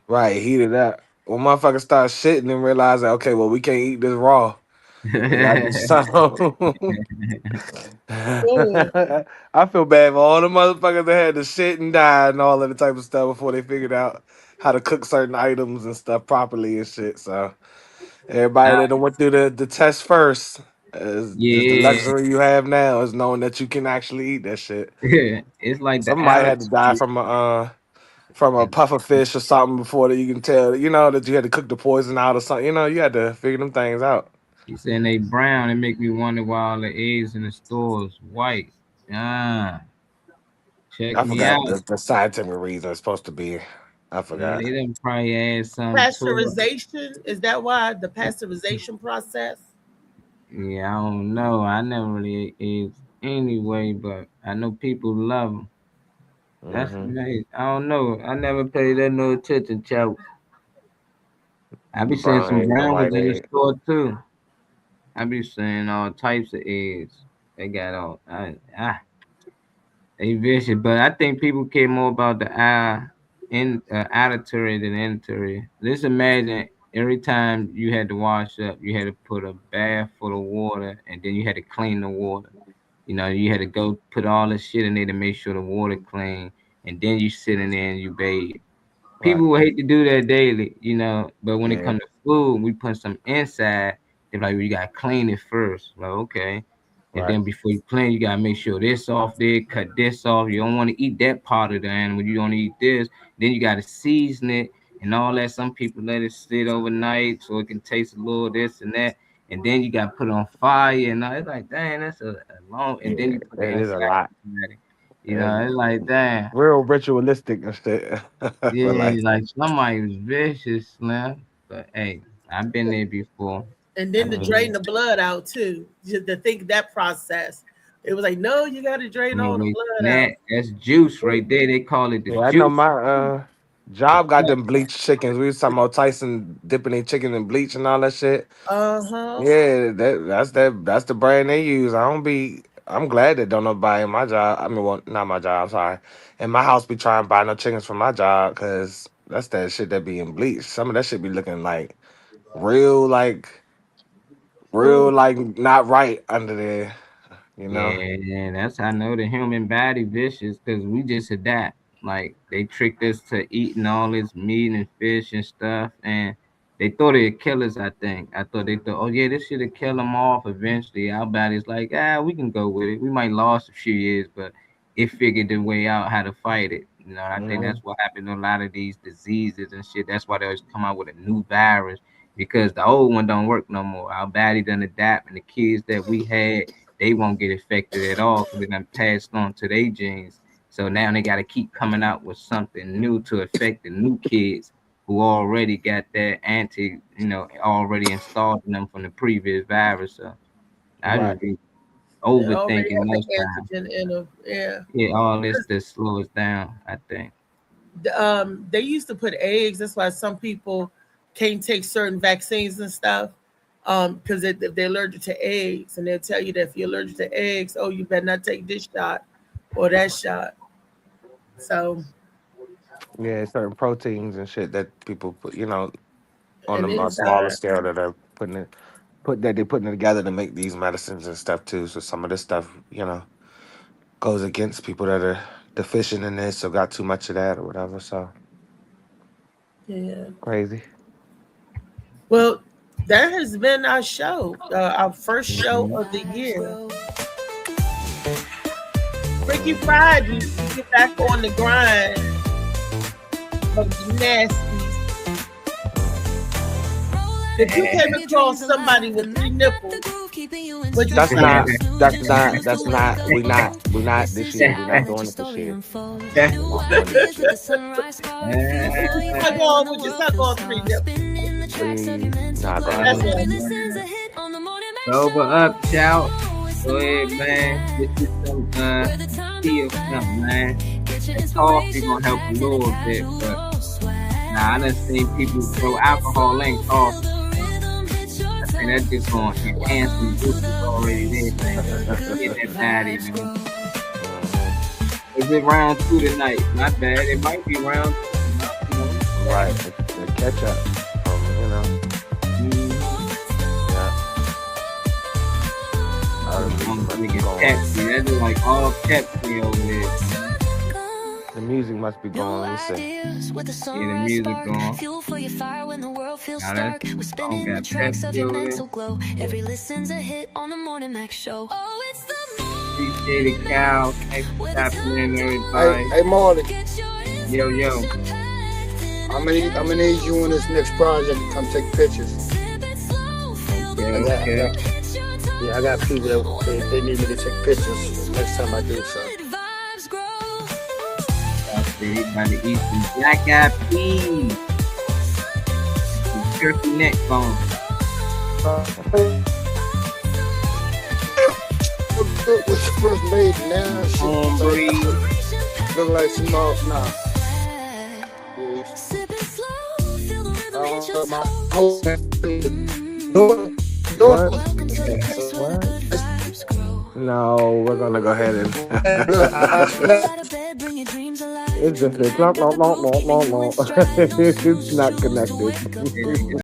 Right, heat it up. When motherfuckers start shitting and realize that, okay, well, we can't eat this raw. We gotta do something. Good. I feel bad for all the motherfuckers that had to shit and die and all of the type of stuff before they figured out how to cook certain items and stuff properly and shit. So everybody Uh, that done went through the test first is just the yeah, luxury you have now is knowing that you can actually eat that shit. it's like the Somebody had to die attitude. from a puffer fish or something before that you can tell, that you had to cook the poison out or something. You had to figure them things out. He said they brown. It make me wonder why all the eggs in the stores white. Ah, check I me forgot out. the scientific reason it's supposed to be. I Yeah, forgot. they done probably add something to it. Pasteurization, is that why? The pasteurization process? Yeah, I don't know. I never really ate eggs anyway, but I know people love them. That's Hmm. amazing. I don't know. I never paid that no attention, Chow. I be seeing LeBron some ain't the brown white ones in the egg. store too. I be seeing all types of eggs. They got they vicious, but I think people care more about the auditory than interior. Just imagine every time you had to wash up, you had to put a bath full of water, and then you had to clean the water. You had to go put all the shit in there to make sure the water clean, and then you sit in there and you bathe. Right. People will hate to do that daily. But when it Yeah. comes to food, we put some inside. They're like, well, you gotta clean it first. Like, okay. And Right. then before you clean, you gotta make sure this off there, cut this off. You don't want to eat that part of the animal. You don't eat this. Then you gotta season it and all that. Some people let it sit overnight so it can taste a little this and that. And then you gotta put it on fire and all. It's like, dang, that's a long. And then Yeah. you put it It is a inside lot. the body. It's It's like, dang. real ritualistic and shit. I feel Yeah, like. like somebody was vicious, Slim. But hey, I've been there before. And I've then to been drain Mhm. the blood out too. Just to think that process. It was like, no, you got to drain all the blood out. That's juice right there. They call it the Yeah, I know juice. my job got them bleached chickens. We was talking about Tyson dipping their chicken in bleach and all that shit. Uh huh. Yeah, that's the brand they use. I'm glad that don't nobody in my job. I mean, well, not my job. Sorry, in my house be trying to buy no chickens from my job because that's that shit that be in bleach. Some of that shit be looking like real, like real, Ooh. like not right under there. You know. Yeah, that's how I know the human body vicious because we just adapt. Like they tricked us to eating all this meat and fish and stuff, and they thought it'd kill us. I think. I thought they thought, oh yeah, this should have killed them off eventually. Our body's like, we can go with it. We might lost a few years, but it figured the way out how to fight it. I think Hmm. that's what happened to a lot of these diseases and shit. That's why they always come out with a new virus because the old one don't work no more. Our body doesn't adapt, and the kids that we had they won't get affected at all because they done passed on to their genes. So now they got to keep coming out with something new to affect the new kids who already got that already installed in them from the previous virus. So I Right. just be They already overthinking had the most times. antigen in them. Yeah. Yeah, all this to slow us down, I think. They used to put eggs. That's why some people can't take certain vaccines and stuff. Because they're allergic to eggs, and they'll tell you that if you're allergic to eggs, oh, you better not take this shot or that shot. So, Yeah, certain proteins and shit that people put, on and a smaller enzymes. scale that are putting it. they're putting it together to make these medicines and stuff too. So some of this stuff, goes against people that are deficient in this or got too much of that or whatever. So Yeah. crazy. Well, that has been our show, our first show of the year. Freaky Friday, we get back on the grind of the nasties. If you came across somebody with 3 nipples, would you That's say? not we're not this year. We're not doing it this year. Suck on, would you suck on 3 nipples? Nah, That's bro. it. Sober up, shout. Go ahead, man. Get you some tea or something, man. That coffee gonna help a little bit, but nah, I done seen people throw alcohol in coffee. And that's just gonna enhance the juices already there, man. Get that body, man. Is it round 2 tonight? Not bad. It might be round 2. Right, the catch up. Pepsi. That's like all Pepsi over there. The music must be going. Let me see. Yeah, the music going. Now that song got Pepsi over there. Every listen's a hit on the Morning Mac show. Oh, it's the Appreciate it, Cal. Thanks for stopping in, everybody. Hey, Marley, Yo. I'm gonna need you in this next project to come take pictures. Okay. Yeah, I got people that they need me to take pictures next time I do so. Everybody eat some black eyed peas. Some turkey neck bone. What's your first made now? Homebrew. Look like some off now. No, we're gonna go ahead and. It's just a it's not connected.